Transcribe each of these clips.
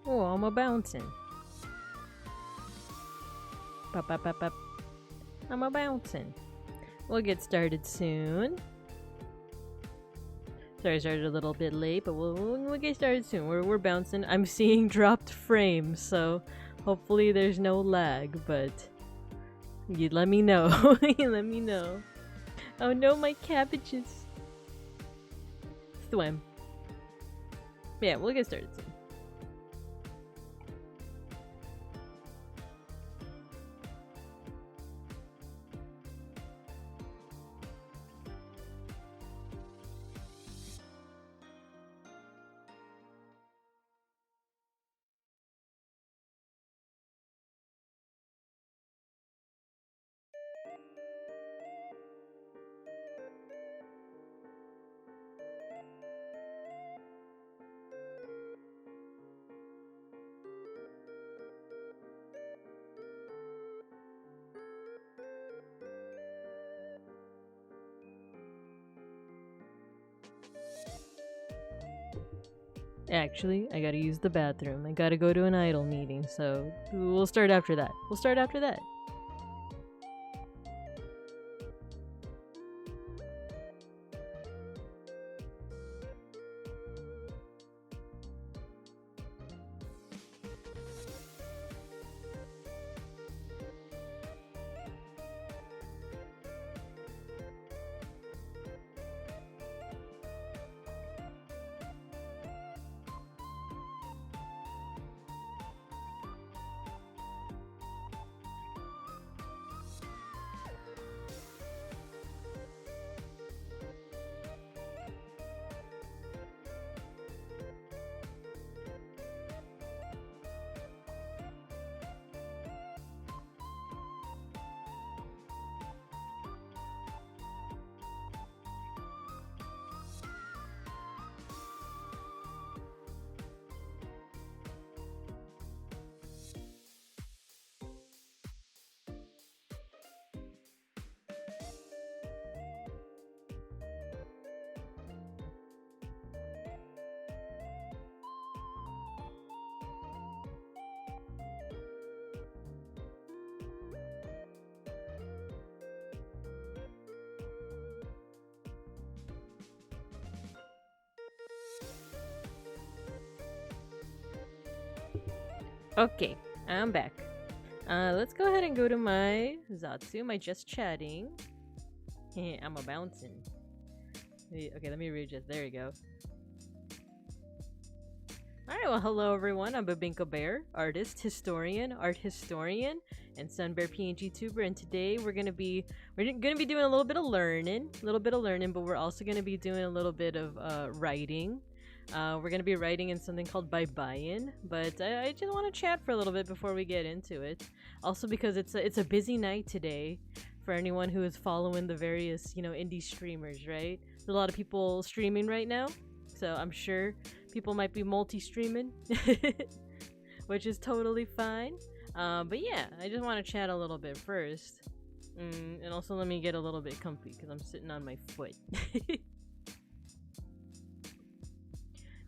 Oh, I'm a bouncing. Pop, pop, pop, pop. I'm a bouncing. We'll get started soon. Sorry, I started a little bit late, but we'll get started soon. We're bouncing. I'm seeing dropped frames, so hopefully there's no lag, but you let me know. You let me know. Oh no, my cabbages. Swim. Yeah, we'll get started soon. Actually, I gotta use the bathroom. I gotta go to an idol meeting, so we'll start after that. We'll start after that. Okay, I'm back. Let's go ahead and go to my Zatsu, my just chatting. I'm a bouncing. Okay, let me readjust. There you go. Alright, well, hello everyone. I'm Babinka Bear, artist, historian, art historian, and Sun Bear PNG tuber. And today we're gonna be doing a little bit of learning, but we're also gonna be doing a little bit of writing. We're gonna be writing in something called baybayin, but I just want to chat for a little bit before we get into it. Also, because it's a busy night today for anyone who is following the various indie streamers, right? There's a lot of people streaming right now. So I'm sure people might be multi-streaming, which is totally fine. But yeah, I just want to chat a little bit first. And also let me get a little bit comfy because I'm sitting on my foot.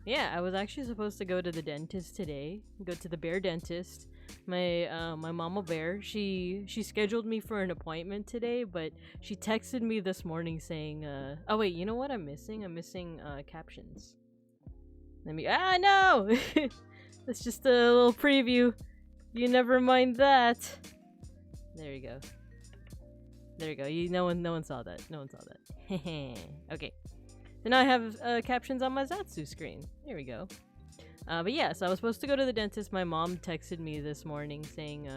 Yeah, I was actually supposed to go to the dentist today. Go to the bear dentist. My mama bear, she scheduled me for an appointment today, but she texted me this morning saying, oh wait, you know what I'm missing? I'm missing captions. No! That's just a little preview. You never mind that. There you go. There you go. No one saw that. No one saw that. Okay. So now I have captions on my Zatsu screen. Here we go. But yeah, so I was supposed to go to the dentist. My mom texted me this morning saying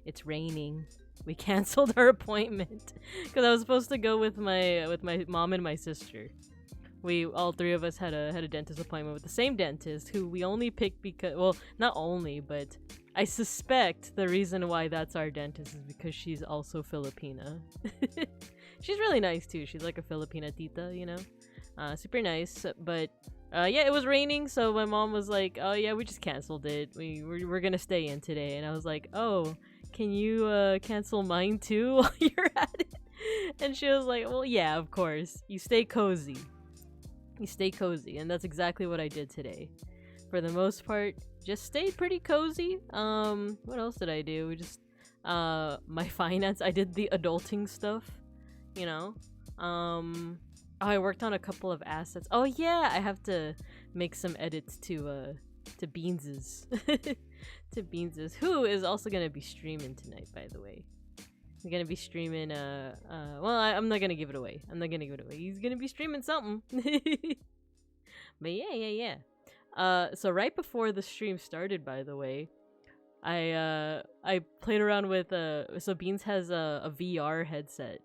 it's raining. We canceled our appointment because I was supposed to go with my mom and my sister. We all three of us had a dentist appointment with the same dentist who we only picked because, well, not only, but I suspect the reason why that's our dentist is because she's also Filipina. She's really nice too. She's like a Filipina tita, super nice. But yeah, it was raining, so my mom was like, "Oh yeah, we just canceled it. We're gonna stay in today." And I was like, "Oh, can you cancel mine too while you're at it?" And she was like, "Well, yeah, of course. You stay cozy. You stay cozy." And that's exactly what I did today. For the most part, just stayed pretty cozy. What else did I do? We just my finance. I did the adulting stuff. Oh, I worked on a couple of assets. Oh yeah, I have to make some edits to Beans's to Beans's, who is also gonna be streaming tonight, by the way. He's gonna be streaming well, I'm not gonna give it away. He's gonna be streaming something. But yeah. So right before the stream started, by the way, I played around with so Beans has a VR headset.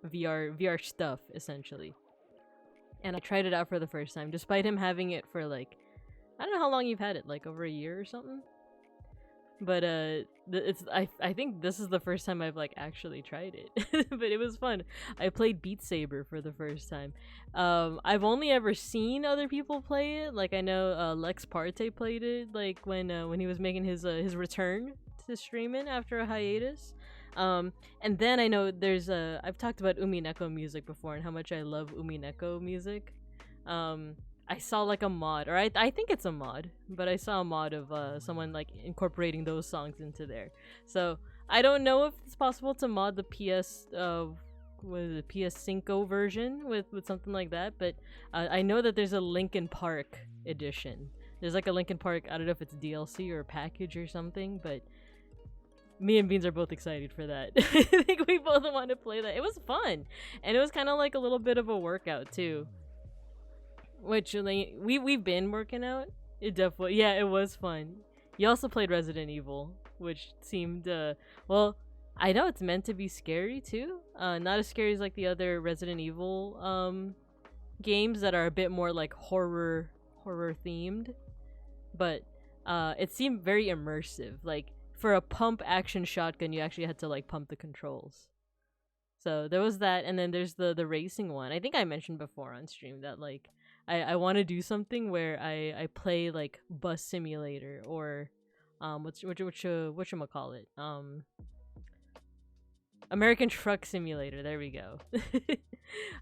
VR stuff, essentially. And I tried it out for the first time, despite him having it for like, I don't know how long you've had it, like over a year or something. But I think this is the first time I've like actually tried it. But it was fun. I played Beat Saber for the first time. I've only ever seen other people play it. Like I know Lex Parte played it, like when he was making his return to streaming after a hiatus. And then I know there's I've talked about Umineko music before and how much I love Umineko music. I saw like a mod, or I think it's a mod, but I saw a mod of someone like incorporating those songs into there. So I don't know if it's possible to mod the PS PS5 version with something like that, but I know that there's a Linkin Park edition. There's like a Linkin Park, I don't know if it's DLC or a package or something, but me and Beans are both excited for that. I think we both want to play that. It was fun, and it was kind of like a little bit of a workout too. Which like, we've been working out. It definitely, yeah, it was fun. You also played Resident Evil, which seemed well, I know it's meant to be scary too. Not as scary as like the other Resident Evil games that are a bit more like horror themed, but it seemed very immersive. Like for a pump action shotgun, you actually had to like pump the controls. So there was that, and then there's the racing one. I think I mentioned before on stream that like I want to do something where I play like Bus Simulator or whatchamacallit? American Truck Simulator. There we go.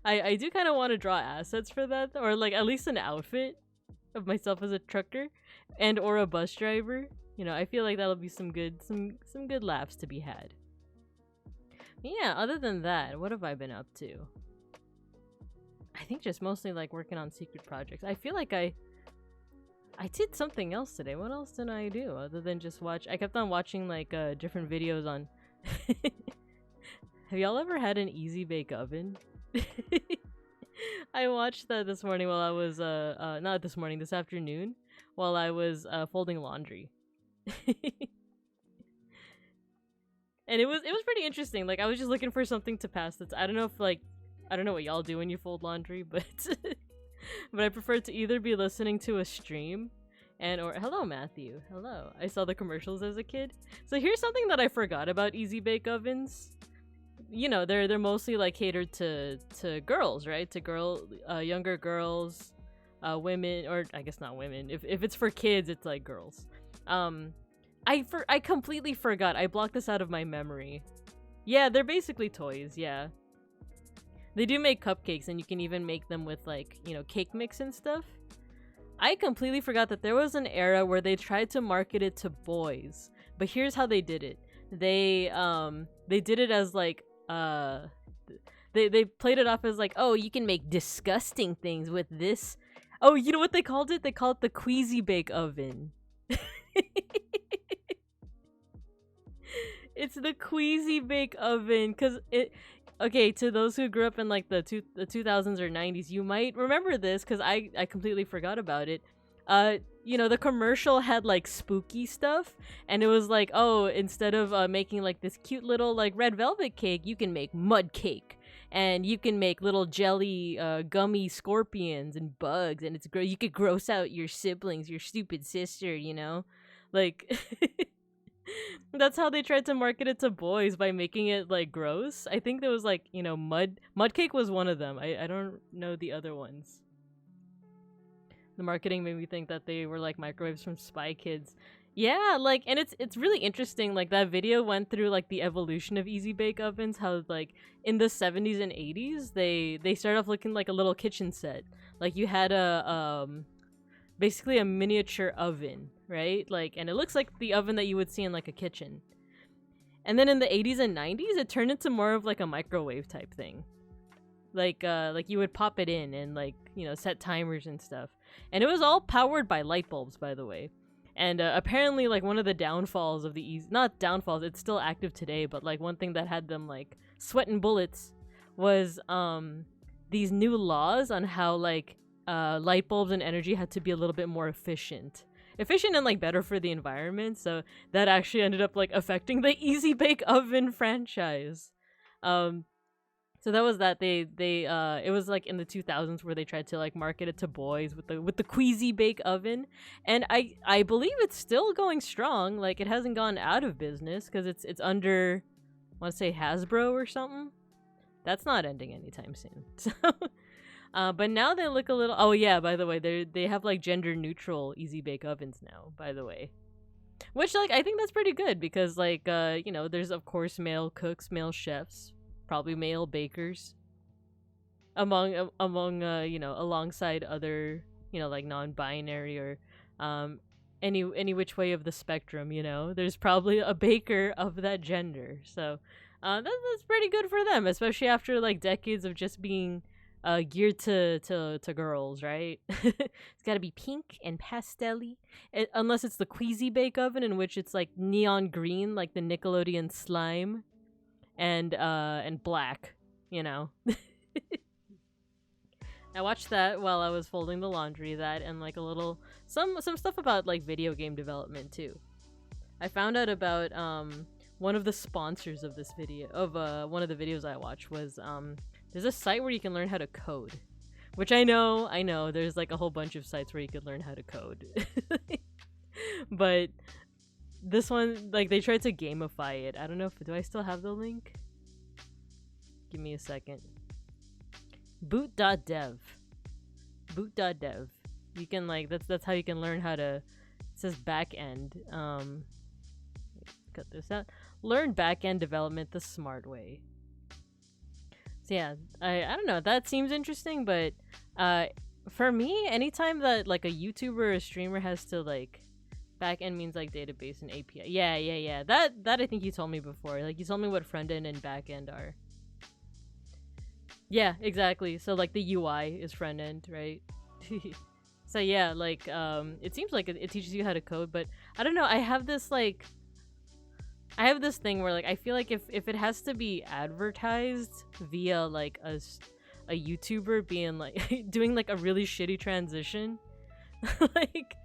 I do kind of want to draw assets for that, or like at least an outfit of myself as a trucker and or a bus driver. I feel like that'll be some good laughs to be had. Yeah, other than that, what have I been up to? I think just mostly like working on secret projects. I feel like I I did something else today. What else did I do other than just watch? I kept on watching like different videos on. Have y'all ever had an easy bake oven? I watched that this morning while I was not this morning, this afternoon while I was folding laundry. And it was pretty interesting. Like I was just looking for something to pass the I don't know if like I don't know what y'all do when you fold laundry, but but I prefer to either be listening to a stream or hello Matthew. Hello. I saw the commercials as a kid. So here's something that I forgot about easy bake ovens. You know, they're mostly like catered to girls, right? To younger girls, women, or I guess not women. If it's for kids, it's like girls. I completely forgot. I blocked this out of my memory. Yeah, they're basically toys, yeah. They do make cupcakes, and you can even make them with, like, you know, cake mix and stuff. I completely forgot that there was an era where they tried to market it to boys. But here's how they did it. They did it as, like, they played it off as, like, oh, you can make disgusting things with this. Oh, you know what they called it? They called it the Queasy Bake Oven. It's the Queasy Bake Oven, because it... Okay, to those who grew up in like the 2000s or 90s, you might remember this because I completely forgot about it. You know, the commercial had like spooky stuff, and it was like, oh, instead of making like this cute little like red velvet cake, you can make mud cake, and you can make little jelly gummy scorpions and bugs, and you could gross out your siblings, your stupid sister, you know, like. That's how they tried to market it to boys, by making it like gross. I think there was like, you know, mud cake was one of them. I don't know the other ones. The marketing made me think that they were like microwaves from Spy Kids. Yeah, like, and it's really interesting. Like that video went through like the evolution of easy bake ovens. How like in the 70s and 80s they started off looking like a little kitchen set. Like you had a basically a miniature oven, right? Like, and it looks like the oven that you would see in like a kitchen. And then in the 80s and 90s, it turned into more of like a microwave type thing. Like you would pop it in and like, you know, set timers and stuff. And it was all powered by light bulbs, by the way. And apparently like one of the downfalls of the not downfalls, it's still active today, but like one thing that had them like sweating bullets was these new laws on how like light bulbs and energy had to be a little bit more efficient and like better for the environment. So that actually ended up like affecting the easy bake oven franchise. So that was that. They it was like in the 2000s where they tried to like market it to boys with the Queasy Bake Oven, and I believe it's still going strong. Like it hasn't gone out of business because it's under, I want to say Hasbro or something. That's not ending anytime soon. So but now they look a little... Oh yeah, by the way, they have like gender neutral easy bake ovens now, by the way. Which like I think that's pretty good because like you know, there's of course male cooks, male chefs, probably male bakers. Among you know, alongside other, you know, like non-binary or any which way of the spectrum, you know. There's probably a baker of that gender. So that's pretty good for them, especially after like decades of just being geared to girls, right? It's got to be pink and pastel-y, unless it's the Queasy Bake Oven, in which it's like neon green, like the Nickelodeon slime, and black, you know. I watched that while I was folding the laundry. That and like a little some stuff about like video game development too. I found out about one of the sponsors of this video of one of the videos I watched was there's a site where you can learn how to code, which I know there's like a whole bunch of sites where you could learn how to code. But this one, like they tried to gamify it. I don't know do I still have the link? Give me a second. Boot.dev. You can like that's how you can learn how to, it says back end. Cut this out. Learn back end development the smart way. So yeah, I don't know, that seems interesting, but for me, anytime that like a YouTuber or a streamer has to like, back end means like database and API. Yeah. That I think you told me before. Like you told me what front end and back end are. Yeah, exactly. So like the UI is front end, right? So yeah, like it seems like it teaches you how to code, but I don't know. I have this thing where like I feel like if it has to be advertised via like a YouTuber being like doing like a really shitty transition, like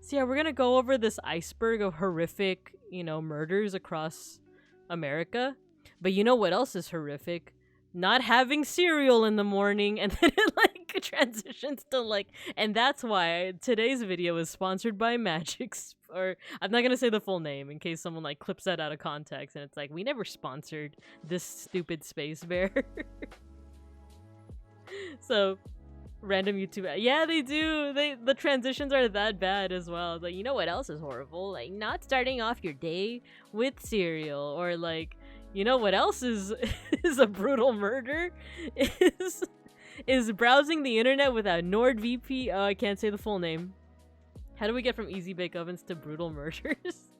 so yeah, we're gonna go over this iceberg of horrific, murders across America. But you know what else is horrific? Not having cereal in the morning, and then it like transitions to like, and that's why today's video is sponsored by Magix. Or I'm not gonna say the full name in case someone like clips that out of context, and it's like we never sponsored this stupid space bear. So random YouTube. Yeah, they do. The transitions are that bad as well. Like, you know what else is horrible? Like not starting off your day with cereal, or like, you know what else is is a brutal murder? Is browsing the internet without NordVPN. Oh, I can't say the full name. How do we get from easy bake ovens to brutal murders?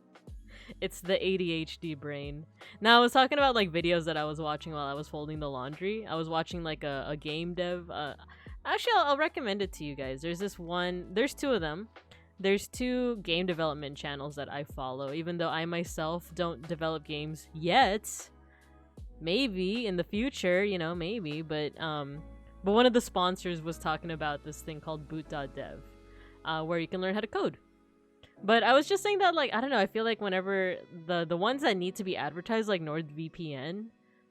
It's the ADHD brain. Now, I was talking about like videos that I was watching while I was folding the laundry. I was watching like a game dev. Actually, I'll recommend it to you guys. There's two of them. There's two game development channels that I follow, even though I myself don't develop games yet. Maybe in the future, maybe. But one of the sponsors was talking about this thing called boot.dev, where you can learn how to code. But I was just saying that, like, I don't know, I feel like whenever the ones that need to be advertised, like NordVPN,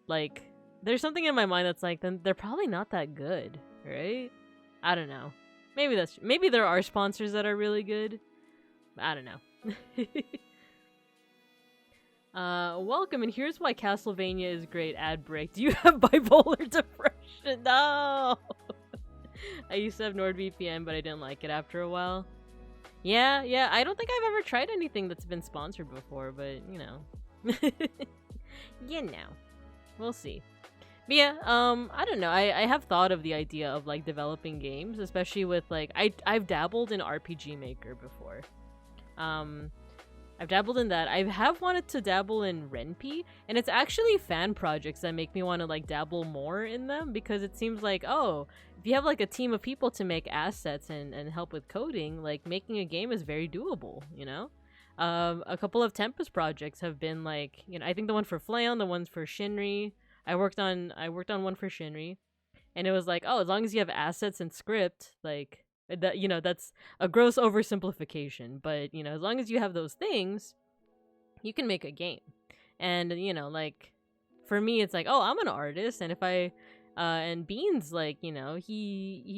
like, there's something in my mind that's like, then they're probably not that good, right? I don't know. Maybe there are sponsors that are really good. I don't know. Welcome, and here's why Castlevania is great. Ad break. Do you have bipolar depression? No! I used to have NordVPN, but I didn't like it after a while. Yeah, I don't think I've ever tried anything that's been sponsored before, but, we'll see. But yeah, I don't know, I have thought of the idea of, like, developing games, especially with, like, I've dabbled in RPG Maker before. I've dabbled in that. I have wanted to dabble in Ren'Py, and it's actually fan projects that make me want to, like, dabble more in them, because it seems like, oh, if you have, like, a team of people to make assets and help with coding, like, making a game is very doable, A couple of Tempest projects have been, like, I think the one for Flayon, the ones for Shinri. I worked on one for Shinri, and it was like, oh, as long as you have assets and script, like, that, that's a gross oversimplification, but as long as you have those things, you can make a game. And like, for me, it's like, oh, I'm an artist, and if I and Beans, like, he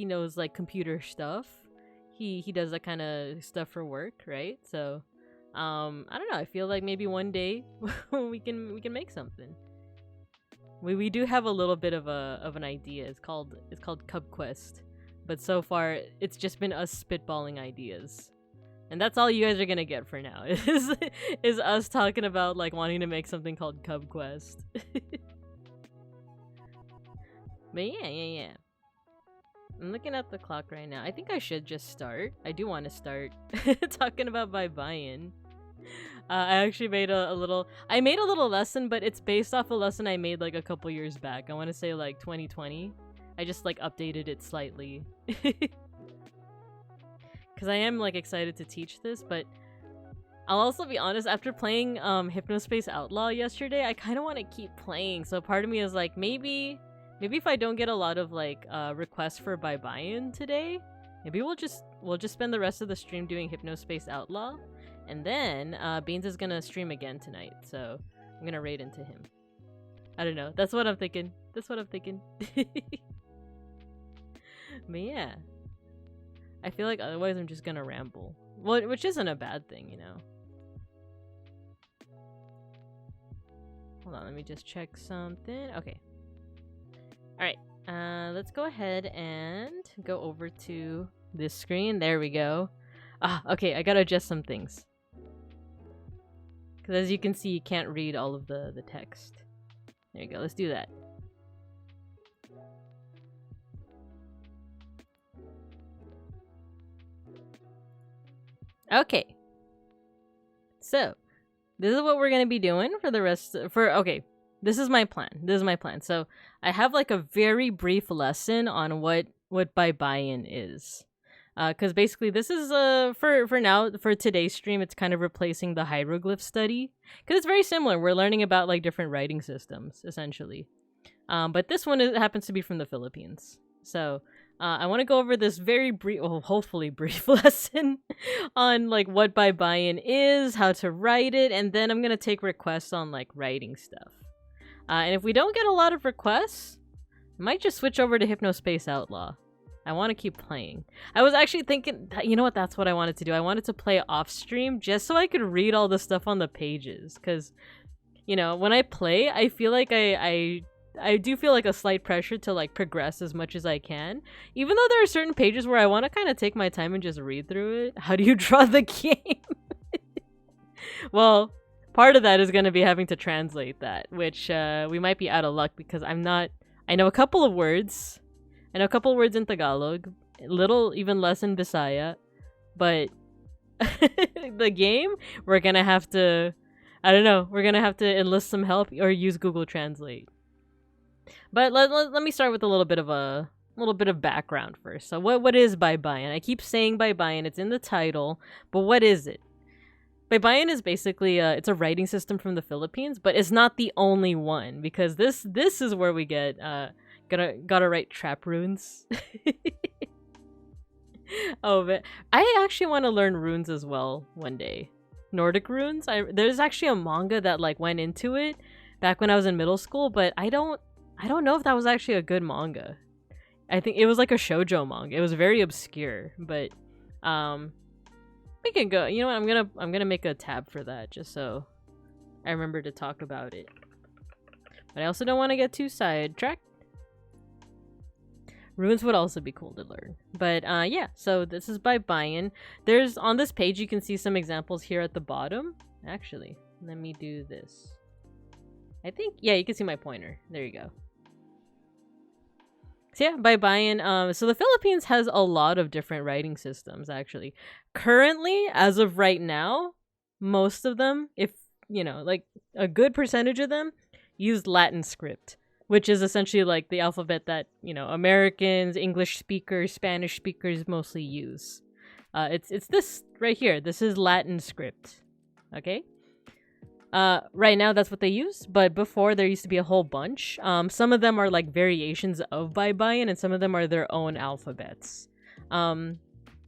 knows, like, computer stuff. He does that kind of stuff for work, right? So I don't know, I feel like maybe one day we can make something. We do have a little bit of an idea. It's called Cub Quest. But so far, it's just been us spitballing ideas. And that's all you guys are gonna get for now, is us talking about, like, wanting to make something called Cub Quest. But yeah. I'm looking at the clock right now. I think I should just start. I do want to start talking about baybayin. I actually made a little lesson, but it's based off a lesson I made, like, a couple years back. I want to say, like, 2020. I just, like, updated it slightly. Because I am, like, excited to teach this, but I'll also be honest, after playing Hypnospace Outlaw yesterday, I kind of want to keep playing. So part of me is like, maybe if I don't get a lot of, like, requests for baybayin today, maybe we'll just spend the rest of the stream doing Hypnospace Outlaw, and then Beans is gonna stream again tonight, so I'm gonna raid into him. I don't know. That's what I'm thinking. But yeah, I feel like otherwise I'm just gonna ramble. Well, which isn't a bad thing, Hold on, let me just check something. Okay. Alright, let's go ahead and go over to this screen. There we go. Okay, I gotta adjust some things. Because as you can see, you can't read all of the text. There you go, let's do that. Okay. So, this is what we're going to be doing for the rest okay, this is my plan. So, I have, like, a very brief lesson on what baybayin is. Because basically this is for now, for today's stream, it's kind of replacing the hieroglyph study because it's very similar. We're learning about like different writing systems essentially. But this one happens to be from the Philippines. So I want to go over this very brief, well, hopefully brief lesson on like what baybayin is, how to write it, and then I'm gonna take requests on like writing stuff. And if we don't get a lot of requests, I might just switch over to Hypnospace Outlaw. I want to keep playing. I was actually thinking, you know what, that's what I wanted to do. I wanted to play off stream just so I could read all the stuff on the pages. Because, you know, when I play, I feel like I do feel like a slight pressure to like progress as much as I can. Even though there are certain pages where I want to kind of take my time and just read through it. How do you draw the game? Well, part of that is going to be having to translate that, which we might be out of luck because I know a couple of words. I know a couple words in Tagalog, little, even less in Bisaya, but the game, we're gonna have to, I don't know, we're gonna have to enlist some help or use Google Translate. But let me start with a little bit of background first. So what is baybayin? I keep saying baybayin, it's in the title, but what is it? Baybayin is basically it's a writing system from the Philippines, but it's not the only one because this is where we get gotta write trap runes. Oh, but I actually want to learn runes as well one day. Nordic runes. There's actually a manga that like went into it back when I was in middle school, but I don't know if that was actually a good manga. I think it was like a shoujo manga. It was very obscure, but we can go. You know what? I'm gonna make a tab for that just so I remember to talk about it. But I also don't want to get too sidetracked. Runes would also be cool to learn. But yeah, so this is baybayin. There's on this page you can see some examples here at the bottom. Actually, let me do this. I think, yeah, you can see my pointer. There you go. So yeah, baybayin. So the Philippines has a lot of different writing systems actually. Currently, as of right now, most of them, if you know, like a good percentage of them, use Latin script, which is essentially like the alphabet that, you know, Americans, English speakers, Spanish speakers mostly use. It's this right here. This is Latin script. Okay? Right now that's what they use, but before there used to be a whole bunch. Some of them are like variations of baybayin and some of them are their own alphabets.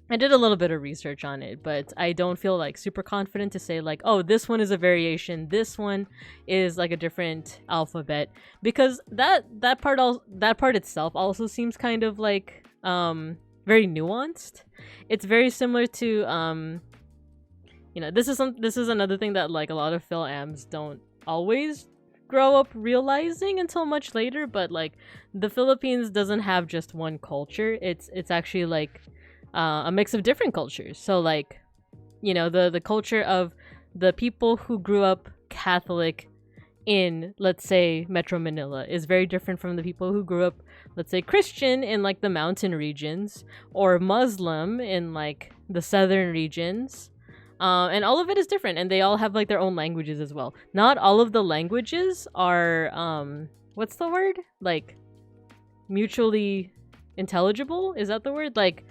I did a little bit of research on it, but I don't feel like super confident to say like, oh, this one is a variation, this one is like a different alphabet, because that part itself also seems kind of like very nuanced. It's very similar to you know, this is another thing that like a lot of Phil-Ams don't always grow up realizing until much later, but like the Philippines doesn't have just one culture. It's actually like a mix of different cultures. So like, you know, the culture of the people who grew up Catholic in, let's say, Metro Manila is very different from the people who grew up, let's say, Christian in like the mountain regions, or Muslim in like the southern regions. And all of it is different, and they all have like their own languages as well. Not all of the languages are what's the word? Like mutually intelligible? Is that the word? Like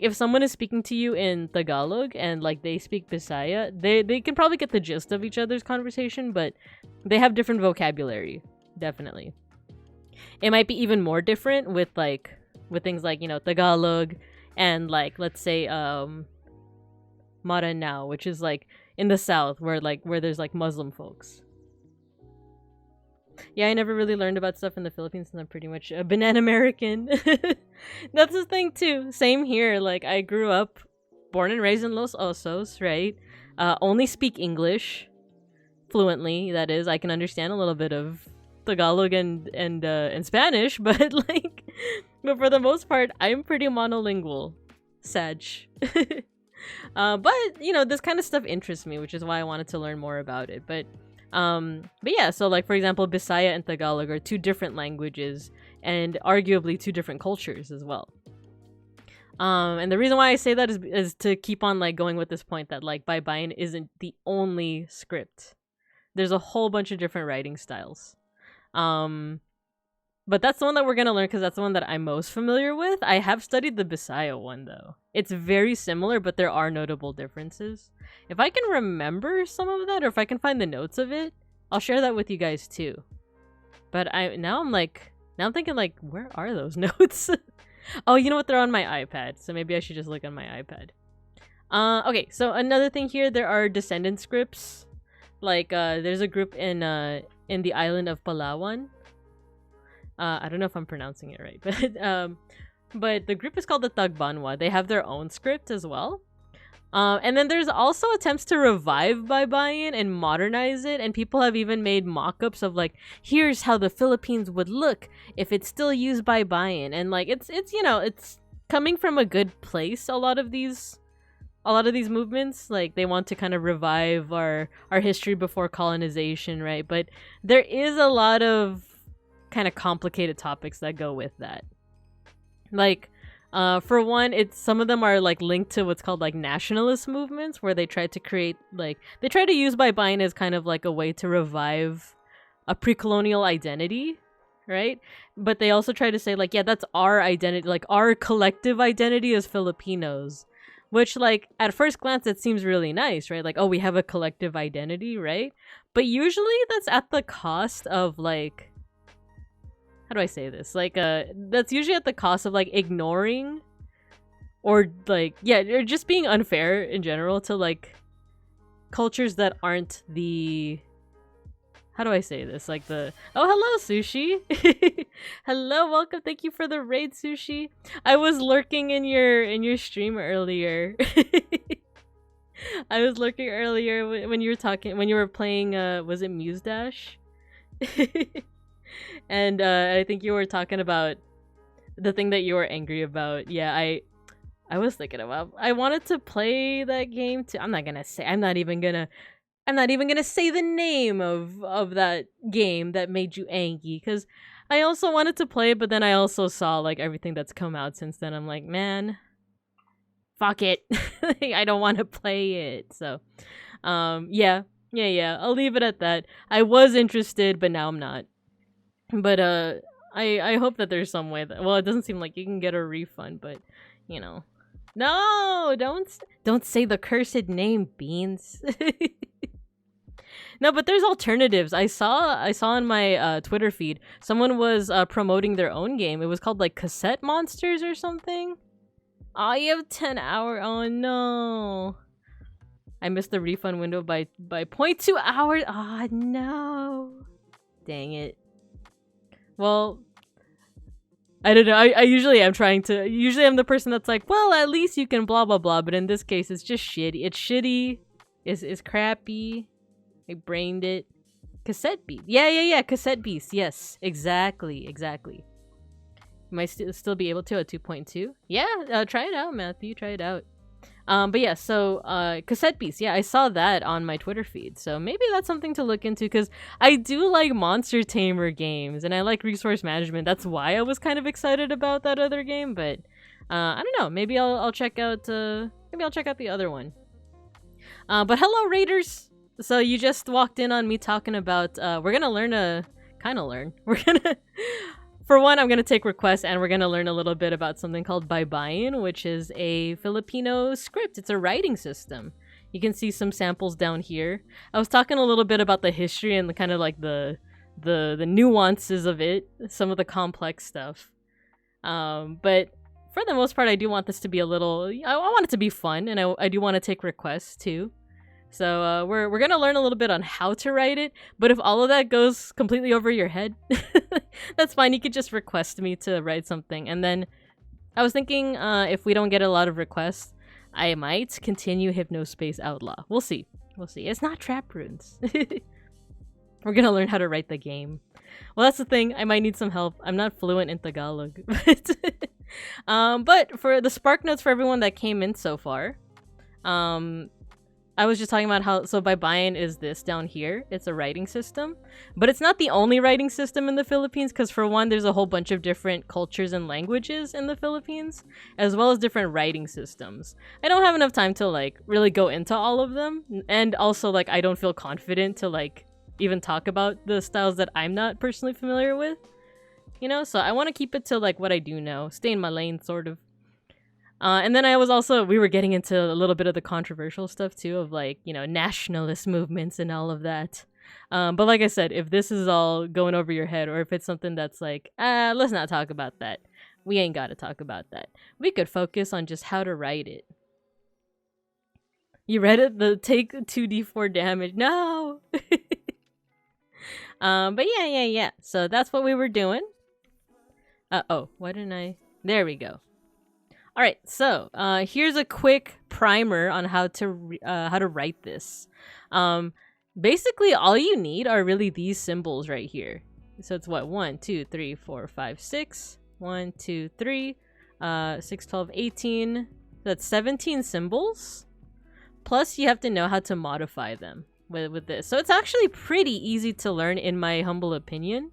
if someone is speaking to you in Tagalog and like they speak Bisaya, they can probably get the gist of each other's conversation, but they have different vocabulary, definitely. It might be even more different with things like, you know, Tagalog and like, let's say Maranao, which is like in the south where there's like Muslim folks. Yeah, I never really learned about stuff in the Philippines, and I'm pretty much a banana American. That's the thing too. Same here. Like I grew up, born and raised in Los Osos, right? Only speak English fluently. That is, I can understand a little bit of Tagalog and Spanish, but but for the most part, I'm pretty monolingual. Sag. But you know, this kind of stuff interests me, which is why I wanted to learn more about it. But yeah, so like for example, Bisaya and Tagalog are two different languages and arguably two different cultures as well. And the reason why I say that is to keep on like going with this point that like baybayin isn't the only script. There's a whole bunch of different writing styles. But that's the one that we're gonna learn because that's the one that I'm most familiar with. I have studied the Bisaya one though. It's very similar, but there are notable differences. If I can remember some of that, or if I can find the notes of it, I'll share that with you guys too. But now I'm thinking like, where are those notes? Oh, you know what? They're on my iPad, so maybe I should just look on my iPad. Okay, so another thing here, there are descendant scripts. Like, there's a group in the island of Palawan. I don't know if I'm pronouncing it right, but the group is called the Tagbanwa. They have their own script as well. And then there's also attempts to revive baybayin and modernize it, and people have even made mock-ups of like, here's how the Philippines would look if it still used baybayin, and like it's you know, it's coming from a good place. A lot of these movements, like they want to kind of revive our history before colonization, right? But there is a lot of kind of complicated topics that go with that. Like, for one, some of them are like linked to what's called like nationalist movements, where they try to create they try to use baybayin as kind of like a way to revive a pre-colonial identity, right? But they also try to say like, yeah, that's our identity, like our collective identity as Filipinos, which like at first glance it seems really nice, right? Like, oh, we have a collective identity, right? But usually that's at the cost of like, how do I say this? Like, that's usually at the cost of like ignoring, or like, yeah, or just being unfair in general to like cultures that aren't the, how do I say this? Like oh, hello, Sushi. Hello, welcome. Thank you for the raid, Sushi. I was lurking in your stream earlier. I was lurking earlier when you were playing, was it Muse Dash? And I think you were talking about the thing that you were angry about. Yeah, I was thinking about, I wanted to play that game too. I'm not even gonna say the name of that game that made you angry, because I also wanted to play it, but then I also saw like everything that's come out since then. I'm like, man, fuck it. I don't want to play it. So yeah, I'll leave it at that. I was interested, but now I'm not. But I hope that there's some way that, well, it doesn't seem like you can get a refund, but you know, no, don't say the cursed name, Beans. No, but there's alternatives. I saw on my Twitter feed someone was promoting their own game. It was called like Cassette Monsters or something. Oh, you have 10 hours. Oh no, I missed the refund window by 0.2 hours. Oh no, dang it. Well, I don't know. I usually am usually I'm the person that's like, well, at least you can blah blah blah, but in this case it's just shitty. It's shitty. It's crappy. I brained it. Cassette Beast. Yeah, Cassette Beast. Yes, exactly. You might still be able to at 2.2. Yeah, try it out, Matthew. Try it out. But yeah, so Cassette Beast, yeah, I saw that on my Twitter feed, so maybe that's something to look into, because I do like Monster Tamer games and I like resource management. That's why I was kind of excited about that other game, but I don't know, maybe I'll check out the other one. But hello, Raiders. So you just walked in on me talking about we're gonna we're gonna for one, I'm going to take requests, and we're going to learn a little bit about something called baybayin, which is a Filipino script. It's a writing system. You can see some samples down here. I was talking a little bit about the history and the kind of like the nuances of it, some of the complex stuff. But for the most part, I do want this to be I want it to be fun, and I do want to take requests too. So we're gonna learn a little bit on how to write it, but if all of that goes completely over your head, that's fine. You could just request me to write something, and then I was thinking if we don't get a lot of requests, I might continue Hypnospace Outlaw. We'll see. It's not trap runes. We're gonna learn how to write the game. Well, that's the thing. I might need some help. I'm not fluent in Tagalog, but for the spark notes for everyone that came in so far, I was just talking about how, so baybayin is this down here. It's a writing system, but it's not the only writing system in the Philippines, because for one, there's a whole bunch of different cultures and languages in the Philippines, as well as different writing systems. I don't have enough time to like really go into all of them, and also like I don't feel confident to like even talk about the styles that I'm not personally familiar with. you know? So I want to keep it to like what I do know, stay in my lane, sort of. And then we were getting into a little bit of the controversial stuff too, of like, you know, nationalist movements and all of that. But like I said, if this is all going over your head, or if it's something that's like, let's not talk about that. We ain't got to talk about that. We could focus on just how to write it. You read it? The take 2d4 damage. No! But yeah. So that's what we were doing. Oh, why didn't I? There we go. All right, so here's a quick primer on how to write this. Basically, all you need are really these symbols right here. So it's what? 1, 2, 3, 4, 5, 6. 1, 2, 3, 6, 12, 18. That's 17 symbols. Plus, you have to know how to modify them with this. So it's actually pretty easy to learn, in my humble opinion.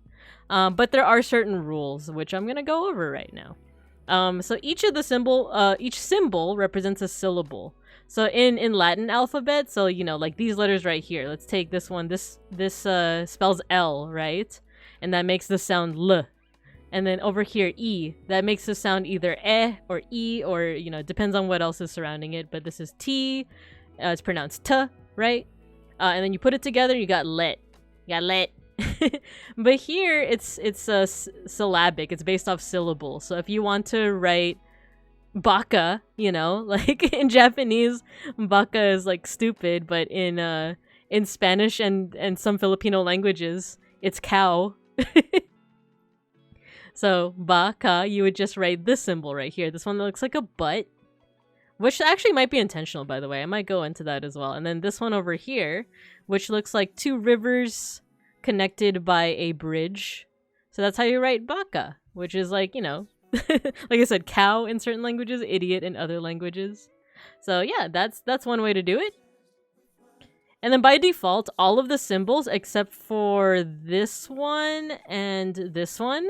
But there are certain rules, which I'm gonna go over right now. So each symbol represents a syllable. So in Latin alphabet, so you know, like these letters right here. Let's take this one. This spells L, right? And that makes the sound L. And then over here, E, that makes the sound either or E, or you know, depends on what else is surrounding it. But this is T. It's pronounced T, right? And then you put it together, you got let. You got let. But here it's syllabic. It's based off syllable. So if you want to write baka, you know, like in Japanese, baka is like stupid, but in Spanish and some Filipino languages, it's cow. So baka, you would just write this symbol right here. This one that looks like a butt, which actually might be intentional, by the way. I might go into that as well. And then this one over here, which looks like two rivers connected by a bridge. So that's how you write baka, which is like, you know, like I said, cow in certain languages, idiot in other languages. So yeah, that's one way to do it. And then by default, all of the symbols except for this one and this one,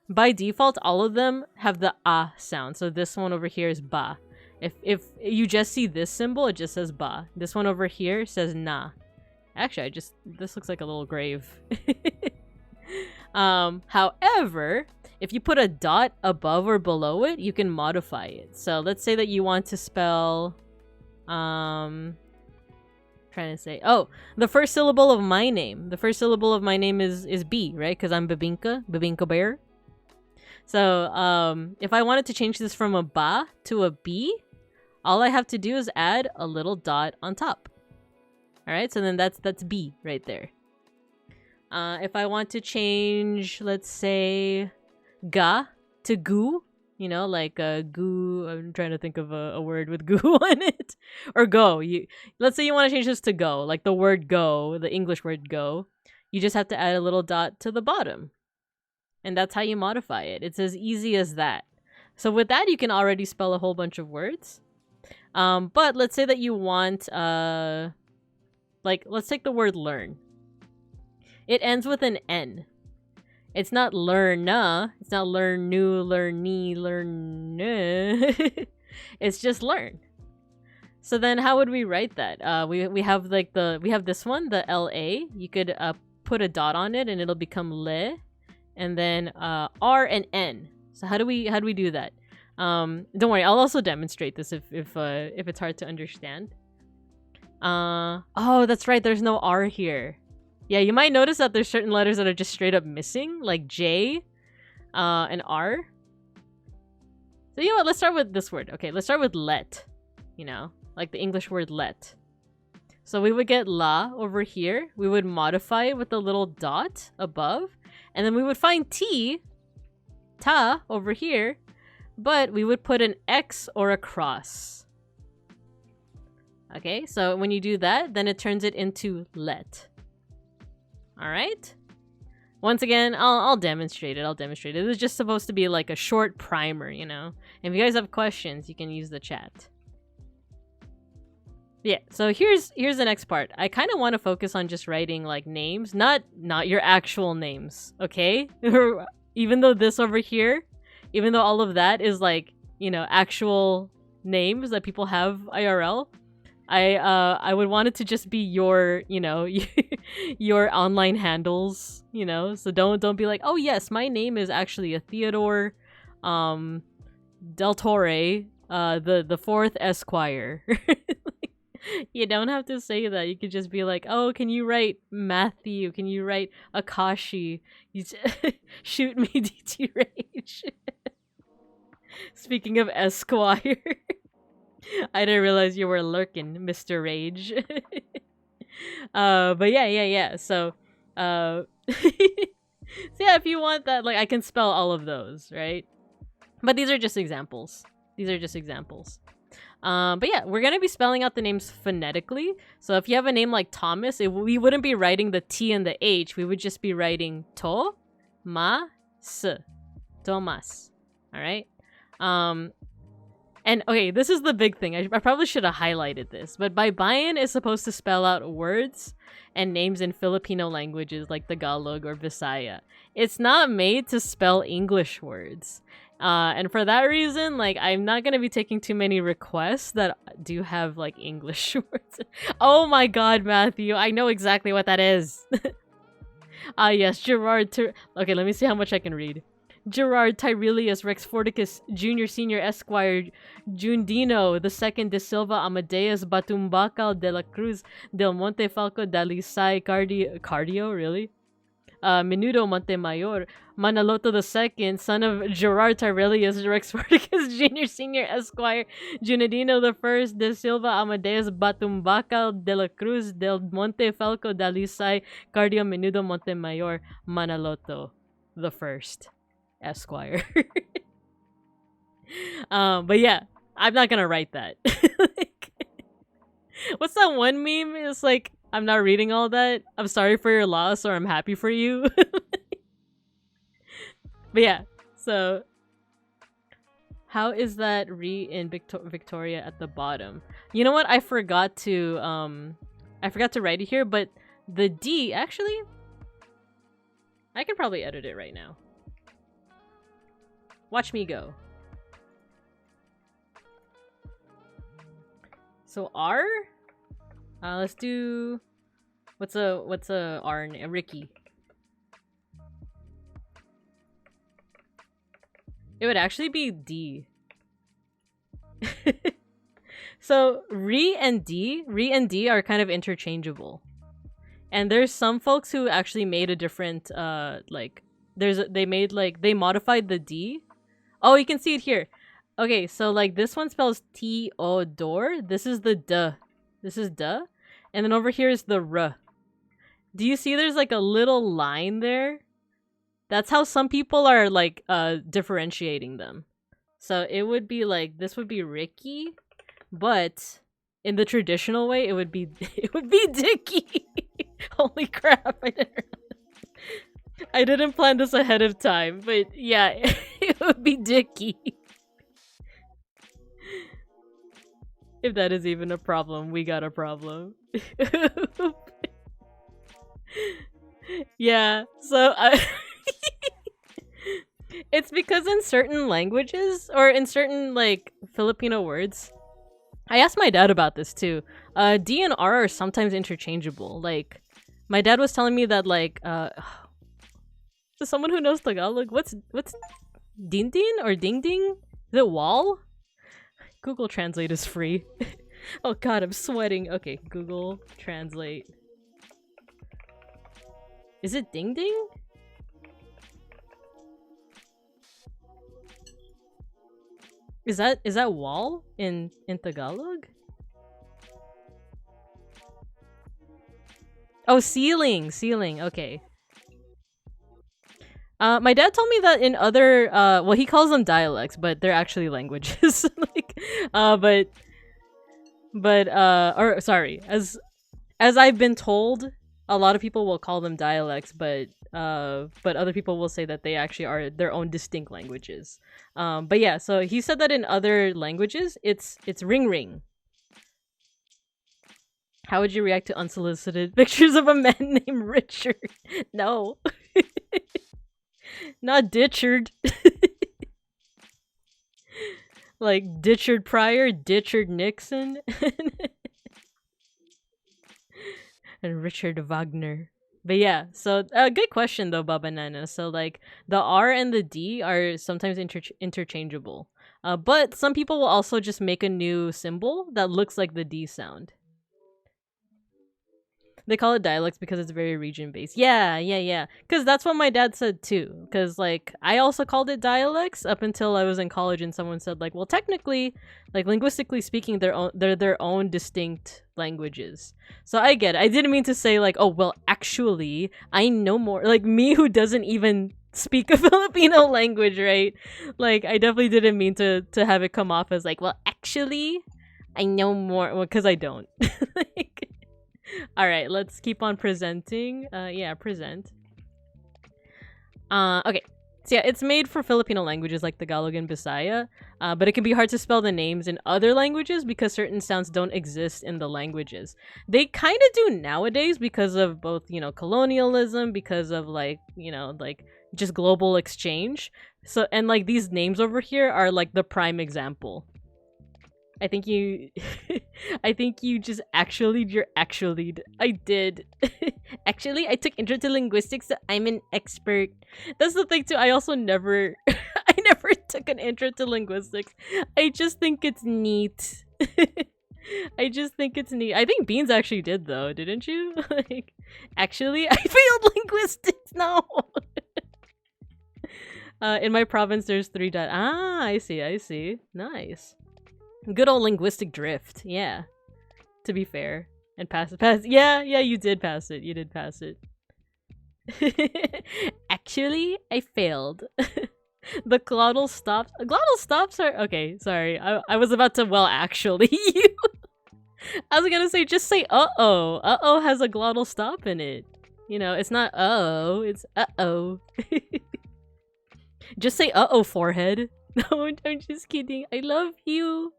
by default, all of them have the ah sound. So this one over here is ba. If you just see this symbol, it just says ba. This one over here says na. Actually, this looks like a little grave. However, if you put a dot above or below it, you can modify it. So let's say that you want to spell, trying to say, oh, the first syllable of my name. The first syllable of my name is B, right? Because I'm Bibinka Bear. So if I wanted to change this from a ba to a B, all I have to do is add a little dot on top. All right, so then that's B right there. If I want to change, let's say, ga to goo, you know, like goo. I'm trying to think of a word with goo on it, or go. Let's say you want to change this to go, like the word go, the English word go. You just have to add a little dot to the bottom, and that's how you modify it. It's as easy as that. So with that, you can already spell a whole bunch of words. But let's say that you want like, let's take the word learn. It ends with an N. It's not learna. It's not learn new, learny, learn. It's just learn. So then how would we write that? We have like we have this one, the LA. You could put a dot on it and it'll become le. And then R and N. So how do we do that? Don't worry, I'll also demonstrate this if it's hard to understand. Oh, that's right, there's no R here. Yeah, you might notice that there's certain letters that are just straight up missing, like J and R. So you know what, let's start with this word. Okay, let's start with let, you know, like the English word let. So we would get la over here. We would modify it with a little dot above. And then we would find ta over here. But we would put an X or a cross. Okay, so when you do that, then it turns it into let. All right. Once again, I'll demonstrate it. This is just supposed to be like a short primer, you know. If you guys have questions, you can use the chat. Yeah, so here's the next part. I kind of want to focus on just writing like names, not your actual names, okay? Even though this over here, even though all of that is like, you know, actual names that people have IRL, I would want it to just be your, you know, your online handles, you know. So don't be like, "Oh yes, my name is actually a Theodore Del Torre, the fourth Esquire." You don't have to say that. You could just be like, "Oh, can you write Matthew? Can you write Akashi? Shoot me, DT Rage." Speaking of Esquire, I didn't realize you were lurking, Mr. Rage. But yeah. So, so yeah, if you want that, like, I can spell all of those, right? But these are just examples. But yeah, we're gonna be spelling out the names phonetically. So if you have a name like Thomas, we wouldn't be writing the T and the H. We would just be writing To, Ma, S, Thomas. All right. And okay, this is the big thing. I probably should have highlighted this, but baybayin is supposed to spell out words and names in Filipino languages like Tagalog or Visaya. It's not made to spell English words. And for that reason, like, I'm not gonna be taking too many requests that do have like English words. Oh my god, Matthew, I know exactly what that is. Yes, okay, let me see how much I can read. Gerard Tyrelius Rex Forticus Jr. Senior Esquire Jundino the Second de Silva Amadeus Batumbacal de la Cruz del Monte Falco Dalisay Cardio, really? Menudo Montemayor, Manaloto II, son of Gerard Tyrelius Rex Forticus Jr. Senior Esquire, Junadino I de Silva Amadeus Batumbacal de la Cruz del Monte Falco Dalisay Cardio Menudo Montemayor, Manaloto I Esquire. But yeah, I'm not gonna write that. Like, what's that one meme? It's like, I'm not reading all that. I'm sorry for your loss, or I'm happy for you. But yeah, so how is that in Victoria at the bottom? You know what? I forgot to write it here, but the D, actually, I can probably edit it right now. Watch me go. So R? Let's do... What's a R? Ricky. It would actually be D. So Re and D are kind of interchangeable. And there's some folks who actually made a different they modified the D. Oh, you can see it here. Okay, so like this one spells T-O-door. This is the duh. This is duh. And then over here is the R. Do you see there's like a little line there? That's how some people are like differentiating them. So it would be like, this would be Ricky, but in the traditional way, it would be Dicky. Holy crap! I didn't plan this ahead of time, but yeah, it would be Dicky. If that is even a problem, we got a problem. Yeah, so it's because in certain languages, or in certain like Filipino words, I asked my dad about this too. D and R are sometimes interchangeable. Like, my dad was telling me that like to someone who knows Tagalog, what's din din or ding ding? Is it wall? Google Translate is free. Oh god, I'm sweating. Okay, Google Translate. Is it ding ding? Is that wall in Tagalog? Oh, ceiling. Okay. My dad told me that in other well, he calls them dialects, but they're actually languages. Like, or sorry, as I've been told, a lot of people will call them dialects, but other people will say that they actually are their own distinct languages. But yeah, so he said that in other languages, it's ring ring. How would you react to unsolicited pictures of a man named Richard? No. Not Ditchard. Like Ditchard Pryor, Ditchard Nixon. And Richard Wagner. But yeah, so good question though, Baba Nana. So like the R and the D are sometimes interchangeable. But some people will also just make a new symbol that looks like the D sound. They call it dialects because it's very region based. Yeah. Because that's what my dad said too. Because like I also called it dialects up until I was in college, and someone said like, well, technically, like linguistically speaking, they're their own distinct languages. So I get it. I didn't mean to say like, oh well, actually, I know more. Like me, who doesn't even speak a Filipino language, right? Like I definitely didn't mean to have it come off as like, well, actually, I know more. Well, because I don't. Like, all right, let's keep on presenting. Yeah, present. Okay. So yeah, it's made for Filipino languages like Tagalog and Bisaya, but it can be hard to spell the names in other languages because certain sounds don't exist in the languages. They kind of do nowadays because of both, you know, colonialism, because of like, you know, like just global exchange. So, and like these names over here are like the prime example. I think you I did. Actually, I took intro to linguistics, so I'm an expert. That's the thing too. I also never I never took an intro to linguistics. I just think it's neat. I just think it's neat. I think Beans actually did though, didn't you? Like, actually, I failed linguistics. No. In my province, there's 3 dot. Ah, I see. Nice. Good old linguistic drift, yeah. To be fair. And pass it. Yeah, you did pass it. You did pass it. Actually, I failed. The glottal stops. Glottal stops are... Okay, sorry. I was about to... Well, actually. I was gonna say, just say uh-oh. Uh-oh has a glottal stop in it. You know, it's not uh-oh. It's uh-oh. Just say uh-oh, forehead. No, I'm just kidding. I love you.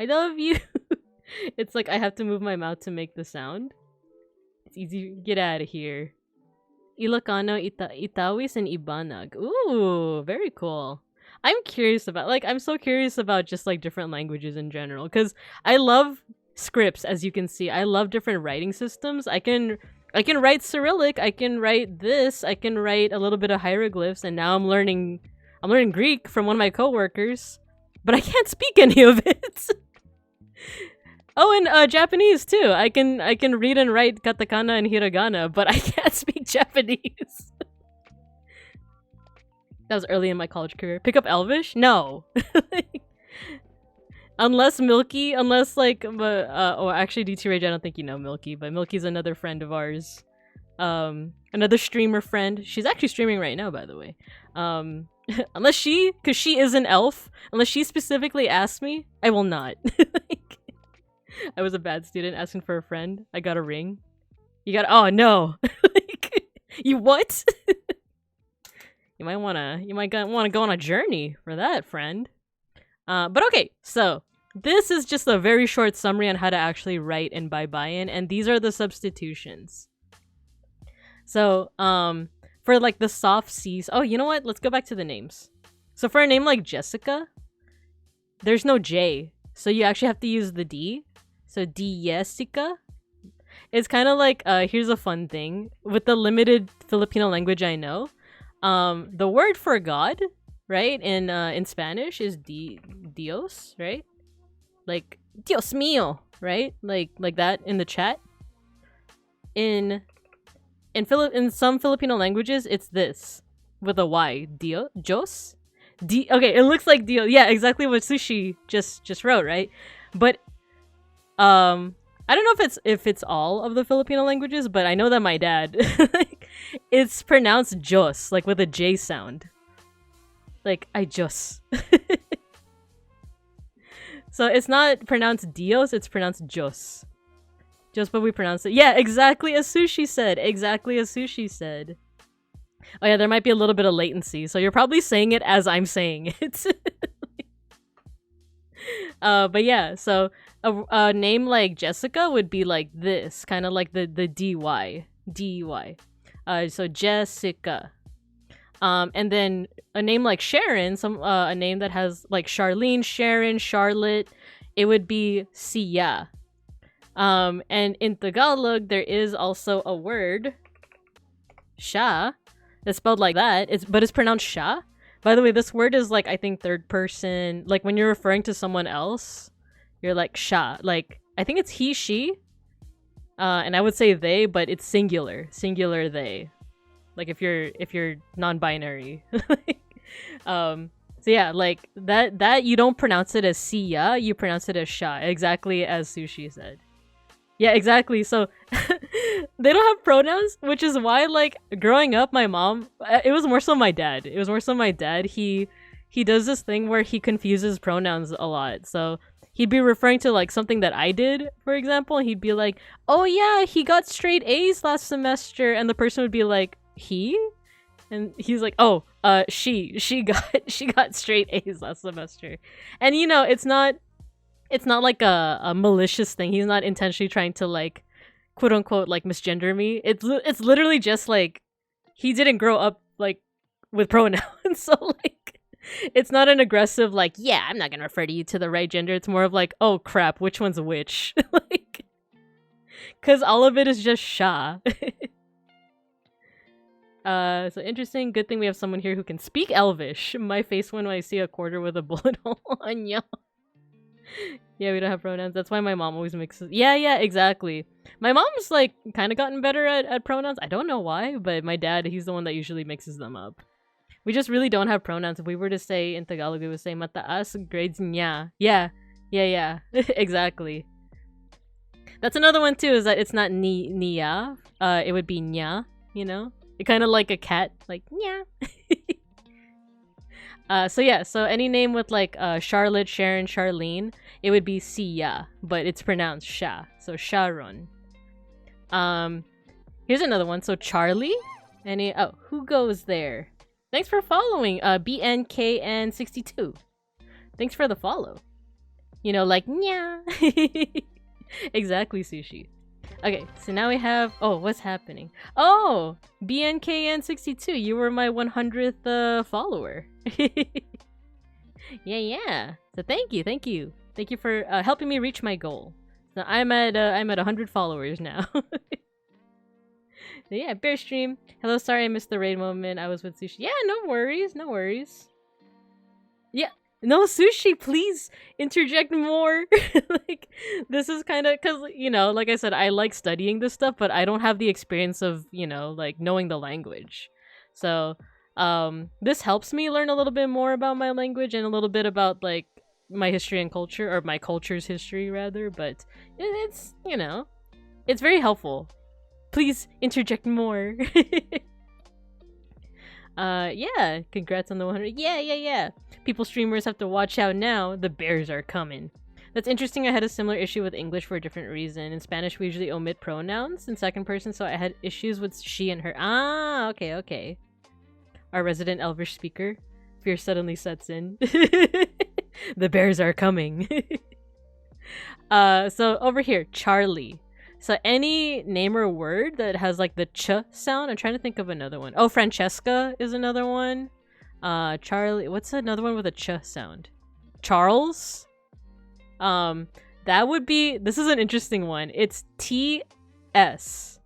I love you. It's like I have to move my mouth to make the sound. It's easy. Get out of here. Ilocano, Itawis, and Ibanag. Ooh, very cool. I'm curious about, like, I'm so curious about just like different languages in general, because I love scripts, as you can see. I love different writing systems. I can write Cyrillic. I can write this. I can write a little bit of hieroglyphs, and now I'm learning Greek from one of my coworkers, but I can't speak any of it. Oh, and Japanese too. I can read and write katakana and hiragana, but I can't speak Japanese. That was early in my college career. Pick up Elvish? No. Unless like, or actually DT Rage, I don't think you know Milky, but Milky's another friend of ours. Another streamer friend. She's actually streaming right now, by the way. Unless because she is an elf, unless she specifically asked me, I will not. Like, I was a bad student asking for a friend. I got a ring. Oh no. Like, you what? You might wanna go on a journey for that, friend. But okay, so this is just a very short summary on how to actually write in baybayin, and these are the substitutions. So, for like the soft C's. Oh, you know what? Let's go back to the names. So for a name like Jessica, there's no J. So you actually have to use the D. So Jessica. It's kind of like, here's a fun thing. With the limited Filipino language I know, the word for God, right, in Spanish is Dios, right? Like, Dios mío, right? Like that in the chat. In some Filipino languages, it's this with a Y. Dios. Okay, it looks like Dios. Yeah, exactly what Sushi just wrote, right? But I don't know if it's all of the Filipino languages, but I know that my dad, like, it's pronounced Jos, like with a J sound. Like, I Jos. So it's not pronounced Dios, it's pronounced Jos. Just but we pronounce it. Yeah, exactly as Sushi said. Exactly as Sushi said. Oh yeah, there might be a little bit of latency, so you're probably saying it as I'm saying it. But yeah, so a name like Jessica would be like this, kind of like the DY. So Jessica. And then a name like Sharon, a name that has like Charlene, Sharon, Charlotte, it would be Sia. And in Tagalog, there is also a word, siya, that's spelled like that. But it's pronounced siya. By the way, this word is like, I think, third person. Like when you're referring to someone else, you're like siya. Like I think it's he, she. And I would say they, but it's singular they. Like if you're non-binary. So yeah, like that you don't pronounce it as siya, you pronounce it as sha, exactly as Sushi said. Yeah, exactly. So they don't have pronouns, which is why, like, growing up, my mom, it was more so my dad. He does this thing where he confuses pronouns a lot. So he'd be referring to like something that I did, for example, and he'd be like, "Oh yeah, he got straight A's last semester," and the person would be like, "He?" And he's like, "Oh, she got straight A's last semester." And you know, it's not like a malicious thing. He's not intentionally trying to like, quote unquote, like misgender me. It's literally just like he didn't grow up like with pronouns, so like it's not an aggressive like, yeah, I'm not gonna refer to you to the right gender. It's more of like, oh crap, which one's which? Like, because all of it is just sha. So interesting. Good thing we have someone here who can speak Elvish. My face when I see a quarter with a bullet hole on ya. Yeah, we don't have pronouns. That's why my mom always mixes. Yeah, exactly. My mom's like kind of gotten better at pronouns. I don't know why, but my dad, he's the one that usually mixes them up. We just really don't have pronouns. If we were to say in Tagalog, we would say mataas grades nya. Yeah. Exactly. That's another one too, is that it's not niya. It would be nya, you know? It kind of like a cat, like nya. So yeah, so any name with like Charlotte, Sharon, Charlene, it would be Siya, but it's pronounced Sha. So Sharon. Here's another one. So Charlie. Who goes there? Thanks for following. BNKN62. Thanks for the follow. You know, like nya. Exactly, Sushi. Okay, so now we have... Oh, what's happening? Oh! BNKN62, you were my 100th follower. Yeah. So thank you. Thank you for helping me reach my goal. So I'm at 100 followers now. So yeah, Bear Stream. Hello, sorry I missed the raid moment. I was with Sushi. Yeah, no worries. Yeah. No, Sushi, please interject more. Like, this is kind of because, you know, like I said, I like studying this stuff, but I don't have the experience of, you know, like knowing the language. So, this helps me learn a little bit more about my language and a little bit about like my history and culture, or my culture's history rather. But it's, you know, it's very helpful. Please interject more. Yeah, congrats on the 100. Yeah. People streamers have to watch out now. The bears are coming. That's interesting. I had a similar issue with English for a different reason. In Spanish, we usually omit pronouns in second person, so I had issues with she and her. Ah, okay. Our resident Elvish speaker. Fear suddenly sets in. The bears are coming. So over here, Charlie. So any name or word that has like the ch sound. I'm trying to think of another one. Oh, Francesca is another one. Charlie. What's another one with a ch sound? Charles. That would be. This is an interesting one. It's T-S.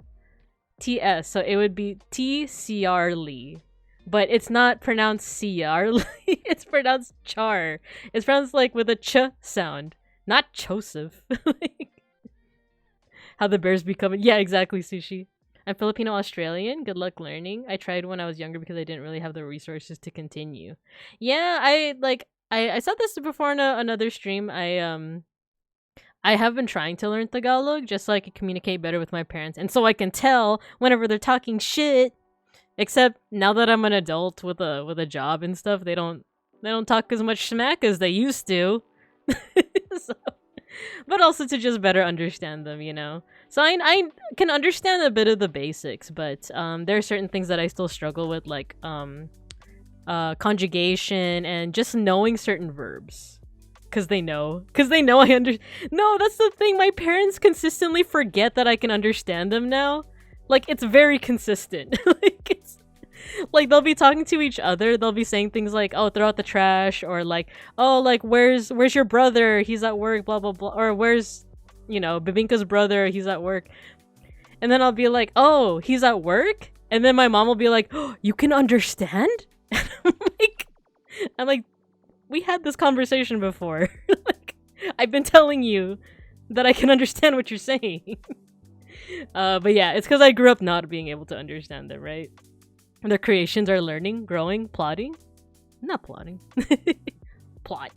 So it would be T-C-R-Lee. But it's not pronounced C-R-Lee. It's pronounced Char. It's pronounced like with a ch sound. Not Joseph. Like, how the bears become... Yeah, exactly, Sushi. I'm Filipino-Australian. Good luck learning. I tried when I was younger because I didn't really have the resources to continue. Yeah, I said this before in another stream. I have been trying to learn Tagalog just so I can communicate better with my parents. And so I can tell whenever they're talking shit. Except now that I'm an adult with a job and stuff, they don't talk as much smack as they used to. So... But also to just better understand them, you know? So I can understand a bit of the basics, but there are certain things that I still struggle with, like conjugation and just knowing certain verbs. Because they know I understand. No, that's the thing. My parents consistently forget that I can understand them now. Like, it's very consistent. Like, it's... Like, they'll be talking to each other, they'll be saying things like, oh, throw out the trash, or like, oh, like, where's your brother, he's at work, blah blah blah, or where's you know, Bibinka's brother, he's at work. And then I'll be like, oh, he's at work? And then my mom will be like, oh, you can understand? And I'm like, we had this conversation before. Like, I've been telling you that I can understand what you're saying. But yeah, it's because I grew up not being able to understand them, right? Their creations are learning, growing, plotting. Not plotting. Plot.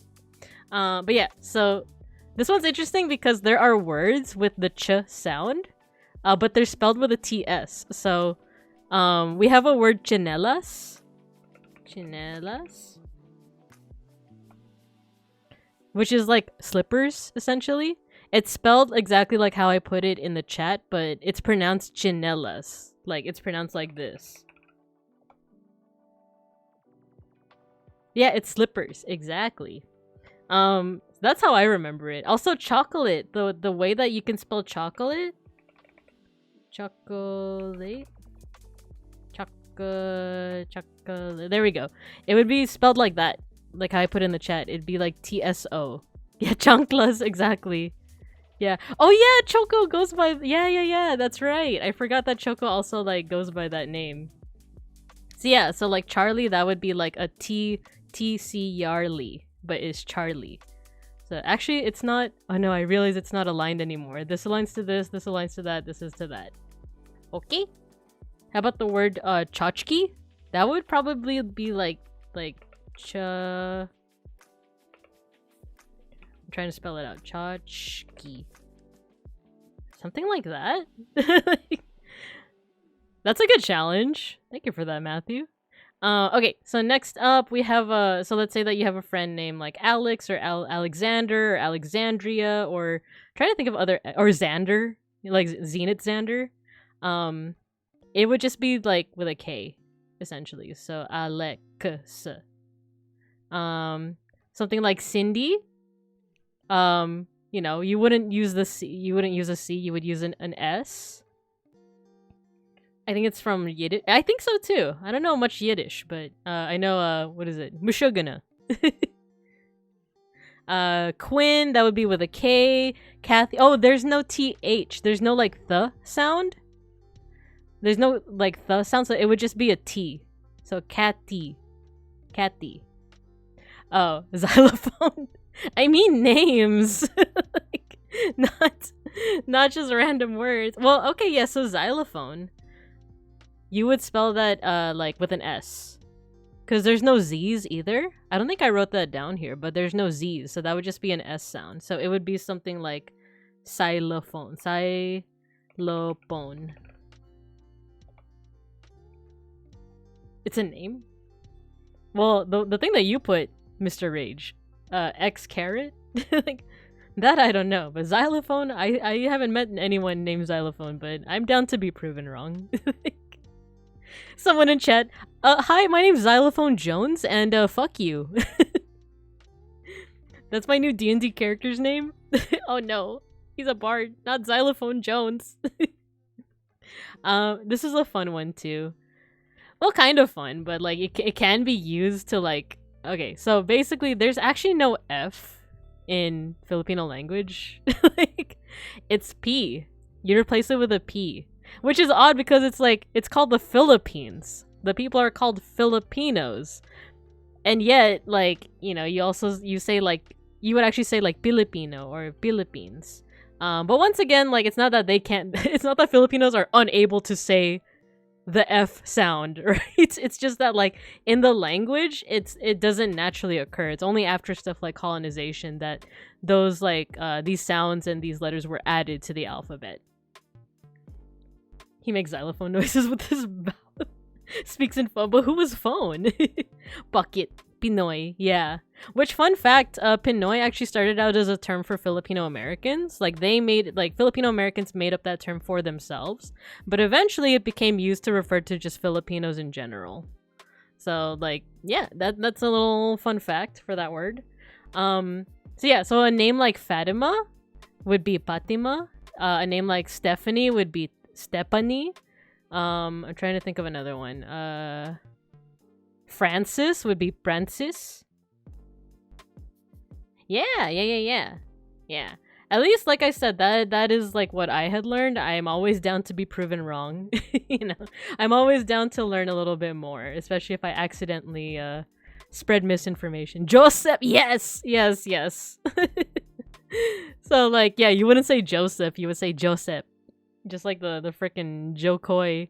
But yeah, so this one's interesting because there are words with the ch sound, but they're spelled with a TS. So we have a word chinelas. Chinelas. Which is like slippers, essentially. It's spelled exactly like how I put it in the chat, but it's pronounced chinelas. Like, it's pronounced like this. Yeah, it's slippers. Exactly. That's how I remember it. Also, chocolate. The way that you can spell chocolate. Chocolate. Chocolate. There we go. It would be spelled like that. Like how I put in the chat. It'd be like TSO. Yeah, chanclas. Exactly. Yeah. Oh yeah, Choco goes by... Yeah. That's right. I forgot that Choco also like goes by that name. So yeah, so like Charlie, that would be like a TC Yarly, but it's Charlie. So actually, it's not... Oh no, I realize it's not aligned anymore. This aligns to this aligns to that, this is to that. Okay. How about the word tchotchke? That would probably be like I'm trying to spell it out. Tchotchke. Something like that. That's a good challenge. Thank you for that, Matthew. Okay, so next up we have so let's say that you have a friend named like Alex or Alexander or Alexandria, or trying to think of other, or Xander, like Zenith Xander. It would just be like with a K, essentially. So Alex. Something like Cindy. You know, you wouldn't use the C, you would use an S. I think it's from Yiddish. I think so too. I don't know much Yiddish, but I know what is it? Mushugana. Quinn, that would be with a K. Kathy. Oh, there's no TH. There's no like the sound. There's no like the sound, so it would just be a T. So Catty. Catty. Oh, xylophone. I mean names. Like, not just random words. Well, okay, yeah, so xylophone. You would spell that like with an S. Because there's no Z's either. I don't think I wrote that down here, but there's no Z's, so that would just be an S sound. So it would be something like xylophone. Xylophone. It's a name? Well, the thing that you put, Mr. Rage, X carrot? Like, that I don't know. But xylophone, I haven't met anyone named xylophone, but I'm down to be proven wrong. Someone in chat, hi, my name's Xylophone Jones, and fuck you. That's my new D&D character's name? Oh no, he's a bard, not Xylophone Jones. This is a fun one too. Well, kind of fun, but like it can be used to like... Okay, so basically there's actually no F in Filipino language. Like, it's P. You replace it with a P. Which is odd because it's like, it's called the Philippines. The people are called Filipinos. And yet, like, you know, you say like, you would actually say like Filipino or Philippines. But once again, like, it's not that they can't, it's not that Filipinos are unable to say the F sound, right? It's just that like in the language, it doesn't naturally occur. It's only after stuff like colonization that those like these sounds and these letters were added to the alphabet. He makes xylophone noises with his mouth. Speaks in phone, but who was phone? Bucket. Pinoy, yeah. Which, fun fact, Pinoy actually started out as a term for Filipino Americans. Like, Filipino Americans made up that term for themselves. But eventually it became used to refer to just Filipinos in general. So, like, yeah, that's a little fun fact for that word. So yeah, so a name like Fatima would be Fatima. A name like Stephanie would be Stephanie. I'm trying to think of another one. Francis would be Francis. Yeah. At least, like I said, that is like what I had learned. I am always down to be proven wrong. You know, I'm always down to learn a little bit more, especially if I accidentally spread misinformation. Joseph, yes. So like, yeah, you wouldn't say Joseph, you would say Joseph, just like the frickin' Joe Coy.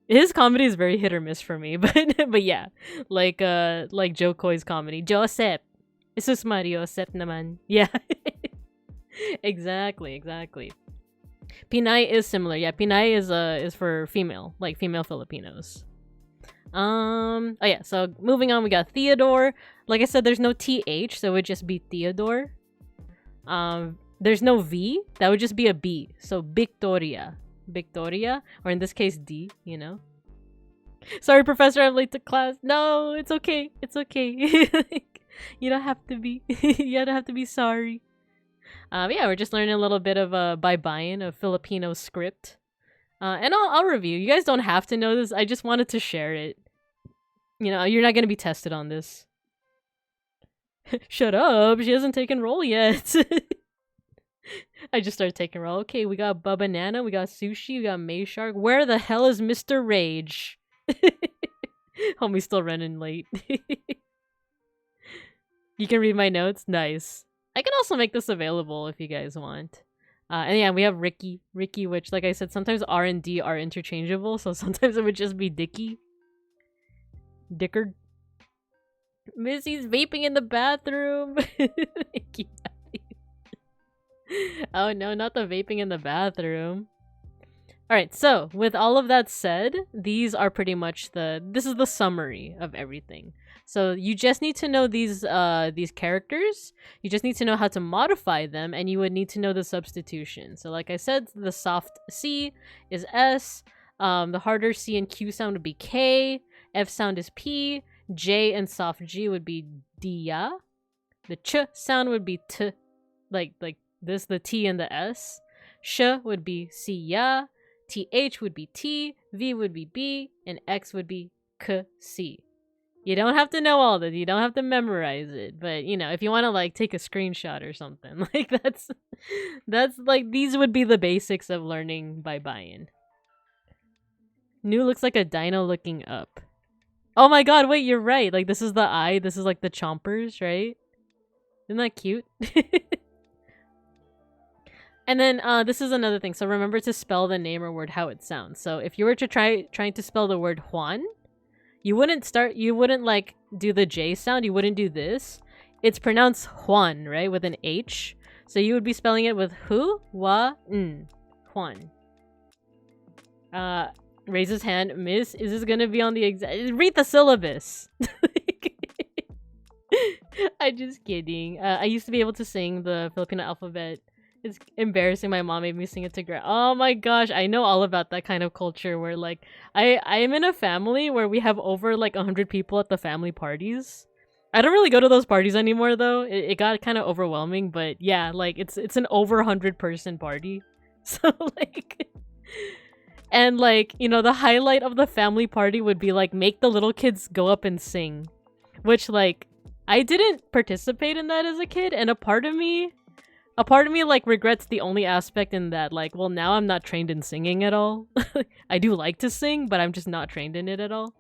His comedy is very hit or miss for me, but yeah, like Joe Coy's comedy. Joseph, Jesus Mario, Joseph naman. Yeah. Exactly. Pinay is similar. Yeah, Pinay is for female, like female Filipinos. Oh yeah, so moving on, we got Theodore. Like I said, there's no TH, so it would just be Theodore. There's no V, that would just be a B. So Victoria, or in this case D, you know. Sorry, Professor, I'm late to class. No, it's okay. You don't have to be. You don't have to be sorry. Yeah, we're just learning a little bit of baybayin, a Filipino script. And I'll review. You guys don't have to know this. I just wanted to share it. You know, you're not gonna be tested on this. Shut up! She hasn't taken roll yet. I just started taking roll. Okay, we got Banana, we got Sushi, we got May Shark. Where the hell is Mr. Rage? Homie's still running late. You can read my notes? Nice. I can also make this available if you guys want. And yeah, we have Ricky, which, like I said, sometimes R and D are interchangeable, so sometimes it would just be Dicky. Dickard. Missy's vaping in the bathroom. Oh no, not the vaping in the bathroom. Alright, so with all of that said, these are pretty much this is the summary of everything. So you just need to know these characters. You just need to know how to modify them, and you would need to know the substitution. So like I said, the soft C is S, the harder C and Q sound would be K, F sound is P, J and soft G would be dia. The ch sound would be t, like this, the T and the S. Sh would be siya, TH would be T, V would be B, and X would be k, C. You don't have to know all that. You don't have to memorize it. But, you know, if you want to, like, take a screenshot or something, like, that's like, these would be the basics of learning baybayin. New looks like a dino looking up. Oh my god, wait, you're right. Like, this is the eye. This is, like, the chompers, right? Isn't that cute? And then, this is another thing. So remember to spell the name or word how it sounds. So if you were to trying to spell the word Juan, you wouldn't like do the J sound. You wouldn't do this. It's pronounced Juan, right? With an H. So you would be spelling it with hu, wa, n. Juan. Raise his hand. Miss, is this gonna be on the exact... Read the syllabus! I'm just kidding. I used to be able to sing the Filipino alphabet. It's embarrassing. My mom made me sing it to Grant. Oh my gosh, I know all about that kind of culture where, like, I'm in a family where we have over, like, 100 people at the family parties. I don't really go to those parties anymore, though. It got kind of overwhelming, but yeah, like, it's an over 100-person party. So, like... And, like, you know, the highlight of the family party would be, like, make the little kids go up and sing. Which, like, I didn't participate in that as a kid, and a part of me, like, regrets the only aspect in that, like, well, now I'm not trained in singing at all. I do like to sing, but I'm just not trained in it at all.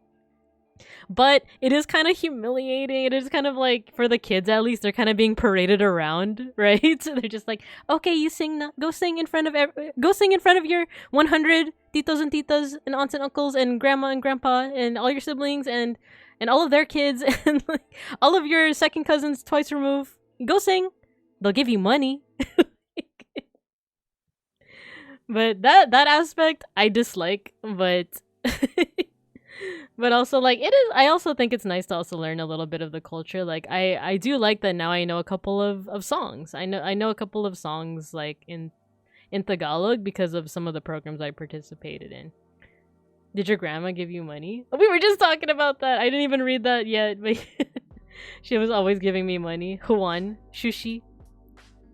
But it is kind of humiliating. It is kind of like, for the kids at least, they're kind of being paraded around, right? So they're just like, okay, you sing now. Go sing in front of your 100 titos and titas and aunts and uncles and grandma and grandpa and all your siblings and all of their kids and, like, all of your second cousins twice removed. Go sing. They'll give you money. But that aspect I dislike, but but also, like, it is, I also think it's nice to also learn a little bit of the culture. Like, I do like that now I know a couple of songs. I know a couple of songs, like, in Tagalog because of some of the programs I participated in. Did your grandma give you money? We were just talking about that. I didn't even read that yet, but she was always giving me money. Juan, Shushi.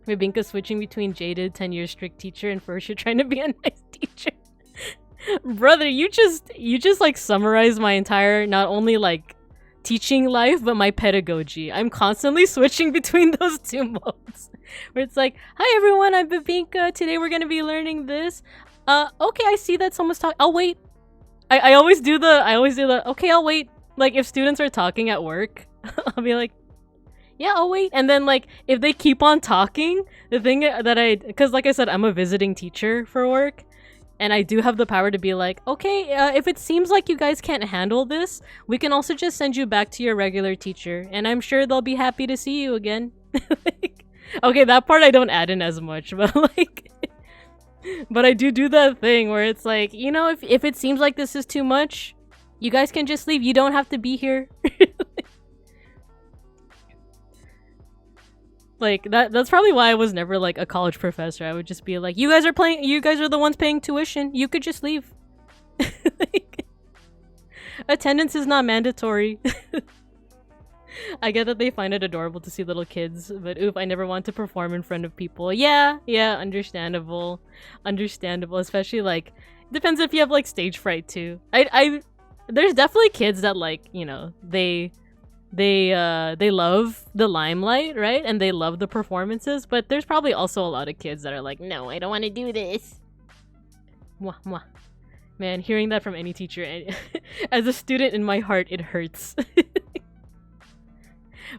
Bibingka switching between jaded 10-year strict teacher and first year trying to be a nice teacher. Brother, you just like summarized my entire, not only like teaching life, but my pedagogy. I'm constantly switching between those two modes. Where it's like, hi everyone, I'm BIBINKA. Today we're gonna be learning this. Okay, I see that someone's talking. I'll wait. I always do the okay, I'll wait. Like if students are talking at work, I'll be like, yeah, I'll wait. And then like if they keep on talking, the thing that because like I said, I'm a visiting teacher for work. And I do have the power to be like, okay, if it seems like you guys can't handle this, we can also just send you back to your regular teacher. And I'm sure they'll be happy to see you again. Like, okay, that part I don't add in as much, but like... but I do that thing where it's like, you know, if it seems like this is too much, you guys can just leave. You don't have to be here. Like that's probably why I was never like a college professor. I would just be like, you guys are the ones paying tuition. You could just leave. Like, attendance is not mandatory. I get that they find it adorable to see little kids, but oof, I never want to perform in front of people. Yeah, understandable. Understandable, especially like depends if you have like stage fright too. There's definitely kids that like, you know, they love the limelight, right? And they love the performances, but there's probably also a lot of kids that are like, no, I don't want to do this. Mwah, mwah. Man, hearing that from any teacher, as a student in my heart, it hurts.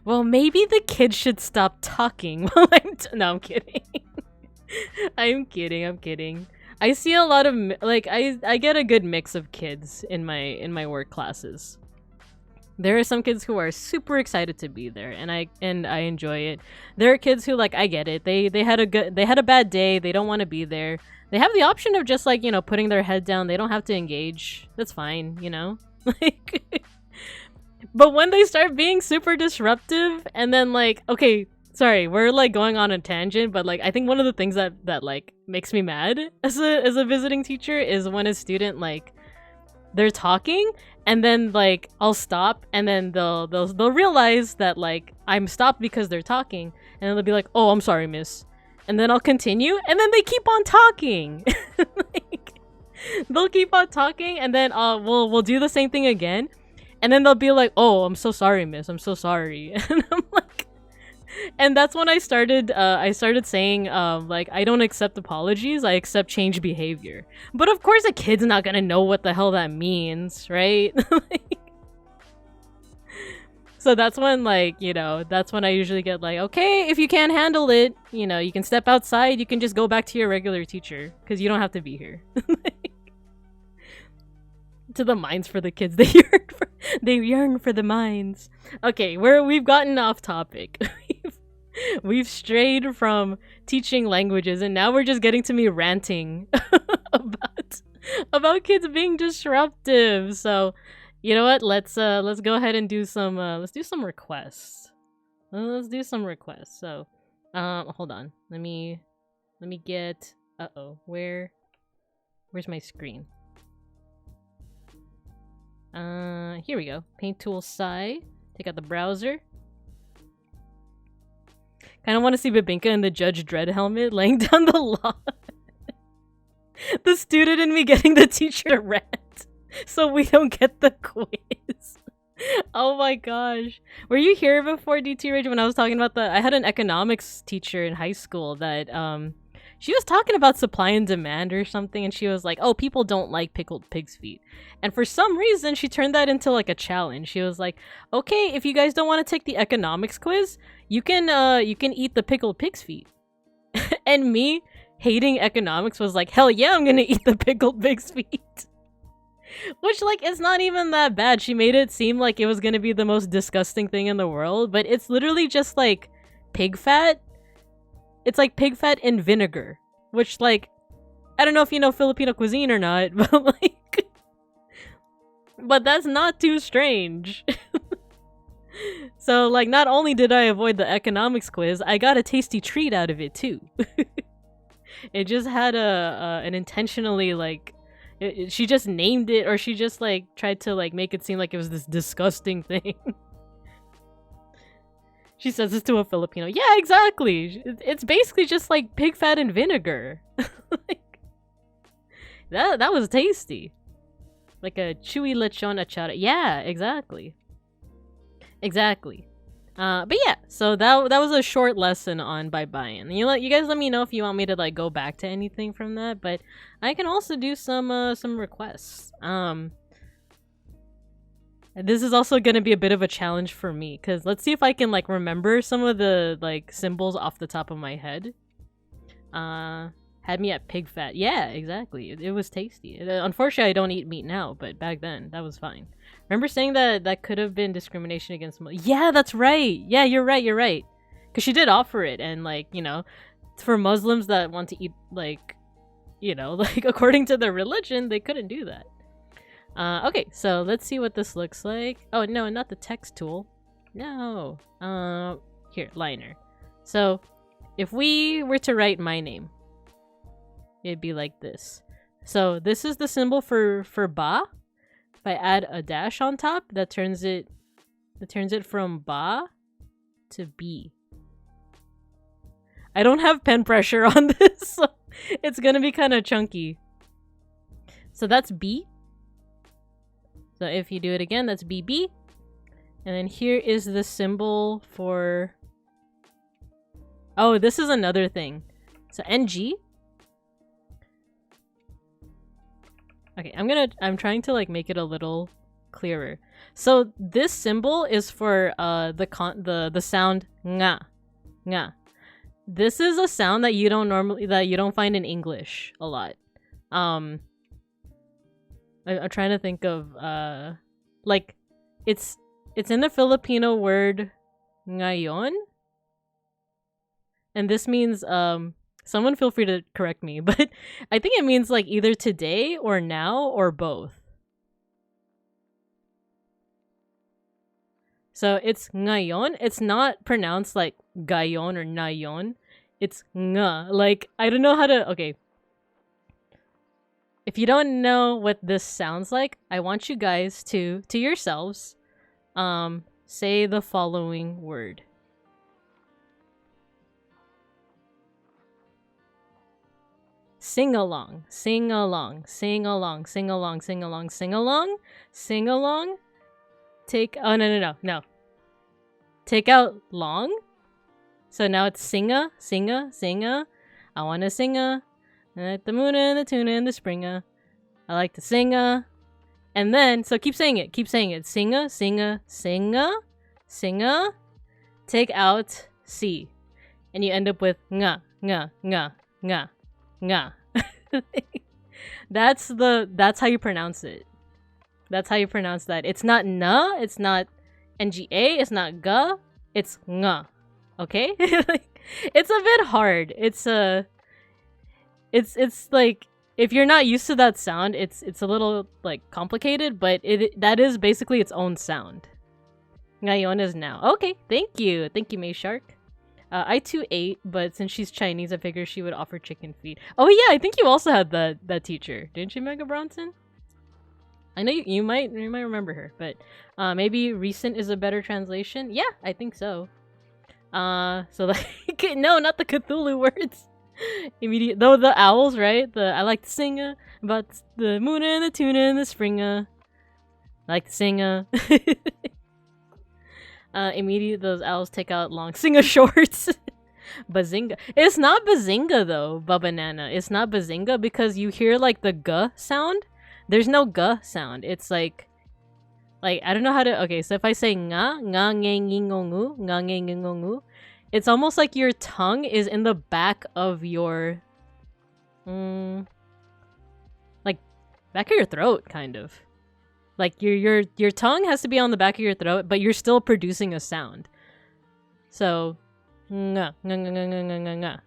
Well, maybe the kids should stop talking while no, I'm kidding. I'm kidding. I see a lot of, like, I get a good mix of kids in my work classes. There are some kids who are super excited to be there, and I enjoy it. There are kids who, like, I get it. They had a bad day. They don't want to be there. They have the option of just like, you know, putting their head down. They don't have to engage. That's fine, you know. Like, but when they start being super disruptive, and then like, okay, sorry, we're like going on a tangent, but like I think one of the things that like makes me mad as a visiting teacher is when a student like they're talking. And then like I'll stop, and then they'll realize that like I'm stopped because they're talking, and then they'll be like, "Oh, I'm sorry, miss," and then I'll continue, and then they keep on talking. Like, they'll keep on talking, and then we'll do the same thing again, and then they'll be like, "Oh, I'm so sorry, miss. I'm so sorry," and I'm like, and that's when I started saying like I don't accept apologies, I accept change behavior. But of course a kid's not gonna know what the hell that means, right? Like, so that's when, like, you know, that's when I usually get like, okay, if you can't handle it, you know, you can step outside, you can just go back to your regular teacher because you don't have to be here. Like, to the mines for the kids, they yearn for the mines. Okay, we've gotten off topic. We've strayed from teaching languages, and now we're just getting to me ranting about kids being disruptive. So, you know what? Let's go ahead and do some requests. Let's do some requests. So, hold on. Let me get. Where's my screen? Here we go. Paint tool Sai. Take out the browser. Kind of want to see BIBINKA in the Judge Dredd helmet laying down the law. The student in me getting the teacher to rant so we don't get the quiz. Oh my gosh. Were you here before, DT Rage, when I was talking about I had an economics teacher in high school that she was talking about supply and demand or something, and she was like, oh, people don't like pickled pig's feet. And for some reason, she turned that into like a challenge. She was like, okay, if you guys don't want to take the economics quiz, you can eat the pickled pig's feet. And me hating economics was like, hell yeah, I'm gonna eat the pickled pig's feet. Which, like, it's not even that bad. She made it seem like it was gonna be the most disgusting thing in the world, but it's literally just like pig fat. It's like pig fat in vinegar, which, like, I don't know if you know Filipino cuisine or not, but like, but that's not too strange. So, like, not only did I avoid the economics quiz, I got a tasty treat out of it too. It just had an intentionally, like, she just named it, or she just like tried to like make it seem like it was this disgusting thing. She says this to a Filipino. Yeah, exactly. It's basically just like pig fat and vinegar. Like, that was tasty. Like a chewy lechon achara. Yeah, exactly. Exactly. But yeah, so that was a short lesson on baybayin. You guys let me know if you want me to like go back to anything from that, but I can also do some requests. This is also gonna be a bit of a challenge for me, because let's see if I can like remember some of the like symbols off the top of my head. Had me at pig fat. Yeah, exactly. It was tasty. Unfortunately, I don't eat meat now, but back then that was fine. Remember saying that could have been discrimination against yeah, that's right. Yeah, you're right. Because she did offer it, and like, you know, for Muslims that want to eat like, you know, like according to their religion, they couldn't do that. Okay, so let's see what this looks like. Oh no, not the text tool. No. Here, liner. So if we were to write my name, it'd be like this. So this is the symbol for ba. If I add a dash on top, that turns it from ba to b. I don't have pen pressure on this, so it's gonna be kind of chunky. So that's b. So if you do it again, that's bb. And then here is the symbol for... Oh, this is another thing. So ng. Okay, I'm trying to like make it a little clearer. So this symbol is for the sound nga. Nga. This is a sound that you don't find in English a lot. I'm trying to think of like it's in the Filipino word ngayon. And this means someone feel free to correct me, but I think it means like either today or now or both. So it's ngayon. It's not pronounced like gayon or nayon. It's nga. Like, I don't know how to... Okay. If you don't know what this sounds like, I want you guys to yourselves, say the following word. Sing along, sing along, sing along, sing along, sing along, sing along, sing along. Oh, no. Take out long. So now it's singa, singa, singa. I wanna singa. At the moon and the tuna and the springa. I like to singa. And then, so keep saying it. Singa, singa, singa, singa. Take out C. And you end up with nga, nga, nga, nga, nga. That's how you pronounce it. That's how you pronounce that. It's not na, it's not nga, it's not ga, it's nga. Okay? It's a bit hard. It's like, if you're not used to that sound, it's a little like complicated, but that is basically its own sound. Ngayon is now. Okay, thank you, May Shark. I too ate, but since she's Chinese, I figured she would offer chicken feet. Oh yeah, I think you also had that teacher, didn't you, Mega Bronson? I know you might remember her, but maybe recent is a better translation. Yeah, I think so. So like no, not the Cthulhu words. Immediate though, the owls, right? I like to sing about the moon and the tuna and the springa. I like to sing immediate those owls take out long singa shorts. Bazinga. It's not bazinga though, Babanana. It's not bazinga because you hear like the g sound. There's no g sound. It's like I don't know how to. Okay, so if I say nga ngengingongu, nga ngengingongu, it's almost like your tongue is in the back of your like back of your throat, kind of. Like your tongue has to be on the back of your throat, but you're still producing a sound. So nga nga nga nga nga nga nga.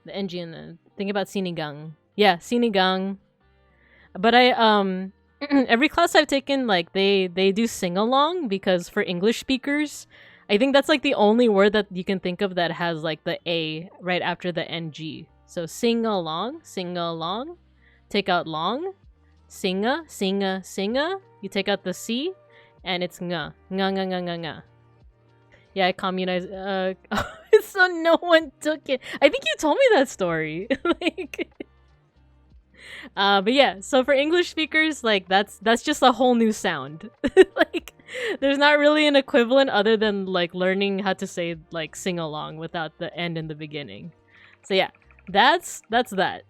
The ng and the think about sinigang. Yeah, sinigang. But I every class I've taken, like they do sing along, because for English speakers, I think that's like the only word that you can think of that has like the A right after the NG. So sing along, take out long, singa, singa, singa. You take out the C, and it's nga, nga, nga, nga, nga, nga. Yeah, I communized. So no one took it. I think you told me that story. Like, but yeah. So for English speakers, like that's just a whole new sound. Like, There's not really an equivalent other than like learning how to say like sing along without the end in the beginning. So yeah, that's that.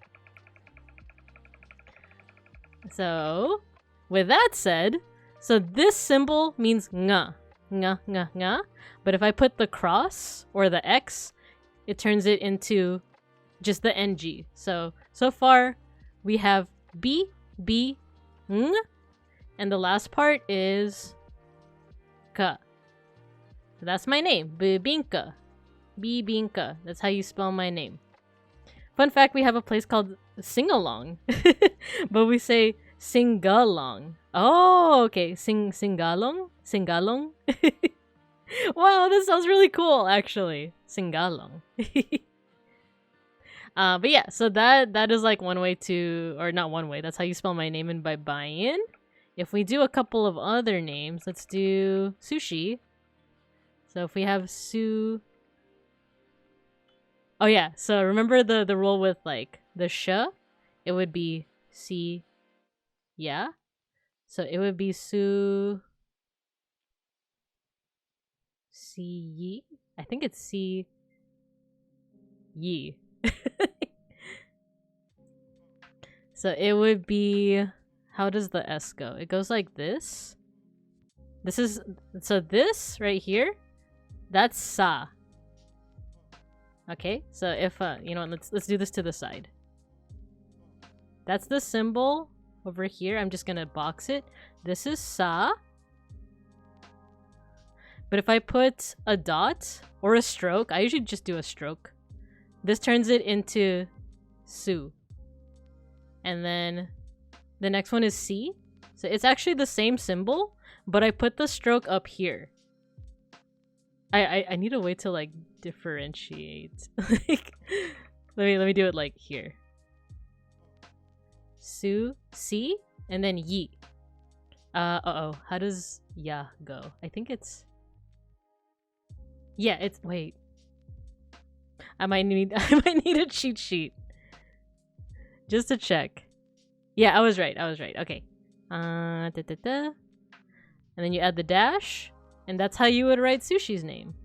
So with that said, so this symbol means nga, nga, nga, nga. But if I put the cross or the X, it turns it into just the NG. So far we have B, B, ng, and the last part is ka. So that's my name, BIBINKA. BIBINKA. That's how you spell my name. Fun fact, we have a place called Singalong. But we say Singalong. Oh, okay. Singalong? Singalong? Wow, this sounds really cool, actually. Singalong. But yeah, so that is like one way to, or not one way, that's how you spell my name in baybayin. If we do a couple of other names, let's do sushi. So if we have oh yeah, so remember the rule with like the sh? It would be si, yeah. So it would be si yi. I think it's si yi. So it would be, how does the S go? It goes like this. This is, so this right here, that's sa. Okay, so if you know, let's do this to the side. That's the symbol over here. I'm just gonna box it. This is sa. But if I put a dot or a stroke, I usually just do a stroke. This turns it into su. And then the next one is C. So it's actually the same symbol, but I put the stroke up here. I need a way to like differentiate. Like, let me do it like here. Su, C, and then yi. Uh-oh. How does ya go? I think it's, yeah, it's, wait. I might need a cheat sheet. Just to check. Yeah, I was right. Okay. And then you add the dash, and that's how you would write sushi's name.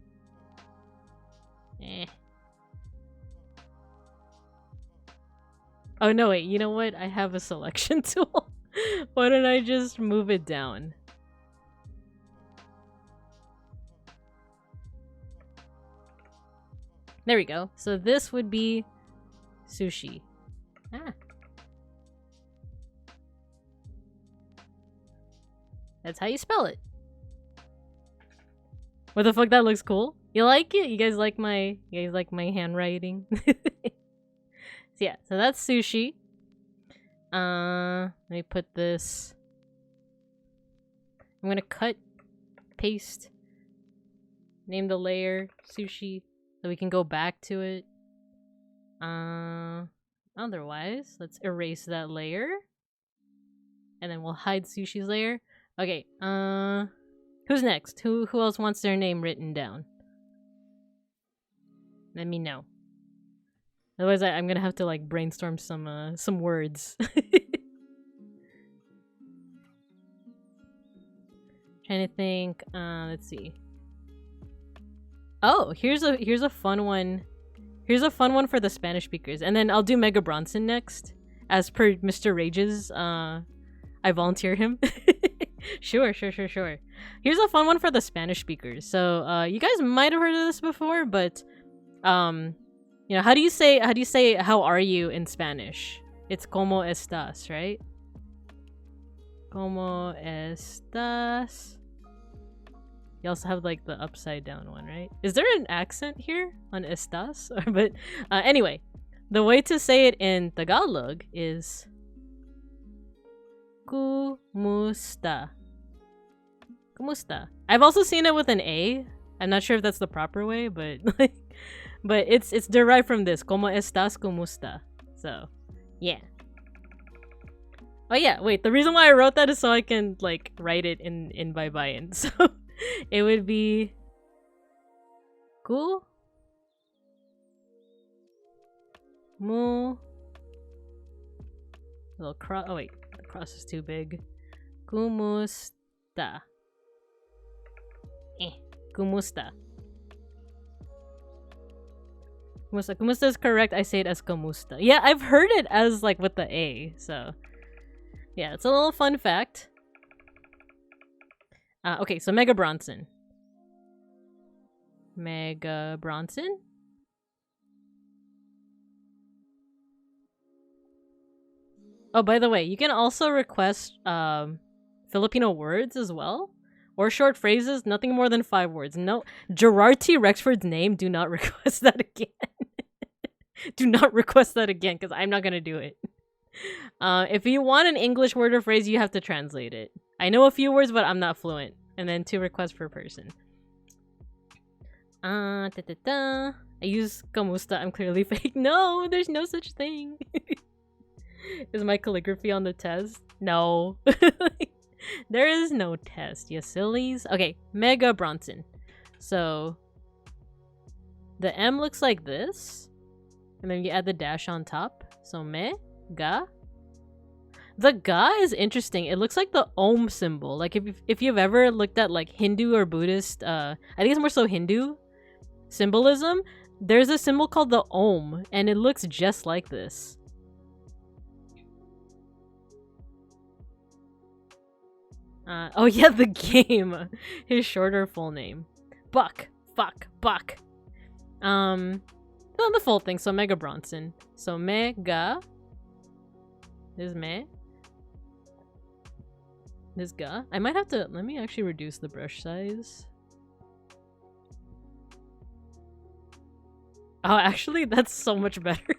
Oh no, wait, you know what? I have a selection tool. Why don't I just move it down? There we go. So this would be sushi. Ah. That's how you spell it. What the fuck, that looks cool? You like it? You guys like my handwriting? So yeah, so that's sushi. Let me put this. I'm gonna cut, paste, name the layer sushi so we can go back to it. Otherwise, let's erase that layer. And then we'll hide sushi's layer. Okay, who's next? Who else wants their name written down? Let me know. Otherwise, I'm gonna have to like brainstorm some words. Trying to think. Let's see. Oh, here's a fun one. Here's a fun one for the Spanish speakers, and then I'll do Mega Bronson next, as per Mr. Rages. I volunteer him. Sure. Here's a fun one for the Spanish speakers. So, you guys might have heard of this before, but you know, how do you say how are you in Spanish? It's como estás, right? Como estás. You also have like the upside down one, right? Is there an accent here on estás? But anyway, the way to say it in Tagalog is kumusta. Kumusta. I've also seen it with an A. I'm not sure if that's the proper way, but like, but it's derived from this. Como estás, kumusta. So, yeah. Oh yeah, wait. The reason why I wrote that is so I can like write it in baybayin. So it would be ku mu. Little cross. Oh wait, the cross is too big. Kumusta. Kumusta. Kumusta. Kumusta is correct. I say it as kumusta. Yeah, I've heard it as like with the A. So yeah, it's a little fun fact. Okay, so Mega Bronson. Mega Bronson? Oh, by the way, you can also request Filipino words as well. Or short phrases, nothing more than 5 words. No, Gerard T. Rexford's name, do not request that again. Do not request that again, because I'm not going to do it. If you want an English word or phrase, you have to translate it. I know a few words, but I'm not fluent. And then 2 requests per person. I use kamusta. I'm clearly fake. No, there's no such thing. Is my calligraphy on the test? No. There is no test, you sillies. Okay, Mega Bronson. So the M looks like this. And then you add the dash on top. So me, ga. The ga is interesting. It looks like the Om symbol. Like if you've ever looked at like Hindu or Buddhist, I think it's more so Hindu symbolism, there's a symbol called the Om, and it looks just like this. Oh yeah, the game. His shorter full name. Buck. The full thing, so Mega Bronson. So Mega. This me. This ga. I might have to, let me actually reduce the brush size. Oh, actually, that's so much better.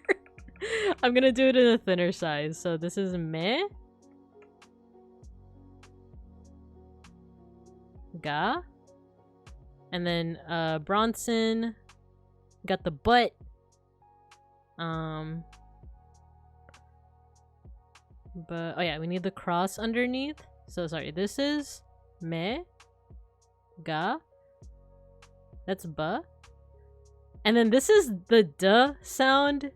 I'm gonna do it in a thinner size. So this is me. Ga. And then Bronson. Got the butt. But oh yeah, we need the cross underneath. So sorry, this is me. Ga. That's ba. And then this is the duh sound.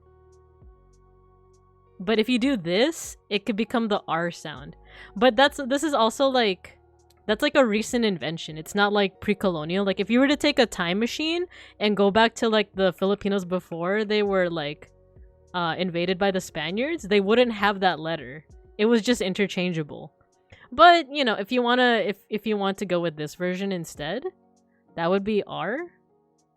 But if you do this, it could become the R sound. But this is also like, that's like a recent invention. It's not like pre-colonial. Like if you were to take a time machine and go back to like the Filipinos before they were like invaded by the Spaniards, they wouldn't have that letter. It was just interchangeable. But you know, if you want to go with this version instead, that would be R.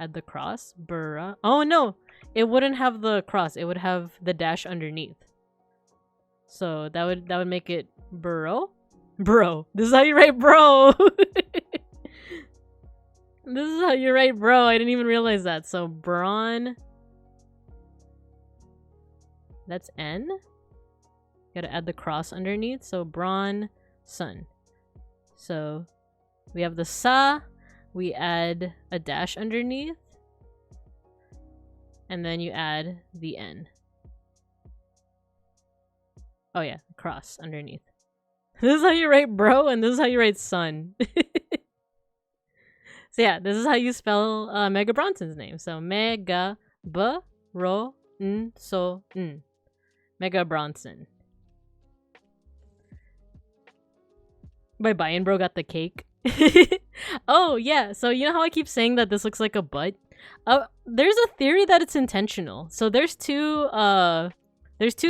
Add the cross. Burra. Oh no, it wouldn't have the cross. It would have the dash underneath. So that would make it burro. Bro, this is how you write bro. This is how you write bro. I didn't even realize that. So brawn. That's N. Gotta add the cross underneath. So brawn sun. So we have the sa. We add a dash underneath. And then you add the N. Oh yeah, cross underneath. This is how you write bro, and this is how you write son. So yeah, this is how you spell Mega Bronson's name. So Mega Bro N So N. Mega Bronson. Baybayin bro got the cake. Oh yeah, so you know how I keep saying that this looks like a butt? There's a theory that it's intentional. So there's two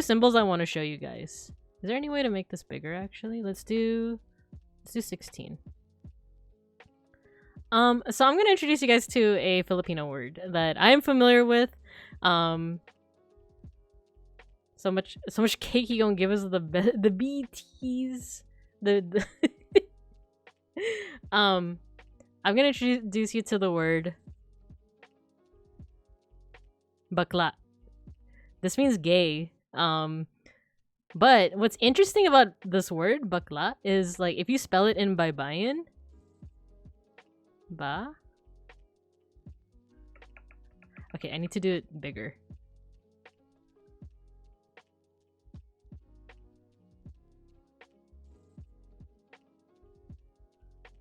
symbols I want to show you guys. Is there any way to make this bigger actually? Let's do 16. So I'm gonna introduce you guys to a Filipino word that I am familiar with. So much cake you gonna give us the BTs. I'm gonna introduce you to the word bakla. This means gay. But what's interesting about this word bakla is like if you spell it in baybayin, ba. Okay, I need to do it bigger.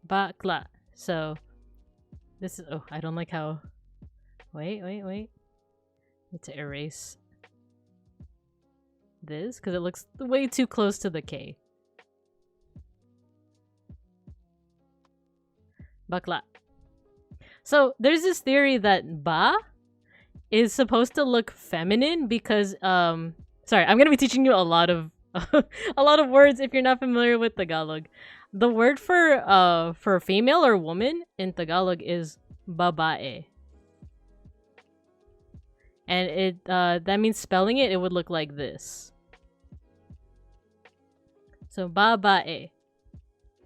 Bakla. So this is, oh, I don't like how, wait. Need to erase this because it looks way too close to the K. Bakla. So there's this theory that ba is supposed to look feminine because sorry, I'm gonna be teaching you a lot of a lot of words if you're not familiar with Tagalog. The word for female or woman in Tagalog is babae. And it that means spelling it would look like this. So babae.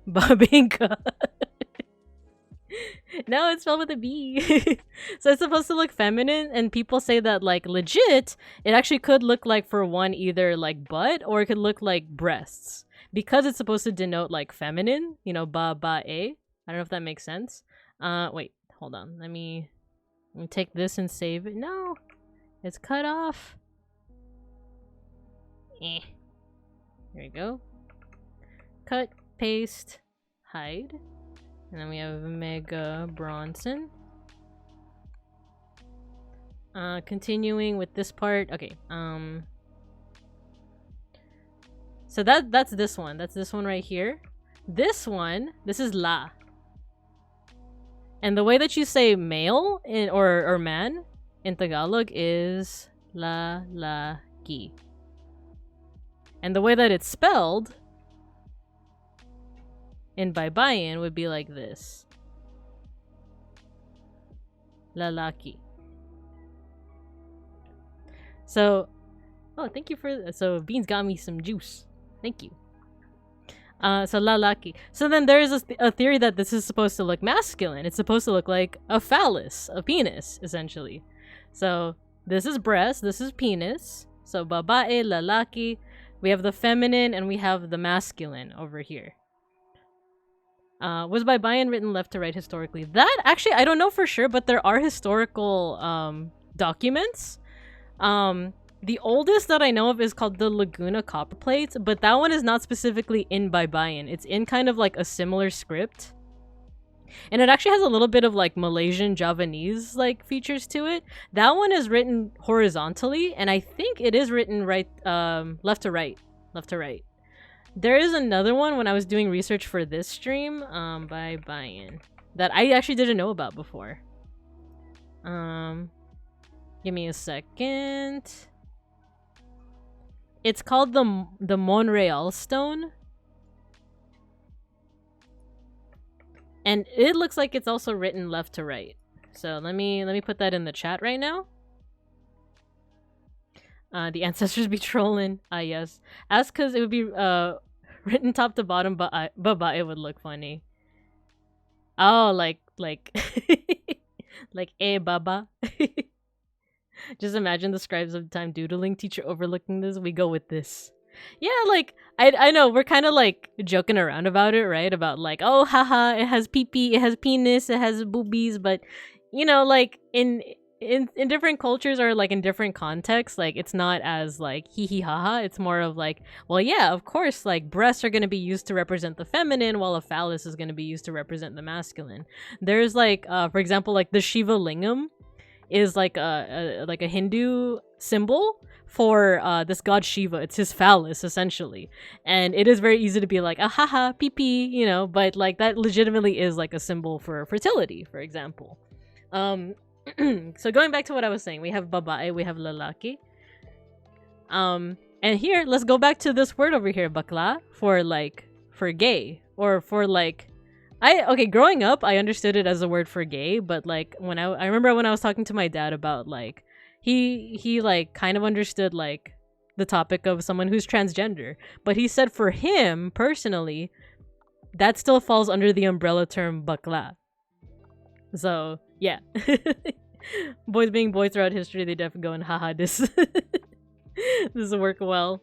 Babingka. No, it's spelled with a B. So it's supposed to look feminine, and people say that, like, legit, it actually could look like, for one, either like butt or it could look like breasts. Because it's supposed to denote like feminine, you know, ba-ba-a. I don't know if that makes sense. Wait, hold on. Let me take this and save it. No, it's cut off. There we go. Cut, paste, hide. And then we have Mega Bronson. Continuing with this part. Okay. So that's this one. That's this one right here. This one, this is la. And the way that you say male or man in Tagalog is lalaki. And the way that it's spelled in baybayin would be like this. Lalaki. So, oh, thank you for that. So Beans got me some juice. Thank you. So lalaki. So then there is a theory that this is supposed to look masculine. It's supposed to look like a phallus, a penis, essentially. So this is breast, this is penis. So babae, lalaki. We have the feminine and we have the masculine over here. Was baybayin written left to right historically? That, actually, I don't know for sure, but there are historical documents. The oldest that I know of is called the Laguna Copper Plates, but that one is not specifically in baybayin. It's in kind of like a similar script. And it actually has a little bit of like Malaysian Javanese like features to it. That one is written horizontally, and I think it is written right left to right. Left to right. There is another one when I was doing research for this stream, baybayin, that I actually didn't know about before. Give me a second. It's called the Monreal Stone. And it looks like it's also written left to right. So let me put that in the chat right now. The ancestors be trolling. Yes. Ask because it would be written top to bottom, but it would look funny. Oh, like like baba. Just imagine the scribes of time doodling teacher overlooking this. We go with this. Yeah, like I know we're kind of like joking around about it, right? About like, oh haha, it has pee-pee, it has penis, it has boobies, but you know, like in different cultures or like in different contexts, like it's not as like hee hee haha. It's more of like, well, yeah, of course, like breasts are going to be used to represent the feminine, while a phallus is going to be used to represent the masculine. There's like, for example, like the Shiva Lingam is like a Hindu symbol for this god Shiva. It's his phallus, essentially. And it is very easy to be like, ah haha, pee pee, you know, but like that legitimately is like a symbol for fertility, for example. So going back to what I was saying, we have babae, we have lalaki. And here, let's go back to this word over here, bakla, for gay, or for like, growing up, I understood it as a word for gay, but like when I remember when I was talking to my dad about like, he like kind of understood like the topic of someone who's transgender, but he said for him personally, that still falls under the umbrella term bakla. So yeah, boys being boys throughout history, they definitely go and haha this this will work well.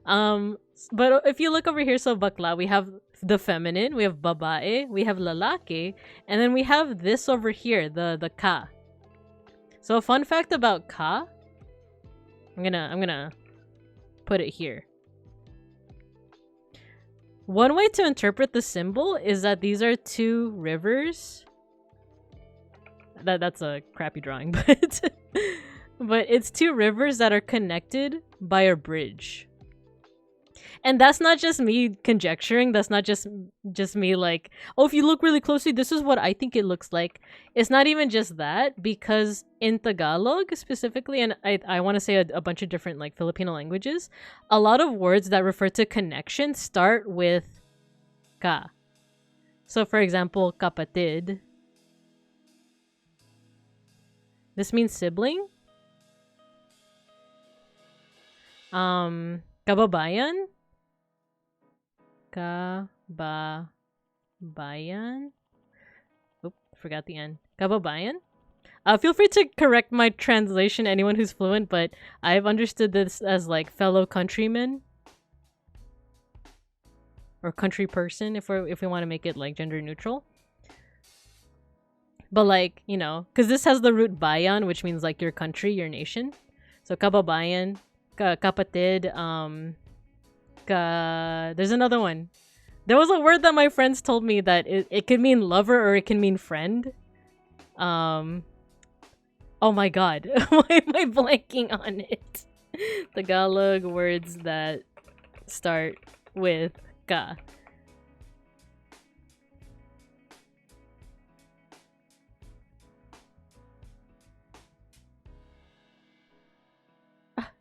But if you look over here, so bakla, we have the feminine, we have babae, we have lalaki, and then we have this over here, the ka. So a fun fact about ka, I'm gonna put it here. One way to interpret the symbol is that these are two rivers. That's a crappy drawing, but but it's two rivers that are connected by a bridge. And that's not just me conjecturing. That's not just me like, oh, if you look really closely, this is what I think it looks like. It's not even just that, because in Tagalog specifically, and I want to say a bunch of different like Filipino languages, a lot of words that refer to connection start with ka. So for example, kapatid. This means sibling. Kababayan. Kababayan. Oop, forgot the end. Kababayan. Feel free to correct my translation, anyone who's fluent, but I've understood this as like fellow countrymen. Or country person, if we want to make it like gender neutral. But like, you know, because this has the root bayan, which means like your country, your nation. So kababayan, kapatid, there's another one. There was a word that my friends told me that it could mean lover or it can mean friend. Oh my god, why am I blanking on it? Tagalog words that start with ka.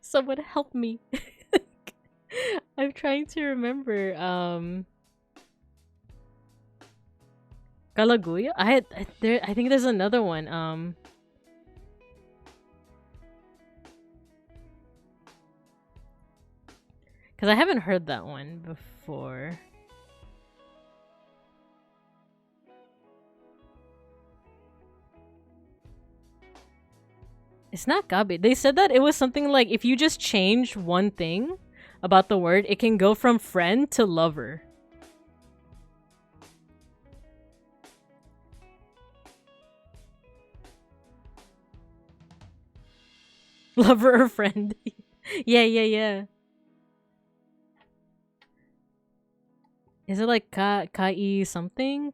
Someone help me. I'm trying to remember. Kalaguya? I think there's another one. Cause I haven't heard that one before. It's not gabi. They said that it was something like if you just change one thing about the word, it can go from friend to lover. Lover or friend. Yeah. Is it like kai something?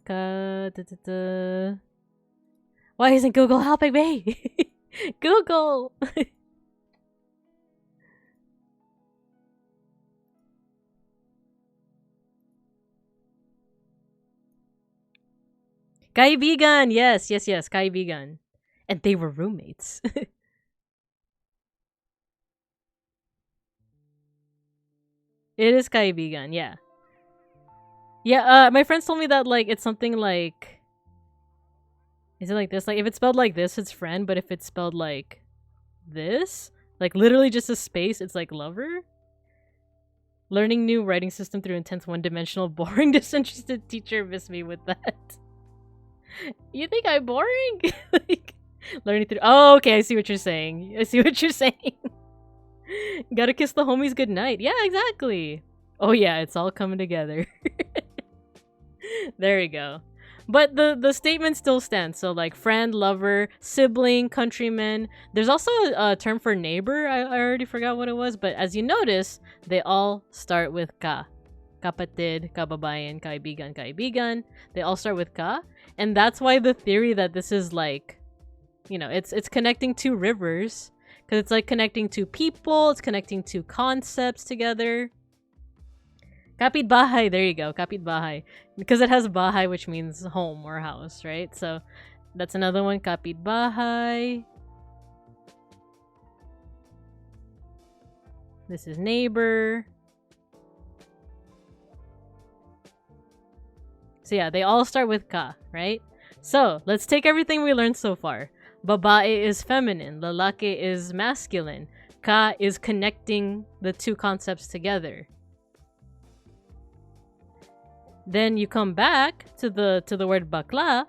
Why isn't Google helping me? Google! Kaibigan! Yes, kaibigan. And they were roommates. It is kaibigan, yeah. Yeah, my friends told me that, like, it's something like... Is it like this? Like, if it's spelled like this, it's friend, but if it's spelled like this, like literally just a space, it's like lover? Learning new writing system through intense one-dimensional, boring, disinterested teacher miss me with that. You think I'm boring? Like, learning through... Oh, okay, I see what you're saying. Gotta kiss the homies goodnight. Yeah, exactly. Oh yeah, it's all coming together. There we go. But the statement still stands. So like friend, lover, sibling, countryman. There's also a term for neighbor. I already forgot what it was. But as you notice, they all start with ka. Kapatid, kababayan, kaibigan, kaibigan. They all start with ka. And that's why the theory that this is like, you know, it's connecting two rivers. Because it's like connecting two people. It's connecting two concepts together. Kapitbahay, there you go, kapitbahay. Because it has bahay, which means home or house, right? So that's another one, kapitbahay. This is neighbor. So yeah, they all start with ka, right? So let's take everything we learned so far. Babae is feminine, lalaki is masculine. Ka is connecting the two concepts together. Then you come back to the word bakla.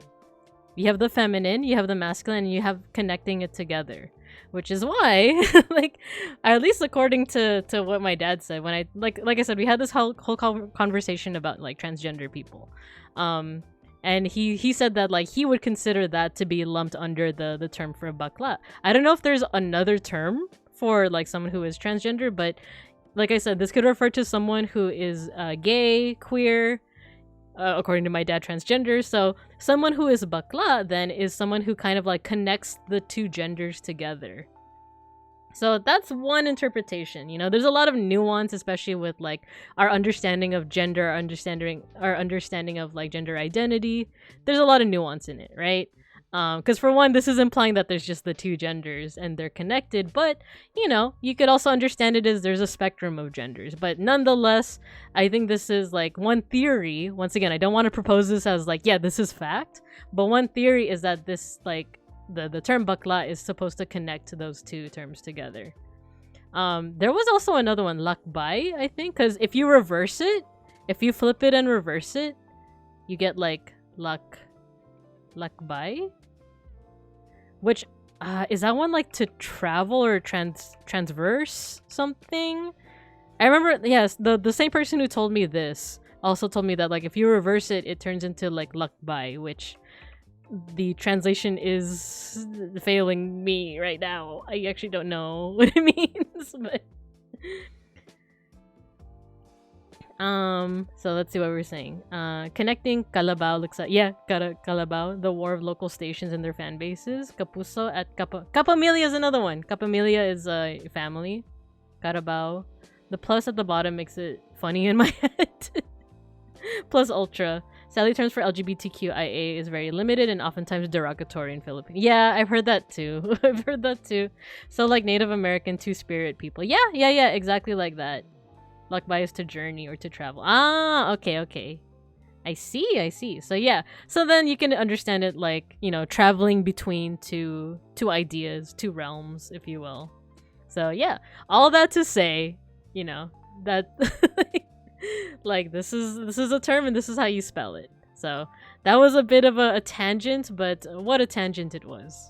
You have the feminine, you have the masculine, and you have connecting it together. Which is why, like, at least according to what my dad said, when I like I said, we had this whole conversation about like transgender people, and he said that like he would consider that to be lumped under the term for bakla. I don't know if there's another term for like someone who is transgender, but like I said, this could refer to someone who is gay, queer. According to my dad, transgender. So someone who is bakla then is someone who kind of like connects the two genders together. So that's one interpretation. You know, there's a lot of nuance, especially with like our understanding of gender, our understanding of like gender identity. There's a lot of nuance in it, right? Because for one, this is implying that there's just the two genders and they're connected, but you know, you could also understand it as there's a spectrum of genders. But nonetheless, I think this is like one theory. Once again, I don't want to propose this as like, yeah, this is fact, but one theory is that this like the term bakla is supposed to connect to those two terms together. There was also another one, lakbay, I think, because if you reverse it, if you flip it and reverse it, you get like lakbay, which is that one like to travel or transverse something? I remember, yes, the same person who told me this also told me that like if you reverse it, it turns into like lakbay, which the translation is failing me right now. I actually don't know what it means, but so let's see what we're saying. Connecting Calabao looks at Calabao, the war of local stations and their fan bases. Kapuso at Kapamilya is another one. Kapamilya is a family. Carabao. The plus at the bottom makes it funny in my head. Plus ultra. Sadly, terms for LGBTQIA is very limited and oftentimes derogatory in Philippines. Yeah, I've heard that too. I've heard that too. So like Native American two-spirit people. Yeah, exactly like that. Lakbay is to journey or to travel. Ah, okay. I see. So yeah. So then you can understand it like, you know, traveling between two ideas, two realms, if you will. So yeah, all that to say, you know, that like this is a term and this is how you spell it. So that was a bit of a tangent, but what a tangent it was.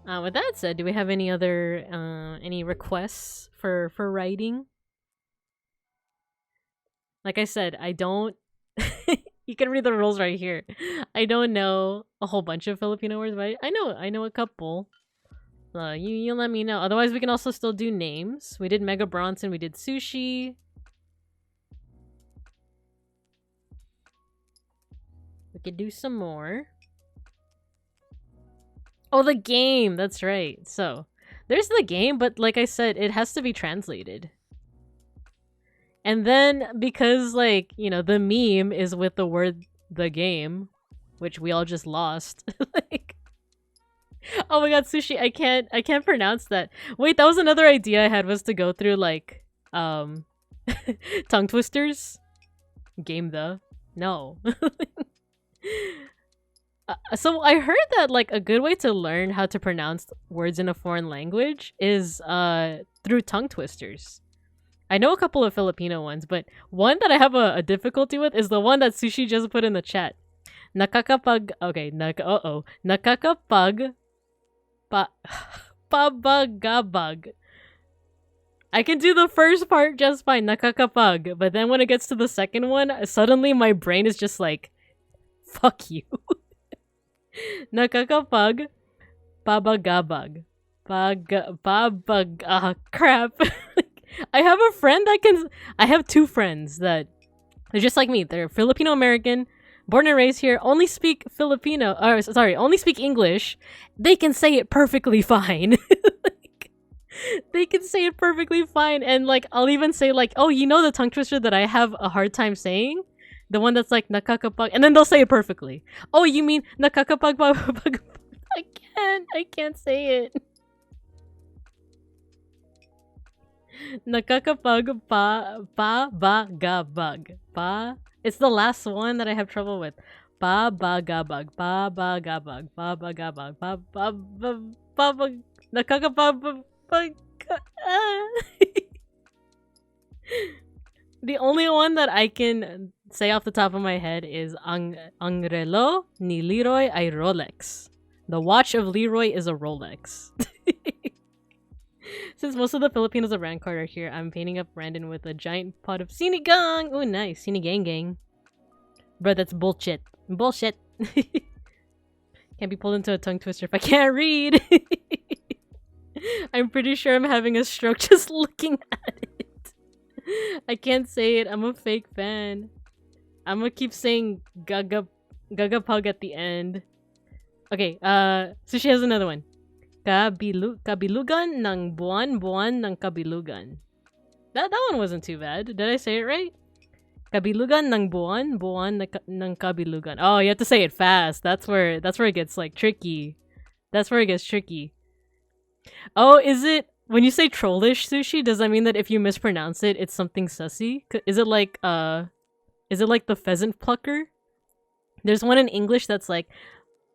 With that said, do we have any other any requests for writing? Like I said, I don't you can read the rules right here. I don't know a whole bunch of Filipino words, but I know a couple. You let me know. Otherwise, we can also still do names. We did Mega Bronson, we did sushi. We could do some more. Oh, the game! That's right. So, there's the game, but like I said, it has to be translated. And then, because, like, you know, the meme is with the word the game, which we all just lost. Like, oh my god, sushi, I can't pronounce that. Wait, that was another idea I had, was to go through, like, tongue twisters? Game the. No. So I heard that like a good way to learn how to pronounce words in a foreign language is through tongue twisters. I know a couple of Filipino ones, but one that I have a difficulty with is the one that Sushi just put in the chat. Nakakapag nakakapag pabagabag. I can do the first part just fine, nakakapag, but then when it gets to the second one, suddenly my brain is just like, fuck you. Nakakapag pabagabag. Crap. I have a friend that can. I have two friends that they're just like me. They're Filipino American, born and raised here, only speak Filipino. Or sorry, only speak English. They can say it perfectly fine. Like, they can say it perfectly fine, and like I'll even say like, oh, you know the tongue twister that I have a hard time saying, the one that's like nakakapag, and then they'll say it perfectly. Oh, you mean nakakapag? I can't say it. Nakakapag bagabag. It's the last one that I have trouble with. Bagabag. Bagabag. Nakakapag. The only one that I can say off the top of my head is ang relo ni Leroy ay Rolex. The watch of Leroy is a Rolex. Since most of the Filipinos of Rancard are here, I'm painting up Brandon with a giant pot of sinigang. Oh, nice. Sinigang gang. Bro, that's bullshit. Bullshit. Can't be pulled into a tongue twister if I can't read. I'm pretty sure I'm having a stroke just looking at it. I can't say it. I'm a fake fan. I'm gonna keep saying gaga pug at the end. Okay, so she has another one. Kabilugan ng buwan ng kabilugan. That one wasn't too bad. Did I say it right? Kabilugan ng buwan ng kabilugan. Oh, you have to say it fast. That's where it gets like tricky. That's where it gets tricky. Oh, is it when you say trollish sushi? Does that mean that if you mispronounce it, it's something sussy? Is it like the pheasant plucker? There's one in English that's like,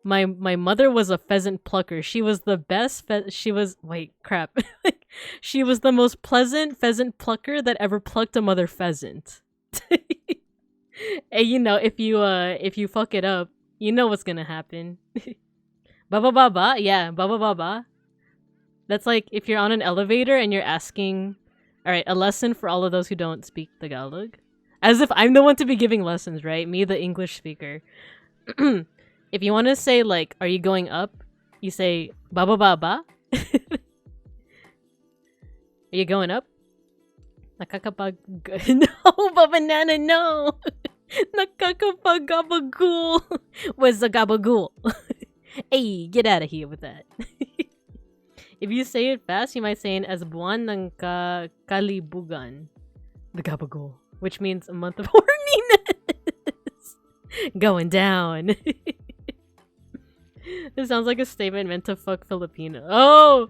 my mother was a pheasant plucker. She was the best. She was she was the most pleasant pheasant plucker that ever plucked a mother pheasant. And you know, if you fuck it up, you know what's gonna happen. Baba baba, yeah, baba baba. That's like if you're on an elevator and you're asking, all right, a lesson for all of those who don't speak Tagalog. As if I'm the one to be giving lessons, right? Me, the English speaker. If you want to say like, are you going up? You say baba baba. Are you going up? Nakakapag... No, banana, no! Nakakapag-gabagool! Was a gabagool. Hey, get out of here with that. If you say it fast, you might say it as buwan ng kalibugan. The gabagool. Which means a month of horniness. Going down. This sounds like a statement meant to fuck Filipino. Oh!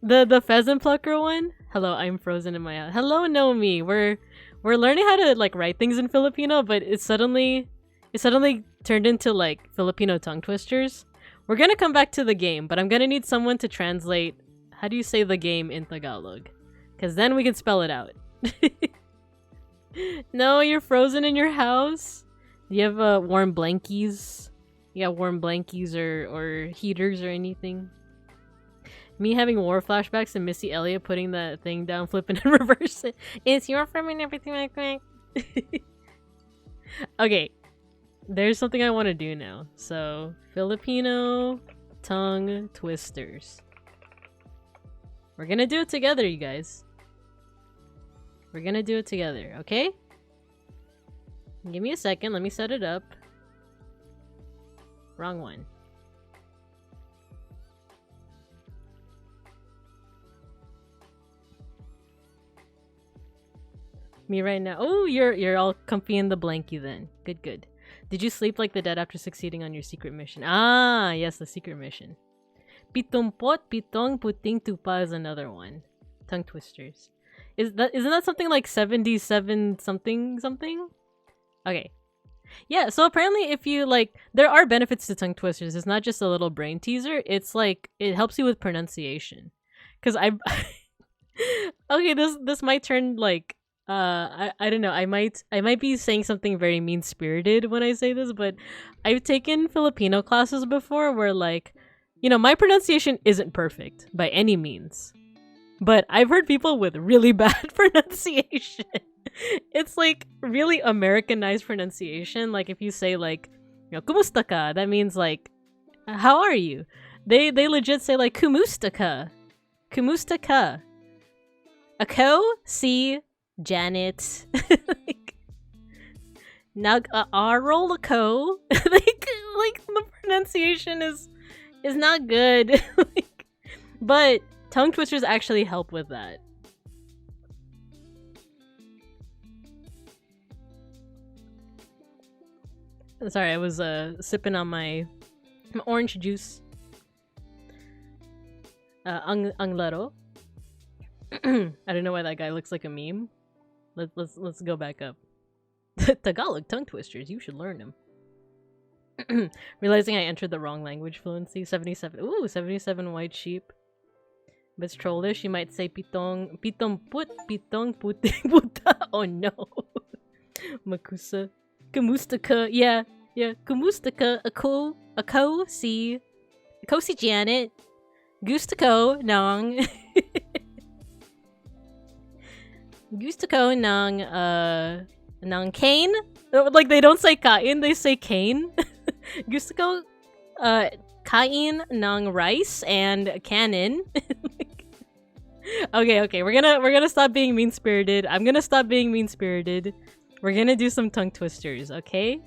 The pheasant plucker one? Hello, I'm frozen in my house. Hello, Nomi. We're learning how to like write things in Filipino, but it suddenly turned into like Filipino tongue twisters. We're gonna come back to the game, but I'm gonna need someone to translate how do you say the game in Tagalog? Because then we can spell it out. No, you're frozen in your house? Do you have warm blankies? You got warm blankies or heaters or anything? Me having war flashbacks and Missy Elliott putting that thing down, flipping and reversing. It's your friend and everything like that. Okay. There's something I want to do now. So, Filipino tongue twisters. We're gonna do it together, you guys. We're gonna do it together, okay? Give me a second. Let me set it up. Wrong one. Me right now. Oh, you're all comfy in the blankie then. Good. Did you sleep like the dead after succeeding on your secret mission? Ah, yes, the secret mission. Pitumpot pitong puting tupa is another one. Tongue twisters. Isn't that something like 77 something? Okay. Yeah, so apparently if you like, there are benefits to tongue twisters. It's not just a little brain teaser. It's like, it helps you with pronunciation. Cause okay, this might turn like, I don't know. I might be saying something very mean-spirited when I say this, but I've taken Filipino classes before where like, you know, my pronunciation isn't perfect by any means. But I've heard people with really bad pronunciation. It's like really Americanized pronunciation. Like if you say like, you know, kumusta ka? That means like, how are you? They legit say like kumusta ka? Kumusta ka? Ako? Si Janet. Like, nag aral ako. like the pronunciation is not good. Like, but tongue twisters actually help with that. Sorry, I was sipping on my orange juice. Ang laro. I don't know why that guy looks like a meme. Let's go back up. Tagalog tongue twisters. You should learn them. Realizing I entered the wrong language fluency. 77. Ooh, 77 white sheep. But it's trollish. You might say pitong pitong puting puta. Oh no. Makusa. Kumusta ka? Yeah. Kumusta ka? Ako si Janet. Gusto ko ng gusto ko ng cane. Like they don't say kain, they say cane. Gusto ko kain ng rice and cannon. Okay. We're gonna stop being mean-spirited. I'm gonna stop being mean-spirited. We're gonna do some tongue twisters, okay?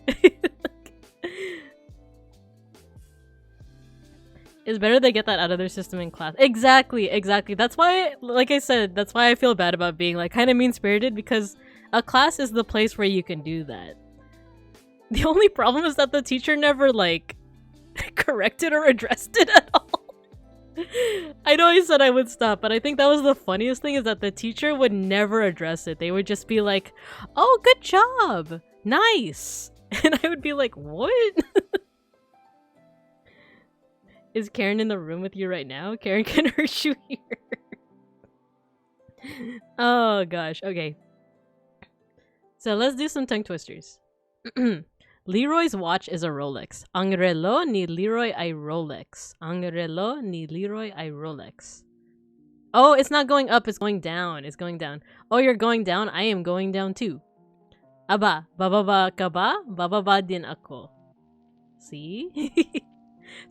It's better they get that out of their system in class. Exactly. That's why, like I said, that's why I feel bad about being like kind of mean-spirited, because a class is the place where you can do that. The only problem is that the teacher never like corrected or addressed it at all. I know I said I would stop, but I think that was the funniest thing, is that the teacher would never address it. They would just be like, "Oh, good job. Nice." And I would be like, "What?" Is Karen in the room with you right now? Karen can hurt you here. Oh gosh, okay. So let's do some tongue twisters. Leroy's watch is a Rolex. Ang relo ni Leroy ay Rolex. Ang relo ni Leroy ay Rolex. Oh, it's not going up, it's going down. It's going down. Oh, you're going down? I am going down too. Aba, bababa ka ba? Bababa din ako. See?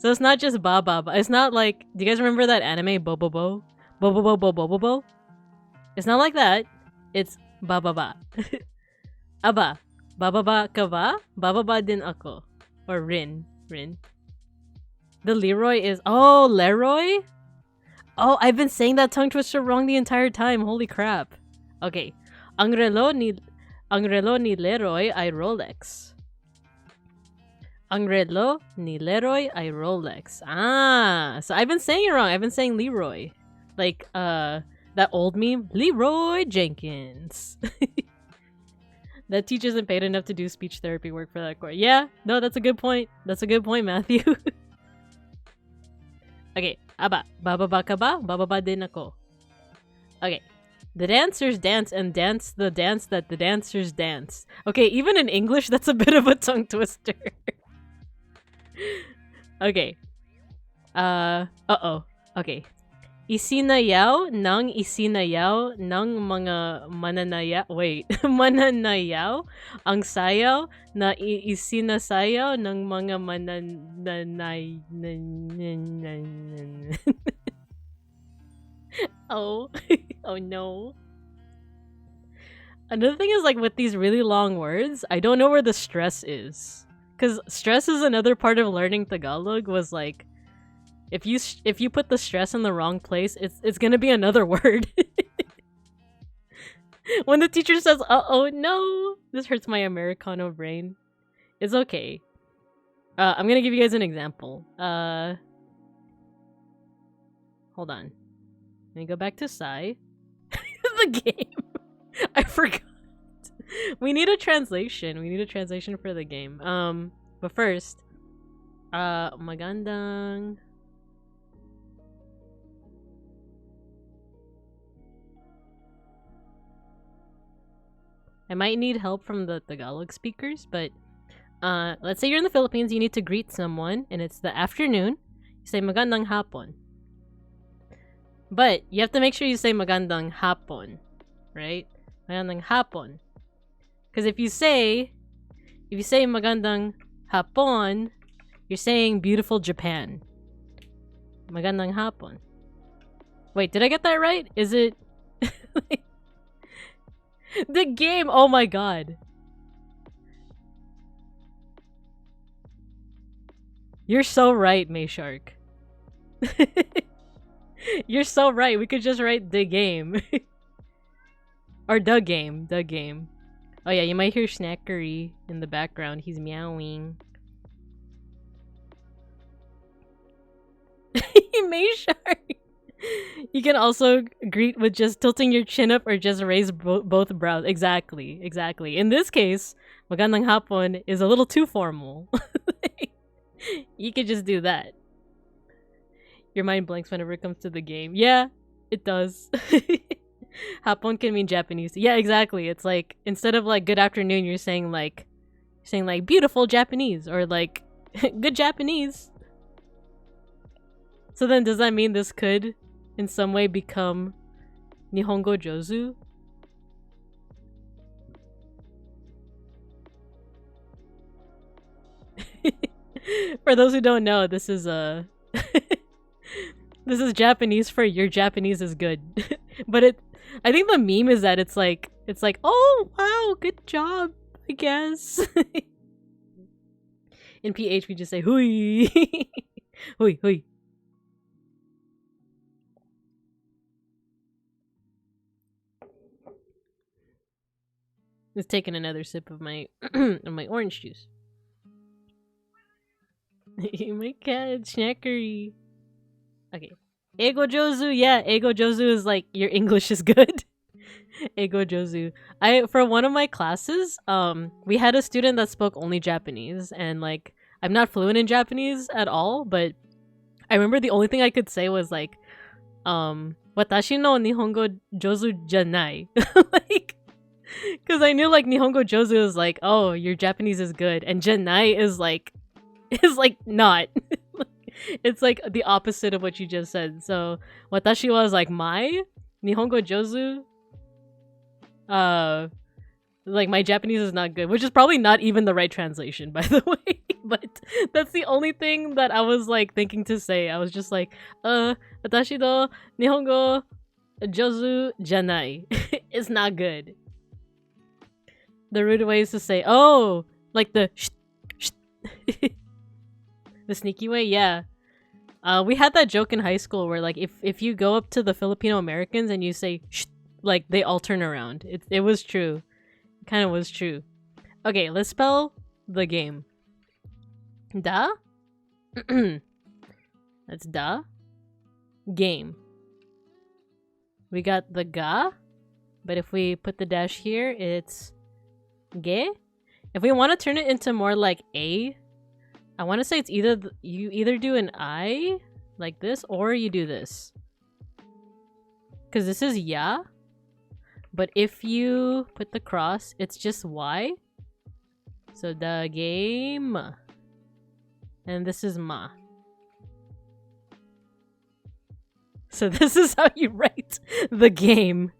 So it's not just baba. It's not like, do you guys remember that anime Bobobo? Bobobo Bobobo? It's not like that. It's bababa. Aba, bababa ka ba? Bababa din ako. Or rin. The Leroy is, oh, Leroy? Oh, I've been saying that tongue twister wrong the entire time. Holy crap. Okay. Ang relo ni Leroy ay Rolex. Ang relo ni Leroy ay Rolex. Ah, so I've been saying it wrong. I've been saying Leroy. Like, that old meme, Leroy Jenkins. That teacher isn't paid enough to do speech therapy work for that course. Yeah, no, that's a good point. That's a good point, Matthew. Okay, aba, bababa ka ba? Bababa din ako. Okay, the dancers dance and dance the dance that the dancers dance. Okay, even in English, that's a bit of a tongue twister. Okay. Uh-oh. Okay. Isinayaw ng mga mananayaw ang sayaw na isinasayaw ng mga mananay. Oh. Oh no. Another thing is, like, with these really long words, I don't know where the stress is. Because stress is another part of learning Tagalog, was like, if you put the stress in the wrong place, it's gonna be another word. When the teacher says, "Uh-oh, no," this hurts my Americano brain. It's okay. I'm gonna give you guys an example. Hold on. Let me go back to Sai. The game. I forgot. We need a translation. We need a translation for the game. But first, magandang. I might need help from the Tagalog speakers, but let's say you're in the Philippines, you need to greet someone, and it's the afternoon. You say magandang hapon. But you have to make sure you say magandang hapon, right? Magandang hapon. Because if you say magandang hapon, you're saying beautiful Japan. Magandang hapon. Wait, did I get that right? Is it... The game! Oh my god. You're so right, Mayshark. You're so right. We could just write the game. Or the game. The game. Oh yeah, you might hear Snackery in the background. He's meowing. Mayshark! You can also greet with just tilting your chin up or just raise both brows. Exactly. In this case, magandang hapon is a little too formal. You could just do that. Your mind blanks whenever it comes to the game. Yeah, it does. Hapon can mean Japanese. Yeah, exactly. It's like, instead of like good afternoon, you're saying like beautiful Japanese, or like good Japanese. So then does that mean this could in some way become Nihongo Jozu? For those who don't know, this is this is Japanese for your Japanese is good. But I think the meme is that it's like, oh wow, good job, I guess. In PH we just say hui. Hui hui. Just taking another sip of my of my orange juice. My cat, Snackery. Okay. Ego Jozu, yeah, Ego Jozu is like your English is good. Ego Jozu. For one of my classes, we had a student that spoke only Japanese, and like I'm not fluent in Japanese at all, but I remember the only thing I could say was like, watashi no nihongo jozu janai. Like, because I knew like nihongo jozu is like, oh, your Japanese is good, and janai is like not. It's like the opposite of what you just said. So watashi was like my nihongo jozu. Like my Japanese is not good, which is probably not even the right translation, by the way. But that's the only thing that I was like thinking to say. I was just like, watashi no nihongo jozu janai. It's not good. The rude way is to say, oh, like the the sneaky way, yeah. We had that joke in high school where like if you go up to the Filipino Americans and you say like they all turn around. It was true. It kind of was true. Okay, let's spell the game. Da. That's da. Game. We got the ga, but if we put the dash here, it's ge. If we want to turn it into more like a, I want to say it's you either do an I like this or you do this. Because this is ya. But if you put the cross, it's just y. So the game. And this is ma. So this is how you write the game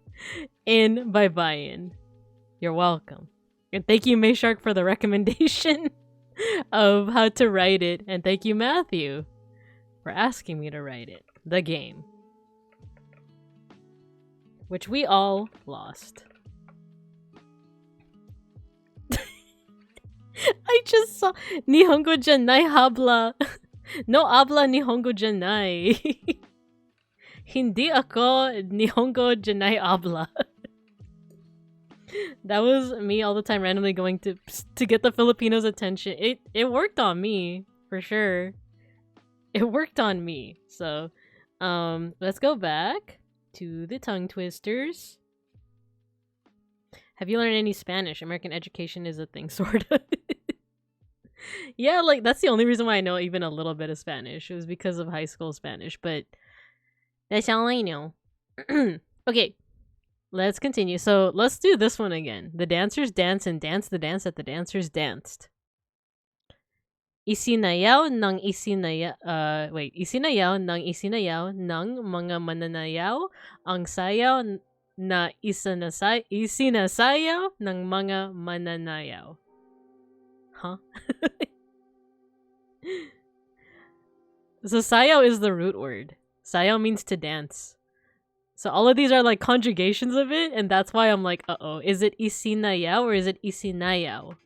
in baybayin. You're welcome. And thank you, Mayshark, for the recommendation of how to write it. And thank you, Matthew, for asking me to write it. The game. Which we all lost. I just saw Nihongo janai habla. No habla Nihongo janai. Hindi ako Nihongo janai habla. That was me all the time randomly going to get the Filipinos' attention. It worked on me, for sure. It worked on me. So, let's go back to the tongue twisters. Have you learned any Spanish? American education is a thing, sort of. Yeah, like, that's the only reason why I know even a little bit of Spanish. It was because of high school Spanish, but that's all I know. Okay, let's continue. So, let's do this one again. The dancers dance and dance the dance that the dancers danced. Isinayaw ng isinayaw, isinayaw ng isinayaw ng mga mananayaw ang sayaw na isinasayaw ng mga mananayaw. Huh? So sayaw is the root word. Sayaw means to dance. So all of these are like conjugations of it, and that's why I'm like, uh-oh, is it isinayaw or is it isinayaw?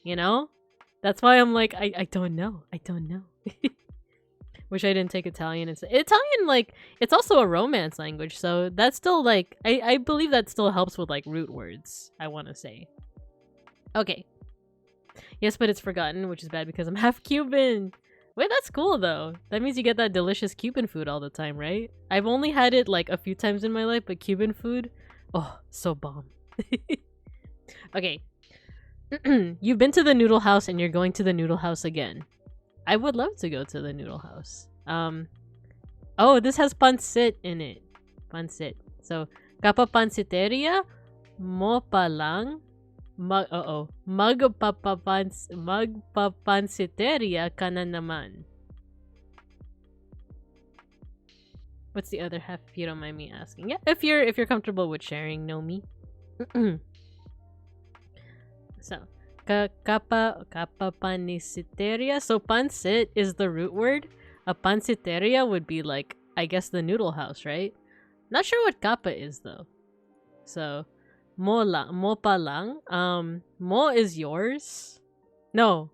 You know? That's why I'm like, I don't know. I don't know. Wish I didn't take Italian. Italian, like, it's also a Romance language, so that's still, like, I believe that still helps with, like, root words, I want to say. Okay. Yes, but it's forgotten, which is bad because I'm half Cuban. Wait, that's cool, though. That means you get that delicious Cuban food all the time, right? I've only had it, like, a few times in my life, but Cuban food, oh, so bomb. Okay. You've been to the noodle house and you're going to the noodle house again. I would love to go to the noodle house. Oh, this has pancit in it. Pancit. So, kapapansiteria mo palang magpapansiteria ka na naman. What's the other half if you don't mind me asking? Yeah, if you're comfortable with sharing, know me. So, kapapanisiteria. So, pancit is the root word. A pansiteria would be like, I guess, the noodle house, right? Not sure what kapa is, though. So, mo pa lang. Mo is yours. No,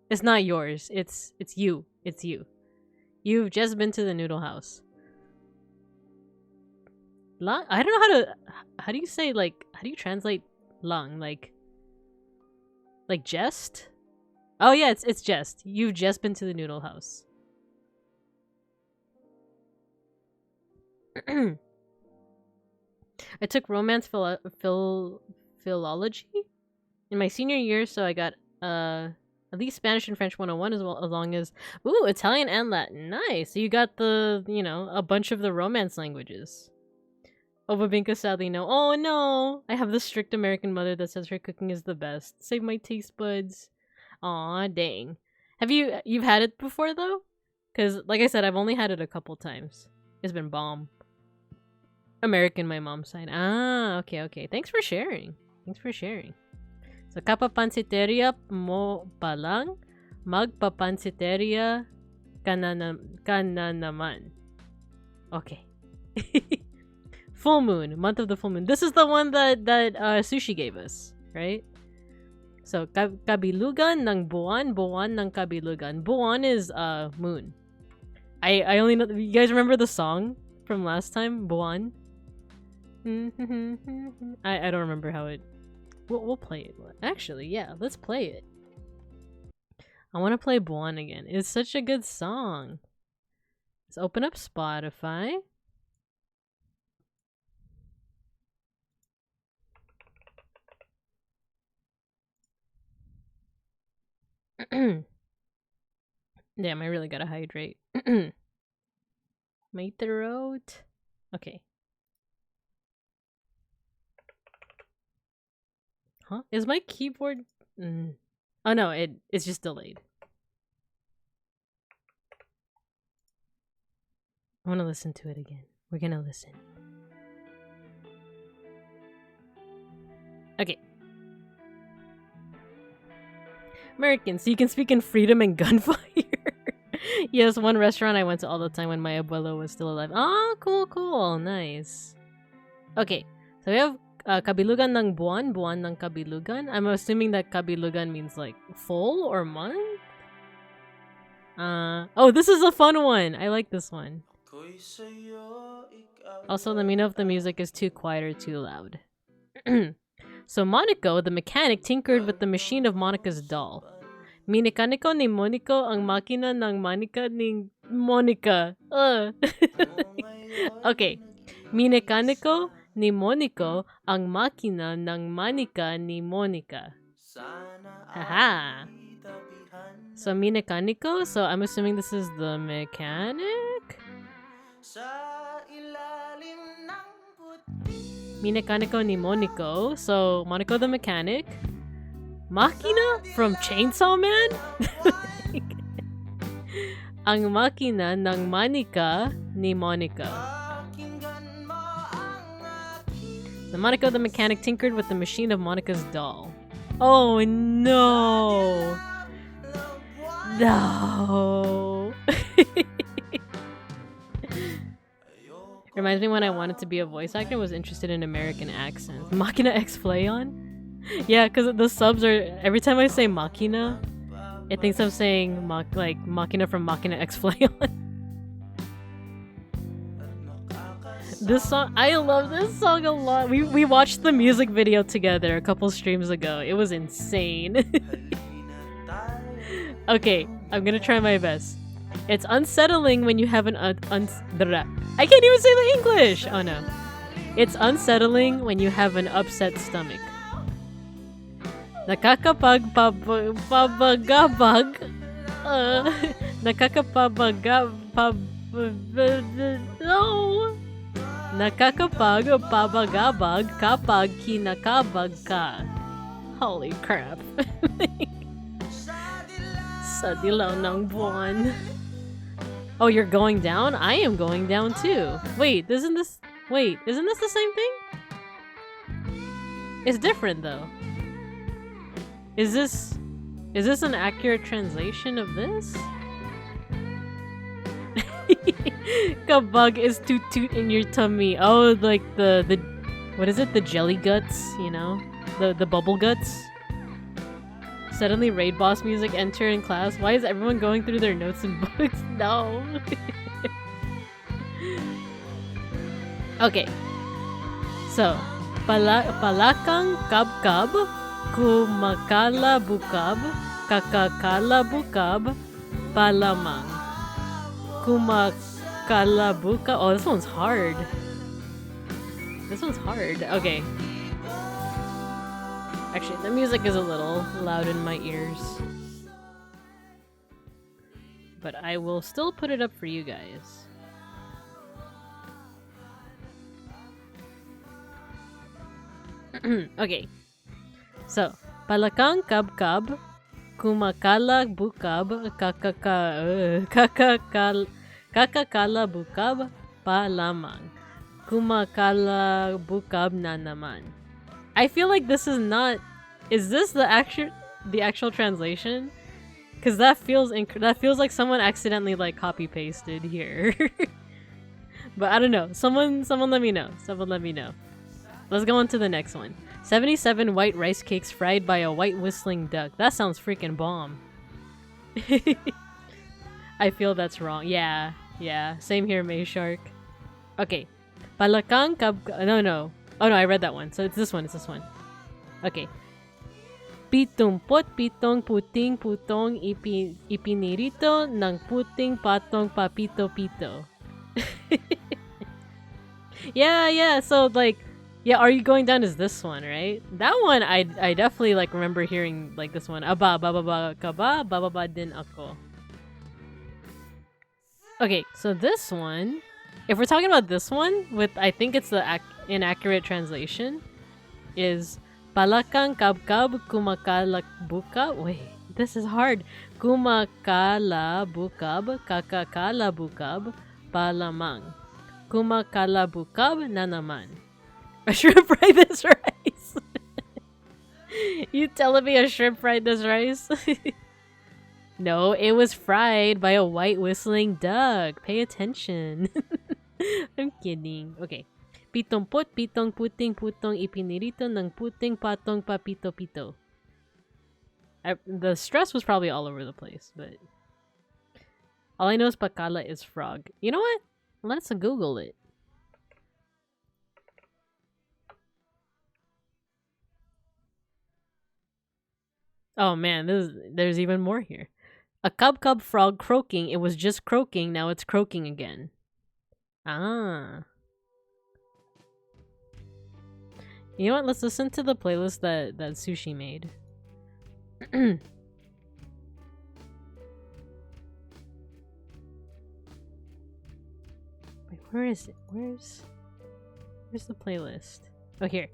it's not yours. It's you. It's you. You've just been to the noodle house. I don't know how do you say, like, how do you translate lang, like jest? Oh yeah, it's jest. You've just been to the noodle house. I took romance philology in my senior year, so I got at least Spanish and French 101 as well, as long as Italian and Latin. Nice. So you got the, a bunch of the romance languages. Babinka sadly no. Oh no! I have this strict American mother that says her cooking is the best. Save my taste buds. Aw, dang. You've had it before though? Cause like I said, I've only had it a couple times. It's been bomb. American, my mom's side. Ah, okay. Thanks for sharing. So kapapansiteria mo palang, magpapansiteria ka na naman. Okay. Full moon, month of the full moon. This is the one that Sushi gave us, right? So kabilugan ng buwan ng kabilugan. Buwan is moon. I only know. You guys remember the song from last time, buwan? I don't remember how it. We'll play it. Actually, yeah, let's play it. I want to play buwan again. It's such a good song. Let's open up Spotify. Damn, I really gotta hydrate. My throat. Okay. Huh? Is my keyboard... Oh no, it's just delayed. I want to listen to it again. We're gonna listen. Okay. American, so you can speak in freedom and gunfire. Yes, one restaurant I went to all the time when my abuelo was still alive. Oh, cool. Nice. Okay, so we have kabilugan ng buwan ng kabilugan. I'm assuming that kabilugan means like full or month. Oh, this is a fun one. I like this one. Also, let me know if the music is too quiet or too loud. So Monaco, the mechanic, tinkered with the machine of Monica's doll. Minikaniko ni Monico ang makina ng manika ni Monica. Okay. Minikaniko ni Monico ang makina ng manika ni Monica. Haha. So minikaniko, so I'm assuming this is the mechanic? Minikaniko ni Monico, so Monico the mechanic. Makina from Chainsaw Man? Ang makina ng manika ni Monica. The Monica the mechanic tinkered with the machine of Monica's doll. Oh no! No! Reminds me when I wanted to be a voice actor, was interested in American accents. Machina X Flayon? Yeah, because the subs are, every time I say Machina, it thinks I'm saying like Machina from Machina X Flayon. This song, I love this song a lot. We watched the music video together a couple streams ago. It was insane. Okay, I'm gonna try my best. It's unsettling when you have an I can't even say the English! Oh no. It's unsettling when you have an upset stomach. Nakakapagpabagabag. No! Nakakapagpabagabag kapag kinakabag ka. Holy crap. Sa dilaw ng buwan. Oh, you're going down? I am going down too. Wait, isn't this the same thing? It's different though. Is this an accurate translation of this? Kabug is toot toot in your tummy. Oh, like the what is it? The jelly guts, you know? The bubble guts. Suddenly raid boss music enter in class. Why is everyone going through their notes and books? No. Okay. So, Palakang kabkab, kumakala bukab, kakakala bukab, palamang. Kumakala bukab. Oh, this one's hard. This one's hard. Okay. Actually, the music is a little loud in my ears. But I will still put it up for you guys. Okay. So, palakang kabkab, kumakala bukab, kakakala bukab, palamang. Kumakala bukab na naman. I feel like this is not. Is this the actual translation? Because that feels like someone accidentally like copy pasted here. But I don't know. Someone let me know. Someone let me know. Let's go on to the next one. 77 white rice cakes fried by a white whistling duck. That sounds freaking bomb. I feel that's wrong. Yeah. Same here, May Shark. Okay. Palakang no. Oh no, I read that one. So it's this one. Okay. Pitumpot pitong puting putong ipinirito ng puting patong papito-pito. Yeah. So like, yeah, Are You Going Down is this one, right? That one I definitely like remember hearing like this one. Aba bababa kaba bababa din ako. Okay, so this one, if we're talking about this one with, I think it's the inaccurate translation, is palakang kabkab kumakala bukab. Wait, this is hard. Kumakala bukab, kakakala bukab, palamang. Kumakala bukab na naman. I shrimp fried this rice. You telling me a shrimp fried this rice? No, it was fried by a white whistling duck. Pay attention. I'm kidding. Okay. Pitong pot, pitong puting putong ipinirito ng puting patong papito-pito. The stress was probably all over the place, but all I know is pakala is frog. You know what? Let's Google it. Oh man, there's even more here. A cub frog croaking. It was just croaking. Now it's croaking again. Ah. You know what? Let's listen to the playlist that Sushi made. Wait, where is it? Where's the playlist? Oh, here.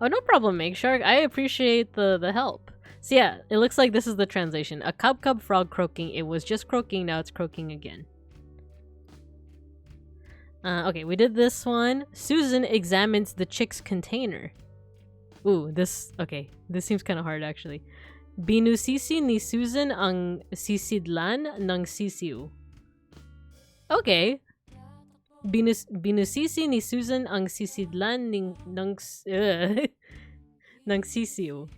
Oh, no problem, Make Shark. I appreciate the help. So yeah, it looks like this is the translation. A cub frog croaking. It was just croaking. Now it's croaking again. Okay, we did this one. Susan examines the chick's container. Ooh, this seems kind of hard actually. Binusisi ni Susan ang sisidlan ng sisiu. Okay. Binusisi ni Susan ang sisidlan ng sisiu.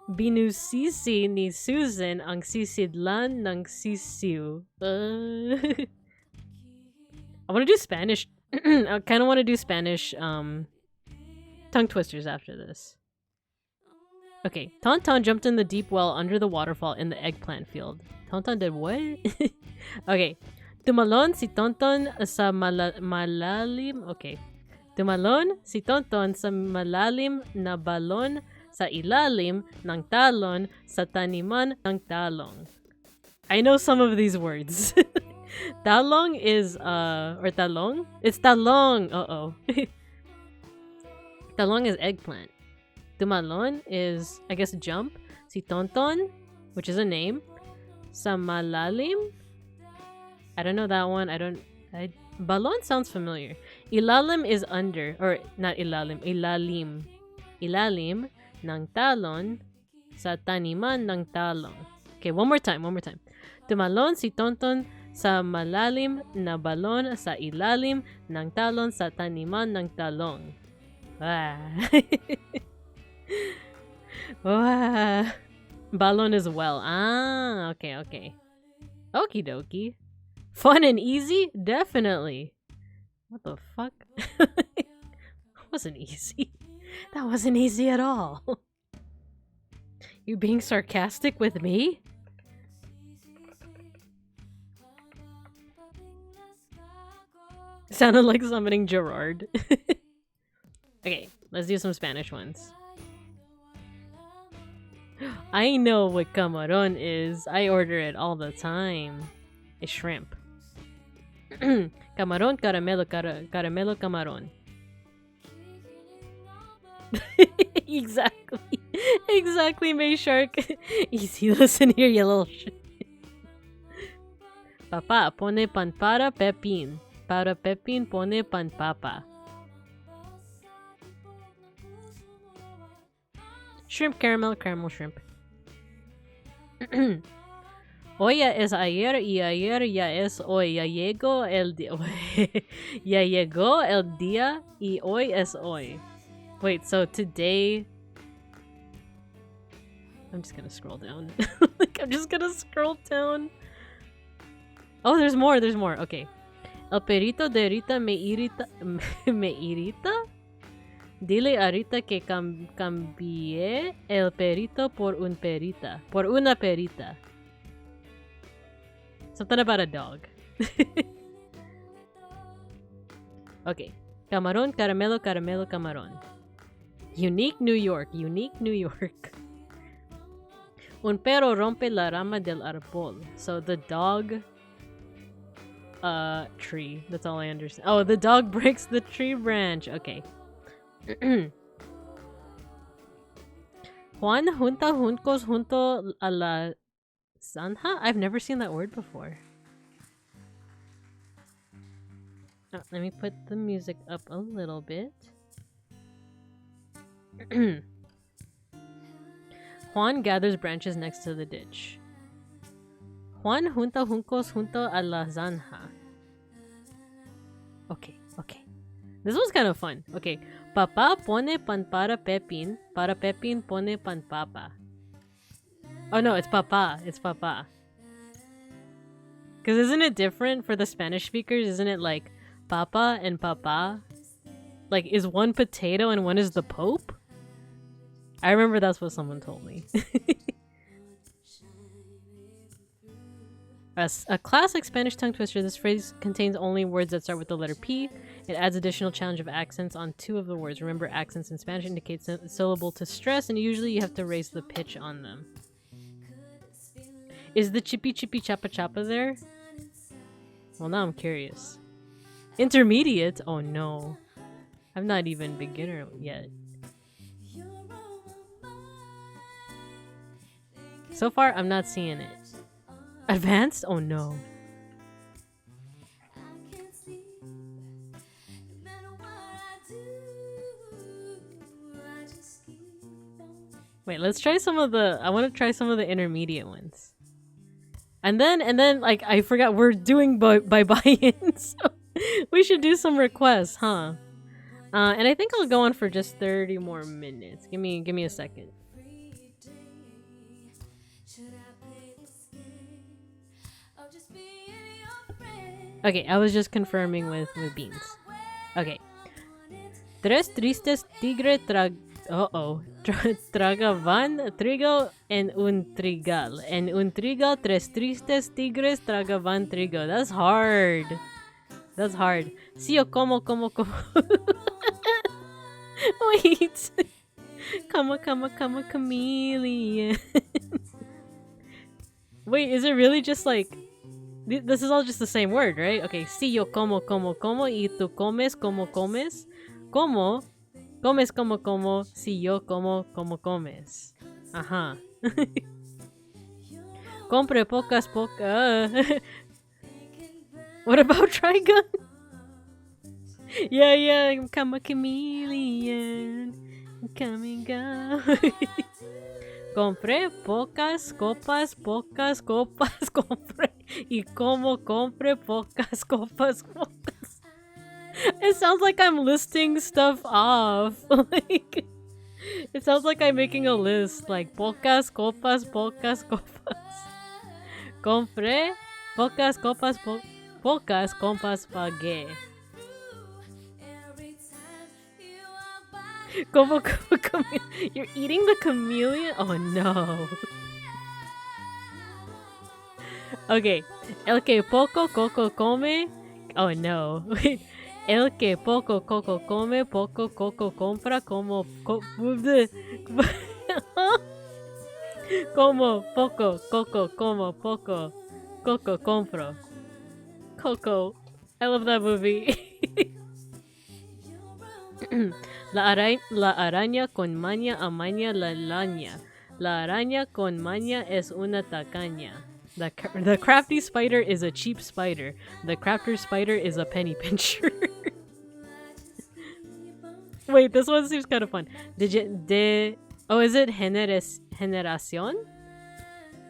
Binusisi ni Susan ang sisidlan ng sisiu. I want to do Spanish. I kind of want to do Spanish tongue twisters after this. Okay, Tauntaun jumped in the deep well under the waterfall in the eggplant field. Tauntaun did what? Okay. Tumalon si Tonton sa malalim. Okay. Tumalon si Tonton sa malalim na balon sa ilalim ng talon sa taniman ng talong. I know some of these words. Talong is or talong? It's talong. Uh-oh. Talong is eggplant. Tumalon is, I guess, jump. Si Tonton, which is a name. Sa malalim. I don't know that one. Balon sounds familiar. Ilalim is under, or not ilalim, ilalim. Ilalim ng talon sa taniman ng talong. Okay, one more time. Tumalon si Tonton sa malalim na balon sa ilalim ng talon sa taniman ng talong. Ah. Balon is well. Ah, okay. Okie dokie. Fun and easy? Definitely. What the fuck? That wasn't easy. That wasn't easy at all. You being sarcastic with me? Sounded like summoning Gerard. Okay, let's do some Spanish ones. I know what camaron is. I order it all the time. It's shrimp. Camaron, caramelo, caramelo, camaron. Exactly. Exactly, May Shark. Easy, listen here, you little shit. Papa pone pan para Pepin. Para Pepin pone pan papa. Shrimp caramel, caramel shrimp. Hoy ya es ayer y ayer ya es hoy. Ya llegó el día. Ya llegó el día y hoy es hoy. Wait, so today... I'm just gonna scroll down. Like, I'm just gonna scroll down. Oh, there's more, there's more. Okay. El perito de Rita me irrita... me irrita? Dile a Rita que cambié el perito por un perita. Por una perita. Something about a dog. Okay. Camarón, caramelo, caramelo, camarón. Unique New York. Unique New York. Un perro rompe la rama del árbol. So the dog... tree. That's all I understand. Oh, the dog breaks the tree branch. Okay. Juan junta juncos junto a la zanja? I've never seen that word before. Oh, let me put the music up a little bit. Juan gathers branches next to the ditch. Juan junta juncos junto a la zanja. Okay, okay. This was kind of fun. Okay. Papa pone pan para Pepin pone pan papa. Oh no, it's papa. It's papa. Because isn't it different for the Spanish speakers? Isn't it like papa and papa? Like, is one potato and one is the Pope? I remember that's what someone told me. A classic Spanish tongue twister, this phrase contains only words that start with the letter P. It adds additional challenge of accents on two of the words. Remember, accents in Spanish indicate syllable to stress, and usually you have to raise the pitch on them. Is the chippy chippy chapa chapa there? Well, now I'm curious. Intermediate? Oh no. I'm not even beginner yet. So far, I'm not seeing it. Advanced? Oh no. Wait, let's try some of the... I want to try some of the intermediate ones. And then, like, I forgot we're doing baybayin, so we should do some requests, huh? And I think I'll go on for just 30 more minutes. Give me a second. Okay, I was just confirming with Beans. Okay. Tres tristes tigre tragaban trigo en un trigal. En un trigal, tres tristes tigres tragaban trigo. That's hard. That's hard. Si yo como. Wait. Como, chameleon. Wait, is it really just like... This is all just the same word, right? Okay, si yo como, y tú comes, comes. Como, comes, como, si yo como, comes. Ajá. Compre pocas. What about Trigun? Yeah, I'm a chameleon. Come and go. Compré pocas copas, compré. Y como compre pocas copas. It sounds like I'm listing stuff off. Like, it sounds like I'm making a list. Like, pocas copas. Compré pocas copas, pocas compas pagué. You're eating the chameleon? Oh no. Okay. El que poco coco come. Oh no. Wait. El que poco coco come, poco coco compra, como como poco coco, como poco coco compro. Coco. I love that movie. La araña con maña amaña la laña. La araña con maña es una tacaña. The crafty spider is a cheap spider. The crafter spider is a penny pincher. Wait, this one seems kind of fun. Oh, is it generación?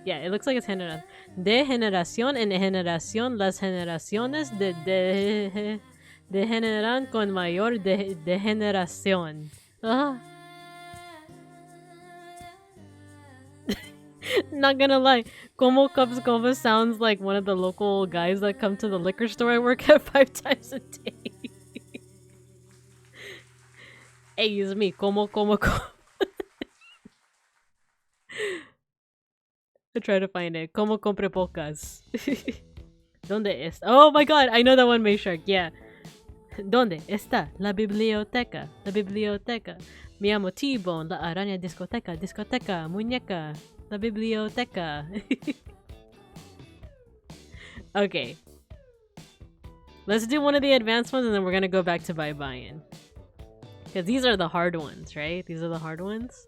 Yeah, it looks like it's generación. De generación en generación, las generaciones degeneran con mayor degeneración. Not gonna lie, Como Cups Goma sounds like one of the local guys that come to the liquor store I work at 5 times a day. Hey, it's me, Como. I try to find it. Como compre pocas. ¿Dónde está? Oh my god, I know that one, Mayshark, yeah. ¿Dónde está la biblioteca? La biblioteca. Mi amo T-Bone, la araña discoteca, muñeca. La biblioteca. Okay. Let's do one of the advanced ones and then we're gonna go back to baybayin. Because these are the hard ones, right? These are the hard ones.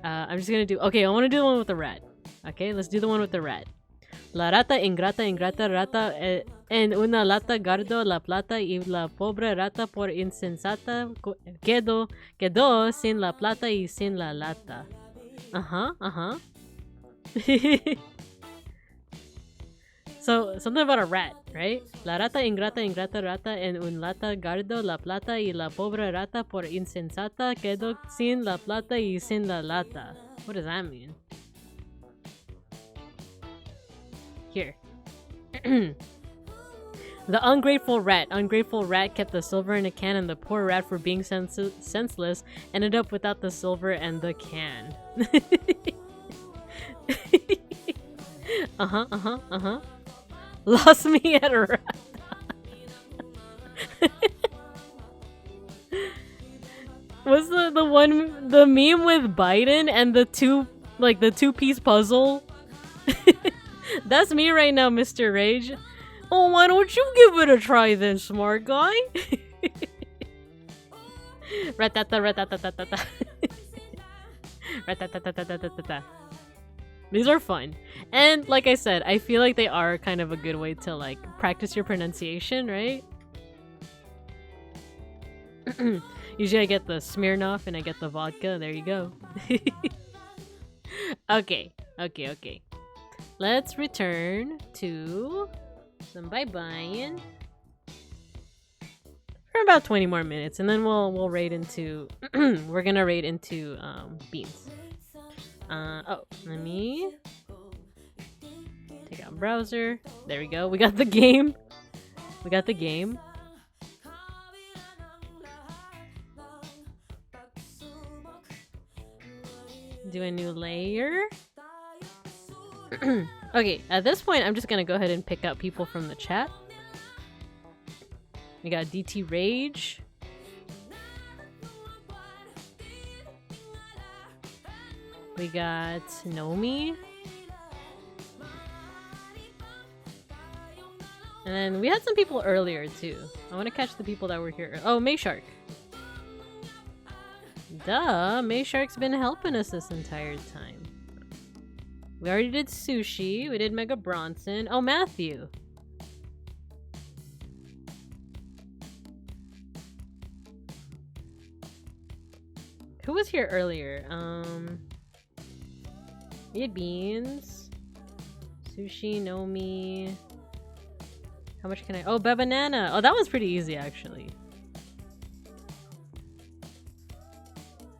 I'm just gonna do... Okay, I want to do the one with the rat. Okay, let's do the one with the rat. La rata ingrata rata en una lata guardó la plata y la pobre rata por insensata quedó sin la plata y sin la lata. So, something about a rat, right? La rata ingrata rata en un lata guardó la plata y la pobre rata por insensata quedó sin la plata y sin la lata. What does that mean? Here. The ungrateful rat kept the silver in a can, and the poor rat, for being senseless, ended up without the silver and the can. Lost me at a rat. Was the meme with Biden and the two-piece puzzle? That's me right now, Mr. Rage. Oh, why don't you give it a try then, smart guy? Ratata ratata. Ratata. These are fun. And like I said, I feel like they are kind of a good way to like practice your pronunciation, right? Usually I get the Smirnoff and I get the vodka. There you go. Okay. Let's return to some baybayin for about 20 more minutes, and then we'll raid into we're gonna raid into beans. Oh, let me take out browser. There we go. We got the game. Do a new layer. Okay, at this point, I'm just gonna go ahead and pick out people from the chat. We got DT Rage. We got Nomi. And then we had some people earlier too. I want to catch the people that were here. Oh, Mayshark. Duh, Mayshark's been helping us this entire time. We already did Sushi. We did Mega Bronson. Oh, Matthew. Who was here earlier? We had Beans. Sushi, Nomi. How much can I... Oh, Bebanana. Oh, that was pretty easy, actually.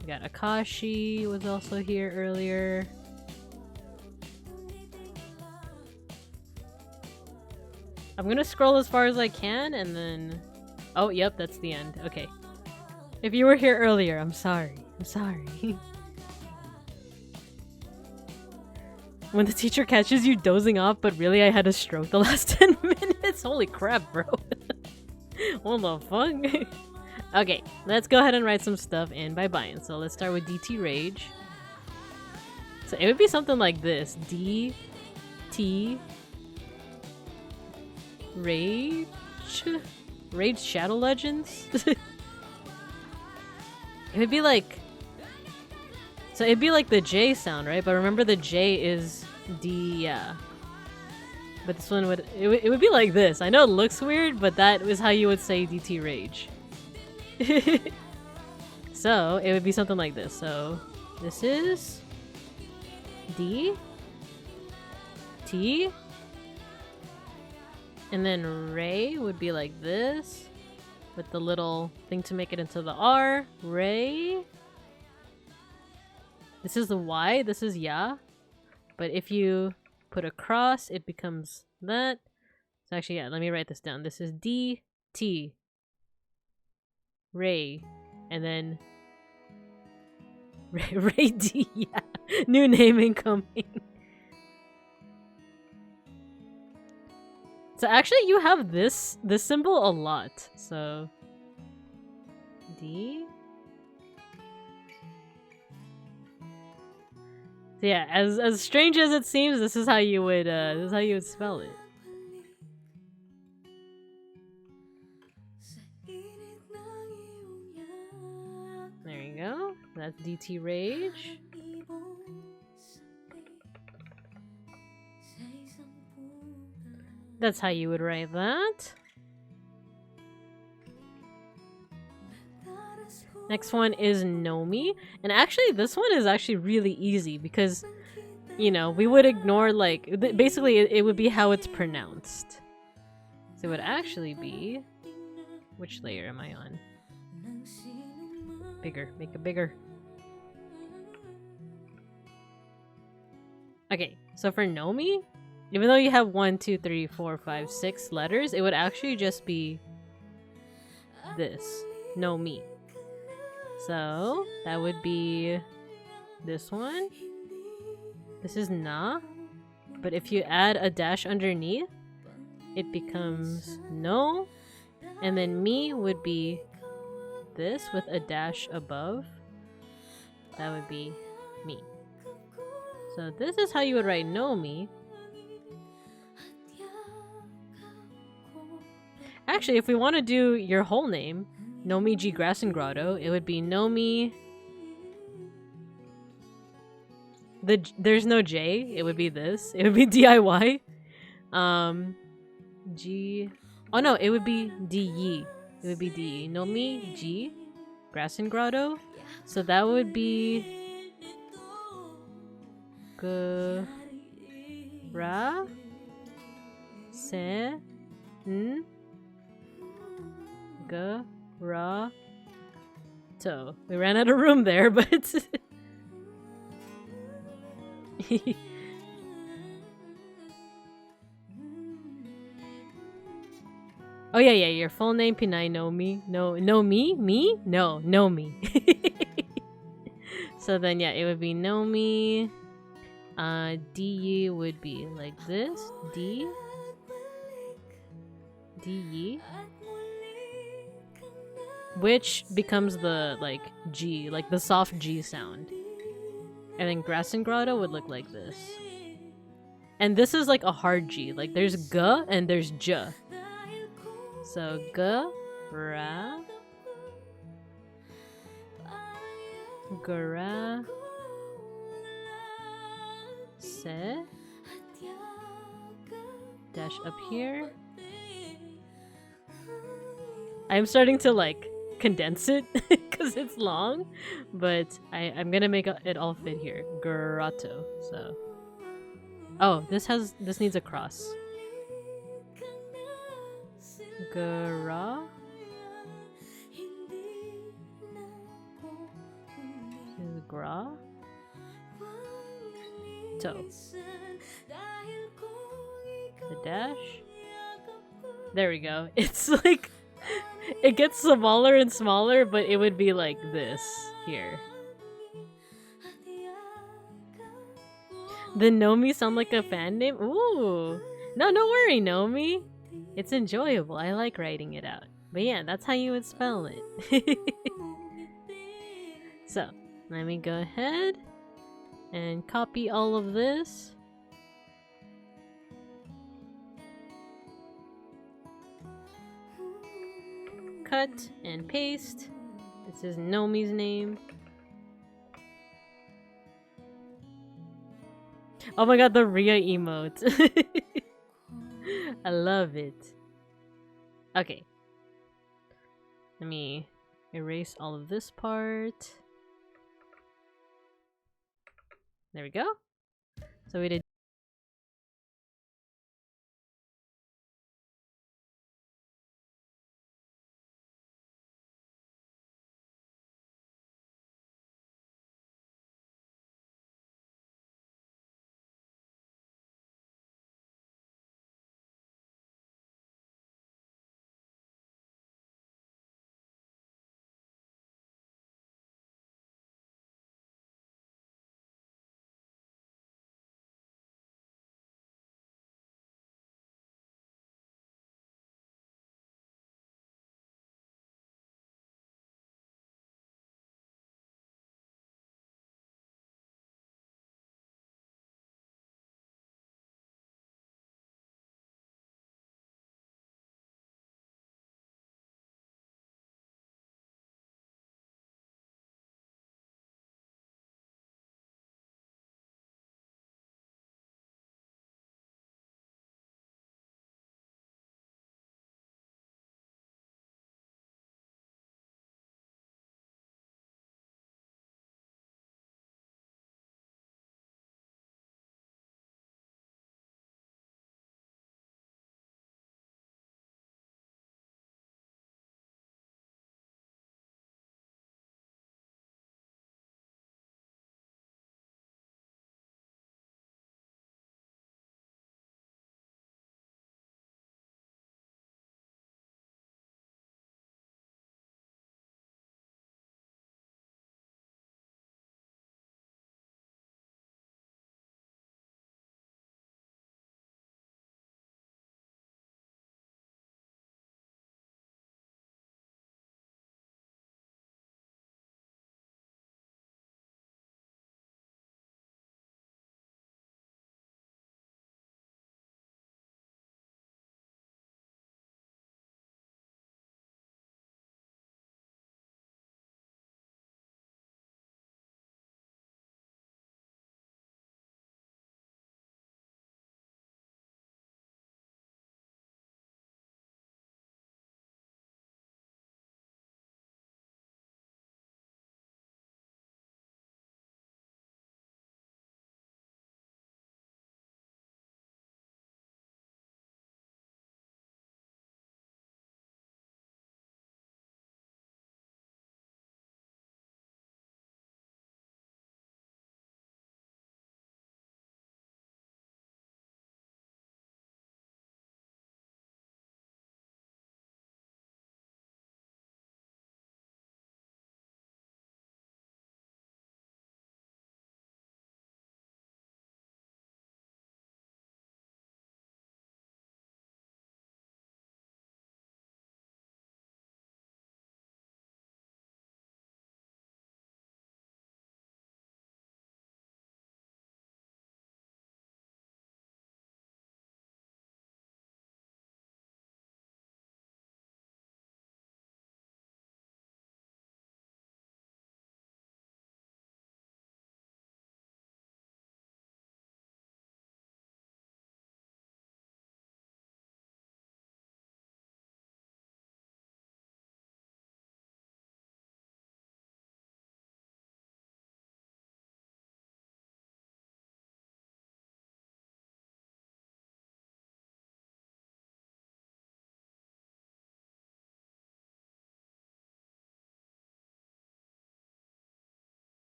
We got Akashi was also here earlier. I'm gonna scroll as far as I can and then... Oh, yep, that's the end. Okay. If you were here earlier, I'm sorry. I'm sorry. When the teacher catches you dozing off, but really I had a stroke the last 10 minutes? Holy crap, bro. What the fuck? Okay, let's go ahead and write some stuff in baybayin. So let's start with DT Rage. So it would be something like this. DT Rage? Rage Shadow Legends? It would be like... So it'd be like the J sound, right? But remember the J is D, yeah. But this one would... It would be like this. I know it looks weird, but that is how you would say DT Rage. So it would be something like this. So this is D T, and then Ray would be like this with the little thing to make it into the R. Ray. This is the Y, this is Ya. But if you put a cross, it becomes that. So actually, yeah, let me write this down. This is D T Ray, and then Ray D. Yeah, new name incoming. So actually, you have this symbol a lot. So D. So yeah, as strange as it seems, this is how you would spell it. There you go. That's DT Rage. That's how you would write that. Next one is Nomi. And actually, this one is actually really easy because, you know, we would ignore, like, basically it would be how it's pronounced. So it would actually be... Which layer am I on? Bigger. Make it bigger. Okay, so for Nomi, even though you have 1, 2, 3, 4, 5, 6 letters, it would actually just be this. Nomi. So that would be this one. This is Na. But if you add a dash underneath, it becomes No. And then Mi would be this with a dash above. That would be Me. So this is how you would write Nomi. Actually, if we want to do your whole name, Nomi G Grass and Grotto, it would be Nomi. There's no J. It would be this. It would be DIY. G. Oh no, it would be DE. It would be DE. Nomi G Grass and Grotto. So that would be Gra Se N Ga So we ran out of room there, but oh yeah, your full name Pinay Nomi. No me? Me? No, Nomi. So then yeah, it would be Nomi. D would be like this. D E, which becomes the like G, like the soft G sound. And then Grass and Grotto would look like this. And this is like a hard G. Like there's G and there's J. So G, Ra, Gra, Se, dash up here. I'm starting to like condense it because it's long, but I'm gonna make it all fit here. Grotto. So, oh, this needs a cross. Gra. Gra. To. The dash. There we go. It's like it gets smaller and smaller, but it would be like this here. The Nomi sound like a fan name? Ooh. No, don't worry, Nomi. It's enjoyable. I like writing it out. But yeah, that's how you would spell it. So, let me go ahead and copy all of this. Cut and paste. This is Nomi's name. Oh my god, the Ria emote. I love it. Okay. Let me erase all of this part. There we go. So we did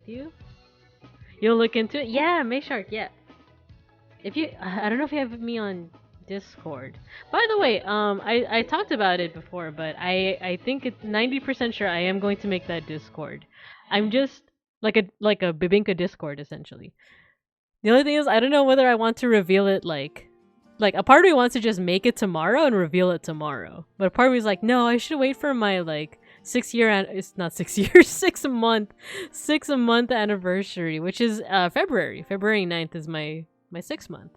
Matthew. You'll look into it? Yeah, Mayshark, yeah. If you, I don't know if you have me on Discord. By the way, I talked about it before, but I think it's 90% sure I am going to make that Discord. I'm just like a Bibinka Discord essentially. The only thing is I don't know whether I want to reveal it like a part of me wants to just make it tomorrow and reveal it tomorrow. But a part of me is like, no, I should wait for my like 6 year it's not 6 years, 6 month anniversary, which is February 9th is my 6 month.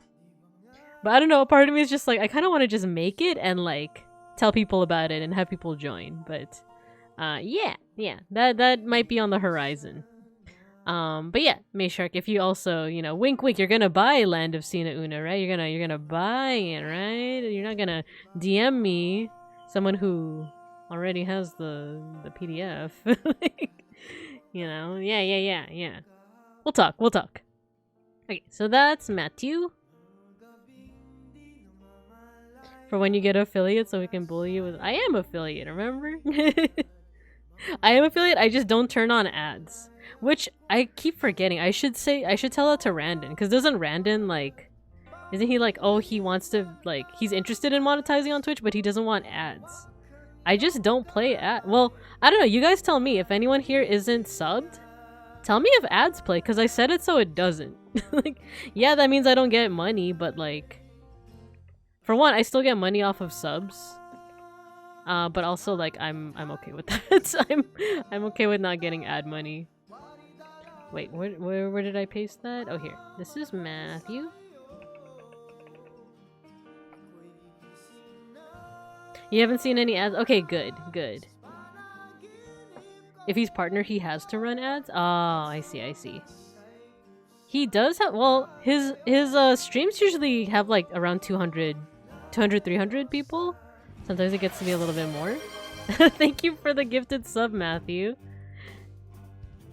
But I don't know, a part of me is just like I kind of want to just make it and like tell people about it and have people join. But yeah, that might be on the horizon. But yeah, Mayshark, if you also, you know, wink wink, you're gonna buy Land of Sina Una, right? You're gonna buy it, right? You're not gonna DM me someone who already has the PDF. Like, you know, yeah. We'll talk. Okay, so that's Matthew. For when you get affiliate, so we can bully you with. I am affiliate, remember? I am affiliate. I just don't turn on ads, which I keep forgetting. I should tell that to Randon, because doesn't Randon like? Isn't he like, oh, he wants to like, he's interested in monetizing on Twitch, but he doesn't want ads. I just don't play ad. Well, I don't know. You guys tell me if anyone here isn't subbed. Tell me if ads play, because I said it so it doesn't. Like, yeah, that means I don't get money, but like, for one, I still get money off of subs. But also like I'm okay with that. I'm okay with not getting ad money. Wait, where did I paste that? Oh, here. This is Matthew. You haven't seen any ads? Okay, good. If he's partner, he has to run ads? Oh, I see. He does have, well, his streams usually have like around 200, 300 people. Sometimes it gets to be a little bit more. Thank you for the gifted sub, Matthew.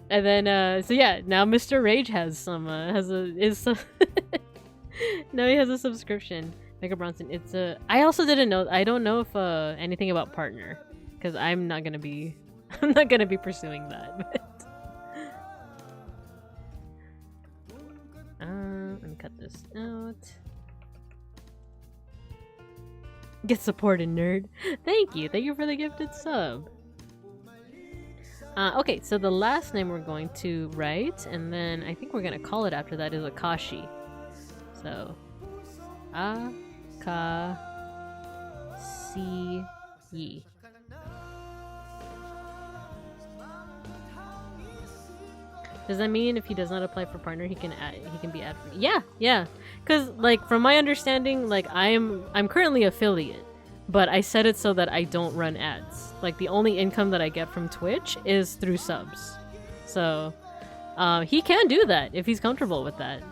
And then, so yeah, now Mr. Rage has some, now he has a subscription. Mega Bronson, it's a, I also didn't know, I don't know if, anything about partner. Because I'm not gonna be pursuing that. But let me cut this out. Get supported, nerd. Thank you for the gifted sub. Okay, so the last name we're going to write, and then I think we're gonna call it after that is Akashi. So, A-Ka-Si-Yi. Does that mean if he does not apply for partner, he can be ad free? Yeah. Cause like from my understanding, like I'm currently affiliate, but I set it so that I don't run ads. Like the only income that I get from Twitch is through subs. So he can do that if he's comfortable with that.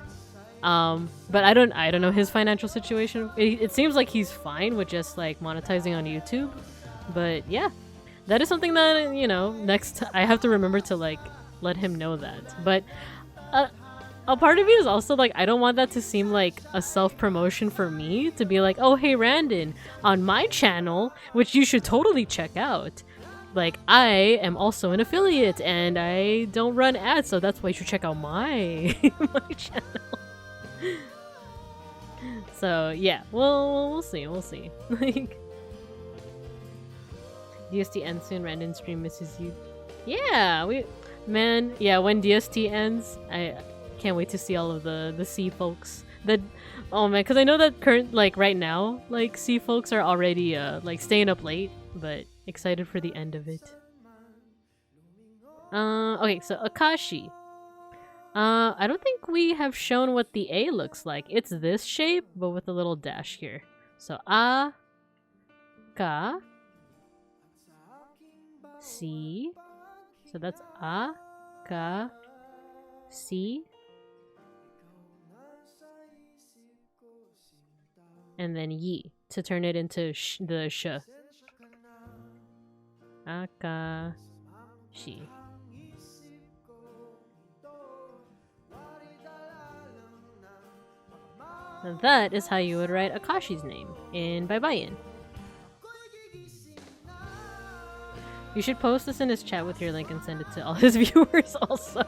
But I don't know his financial situation. It seems like he's fine with just like monetizing on YouTube. But yeah, that is something that, you know, next I have to remember to like let him know that. But a part of me is also like, I don't want that to seem like a self-promotion for me to be like, oh hey Randon, on my channel, which you should totally check out, like I am also an affiliate and I don't run ads, so that's why you should check out my my channel. So yeah, we'll see. Like, DST ends soon, Randon stream misses you. Yeah, when DST ends, I can't wait to see all of the C folks. Oh man, because I know that right now, like C folks are already like staying up late, but excited for the end of it. Okay, so Akashi. I don't think we have shown what the A looks like. It's this shape, but with a little dash here. So A-Ka-Si. So that's A-Ka-Si. And then Yi to turn it into the sh. Akashi. And that is how you would write Akashi's name in baybayin. You should post this in his chat with your link and send it to all his viewers also.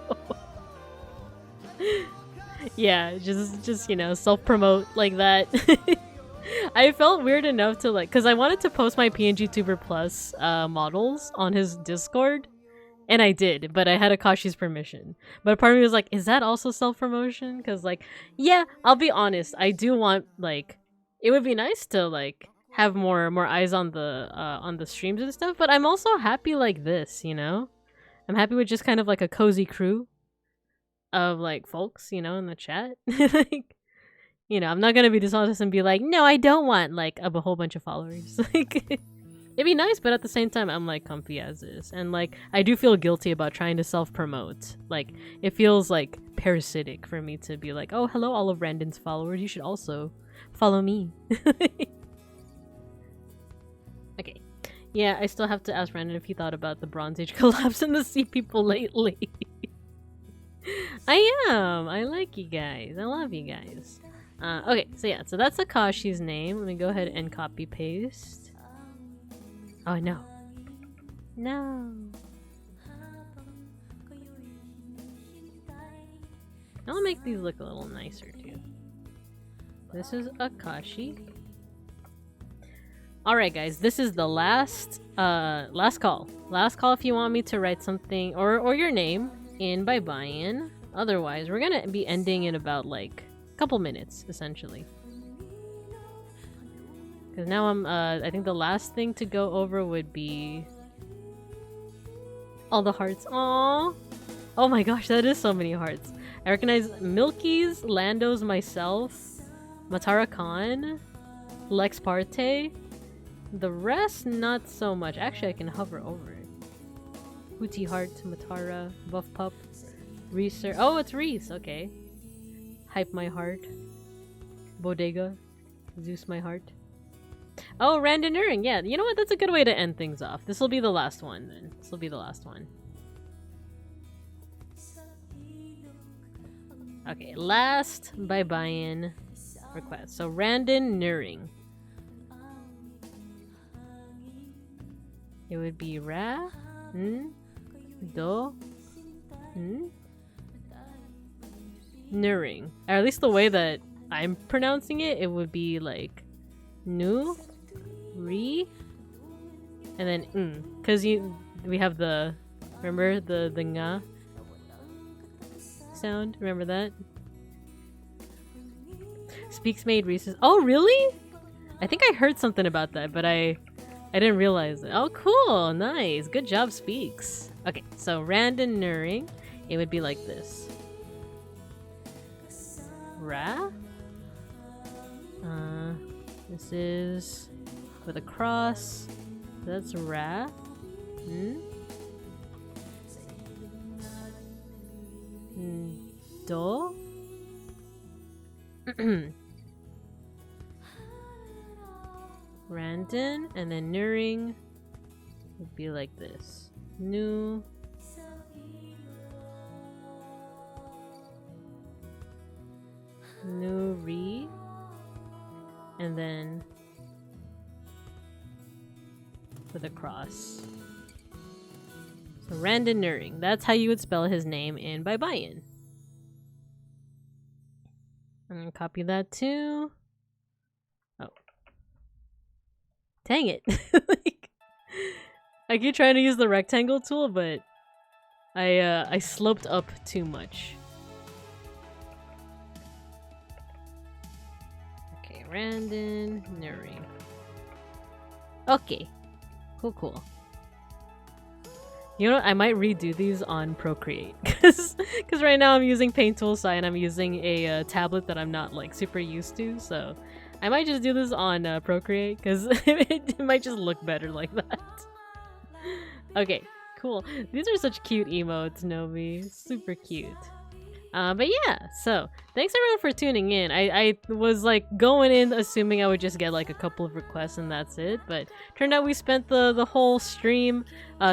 Yeah, just you know, self-promote like that. I felt weird enough to like, because I wanted to post my PNG Tuber Plus models on his Discord, and I did, but I had Akashi's permission. But part of me was like, is that also self-promotion? Because like, yeah, I'll be honest, I do want like, it would be nice to like have more eyes on the streams and stuff. But I'm also happy like this, you know. I'm happy with just kind of like a cozy crew of like folks, you know, in the chat. Like, you know, I'm not gonna be dishonest and be like, no, I don't want like a whole bunch of followers. Like, it'd be nice, but at the same time, I'm like comfy as is, and like I do feel guilty about trying to self-promote. Like, it feels like parasitic for me to be like, oh, hello, all of Randon's followers. You should also follow me. Okay. Yeah, I still have to ask Brandon if he thought about the Bronze Age collapse in the sea people lately. I am. I like you guys. I love you guys. Okay, so yeah, so that's Akashi's name. Let me go ahead and copy paste. Oh no. No. I'll make these look a little nicer too. This is Akashi. Alright guys, this is the last call. Last call if you want me to write something or your name in baybayin. Otherwise, we're gonna be ending in about like a couple minutes, essentially. Because now I think the last thing to go over would be all the hearts. Aww. Oh my gosh, that is so many hearts. I recognize Milky's, Lando's, myself, Matara Khan, Lex Parte. The rest, not so much. Actually, I can hover over it. Hootie Heart, Matara, Buff Pup, Reeser. Oh, it's Reese. Okay. Hype My Heart. Bodega. Zeus My Heart. Oh, Randoneering. Yeah, you know what? That's a good way to end things off. This will be the last one then. This will be the last one. Okay, last baybayin request. So, Randoneering. It would be Ra, Do, Nuring. Or at least the way that I'm pronouncing it, it would be like Nu, Re, and then because we have the, remember the nga sound? Remember that? Speaks made Reese's. Oh really? I think I heard something about that, but I didn't realize it. Oh, cool. Nice. Good job, Speaks. Okay, so Randoneering, it would be like this. Ra. This is with a cross. That's Ra. Do. Randon, and then Nuring would be like this. Nu. Nuri. And then with a cross. So Randon Nuring. That's how you would spell his name in baybayin. I'm gonna copy that too. Oh. Dang it. Like, I keep trying to use the rectangle tool, but I sloped up too much. Okay, Randon Nuring. Okay. Cool. You know what? I might redo these on Procreate because right now I'm using Paint Tool Sai and I'm using a tablet that I'm not like super used to, so I might just do this on Procreate because it might just look better like that. Okay, cool. These are such cute emotes, Novi. Super cute. But yeah, so thanks everyone for tuning in. I was like going in assuming I would just get like a couple of requests and that's it, but turned out we spent the whole stream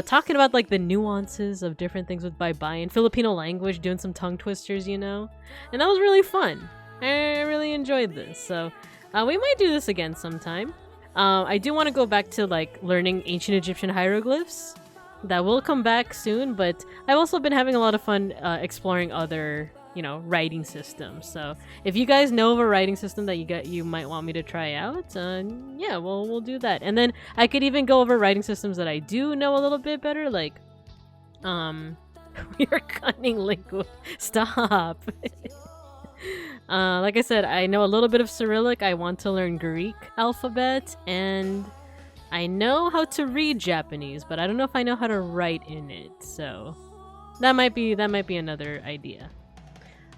talking about like the nuances of different things with baybayin, Filipino language, doing some tongue twisters, you know, and that was really fun. I really enjoyed this, so we might do this again sometime. I do want to go back to like learning ancient Egyptian hieroglyphs. That will come back soon, but I've also been having a lot of fun exploring other, you know, writing system. So if you guys know of a writing system that you might want me to try out, yeah, we'll do that. And then I could even go over writing systems that I do know a little bit better, like we are cunning linguist. Stop. Like I said, I know a little bit of Cyrillic. I want to learn Greek alphabet, and I know how to read Japanese, but I don't know if I know how to write in it. So that might be another idea.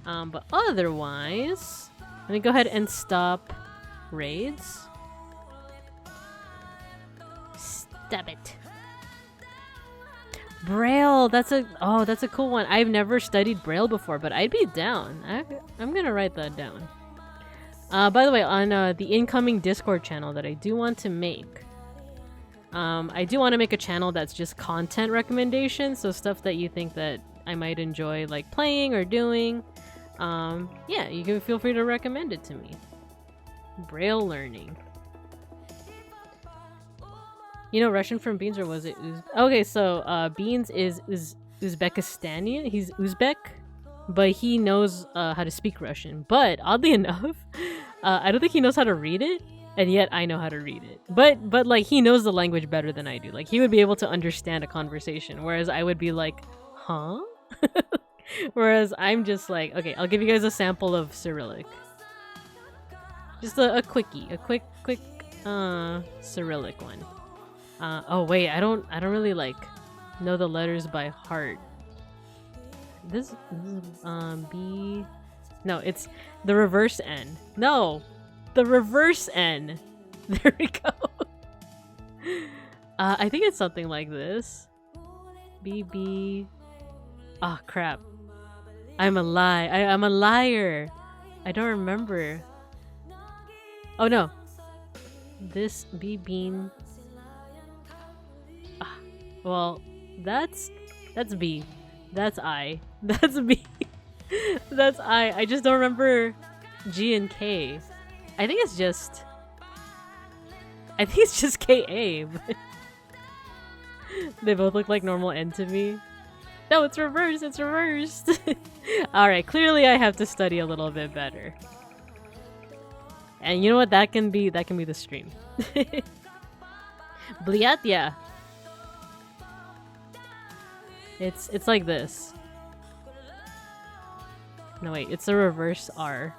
But otherwise, let me go ahead and stop raids. Stop it. Braille, that's a cool one. I've never studied Braille before, but I'd be down. I'm gonna write that down. By the way, on the incoming Discord channel that I do want to make, I do want to make a channel that's just content recommendations, so stuff that you think that I might enjoy, like playing or doing. Yeah, you can feel free to recommend it to me. Braille learning. You know Russian from Beans, or was it okay, so Beans is Uzbekistani. He's Uzbek, but he knows how to speak Russian. But oddly enough, I don't think he knows how to read it, and yet I know how to read it. But like, he knows the language better than I do. Like, he would be able to understand a conversation, whereas I would be like, huh? Whereas I'm just like, okay, I'll give you guys a sample of Cyrillic. Just a quickie, a quick Cyrillic one. Oh wait, I don't really like know the letters by heart. This B. No, it's the reverse N. No, the reverse N. There we go. I think it's something like this. BB. Oh crap! I'm a liar. I don't remember. Oh no. This B bean. Well, that's B. That's I. That's B. That's I. I just don't remember G and K. I think it's just KA. But they both look like normal N to me. No, it's reversed. It's reversed. Alright, clearly I have to study a little bit better. And you know what? That can be the stream. Bliatya. It's like this. No wait, it's a reverse R.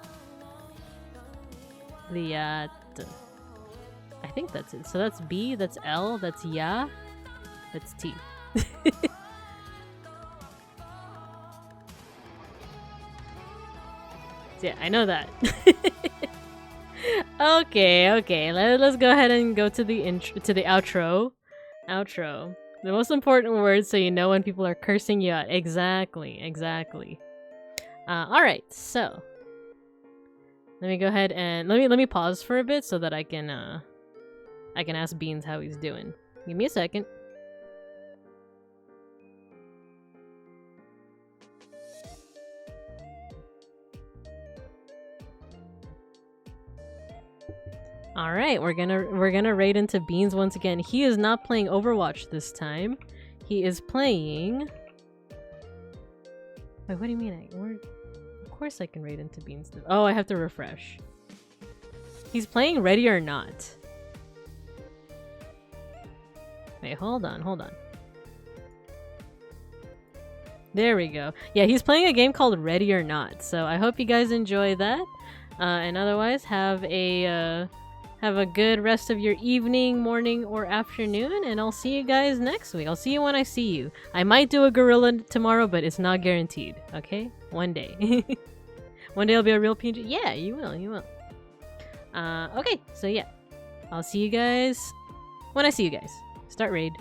Liat. I think that's it. So that's B, that's L, that's Ya, that's T. Yeah, I know that. Okay. Let's go ahead and go to the outro. Outro. The most important words, so you know when people are cursing you out. Exactly. Alright, so let me go ahead and let me pause for a bit so that I can ask Beans how he's doing. Give me a second. Alright, we're gonna raid into Beans once again. He is not playing Overwatch this time. He is playing... Wait, what do you mean? Of course I can raid into Beans. Oh, I have to refresh. He's playing Ready or Not. Wait, hold on. There we go. Yeah, he's playing a game called Ready or Not. So I hope you guys enjoy that. And otherwise, have a good rest of your evening, morning, or afternoon, and I'll see you guys next week. I'll see you when I see you. I might do a gorilla tomorrow, but it's not guaranteed, okay? One day. One day I'll be a real PNG. Yeah, you will. Okay, so yeah. I'll see you guys when I see you guys. Start raid.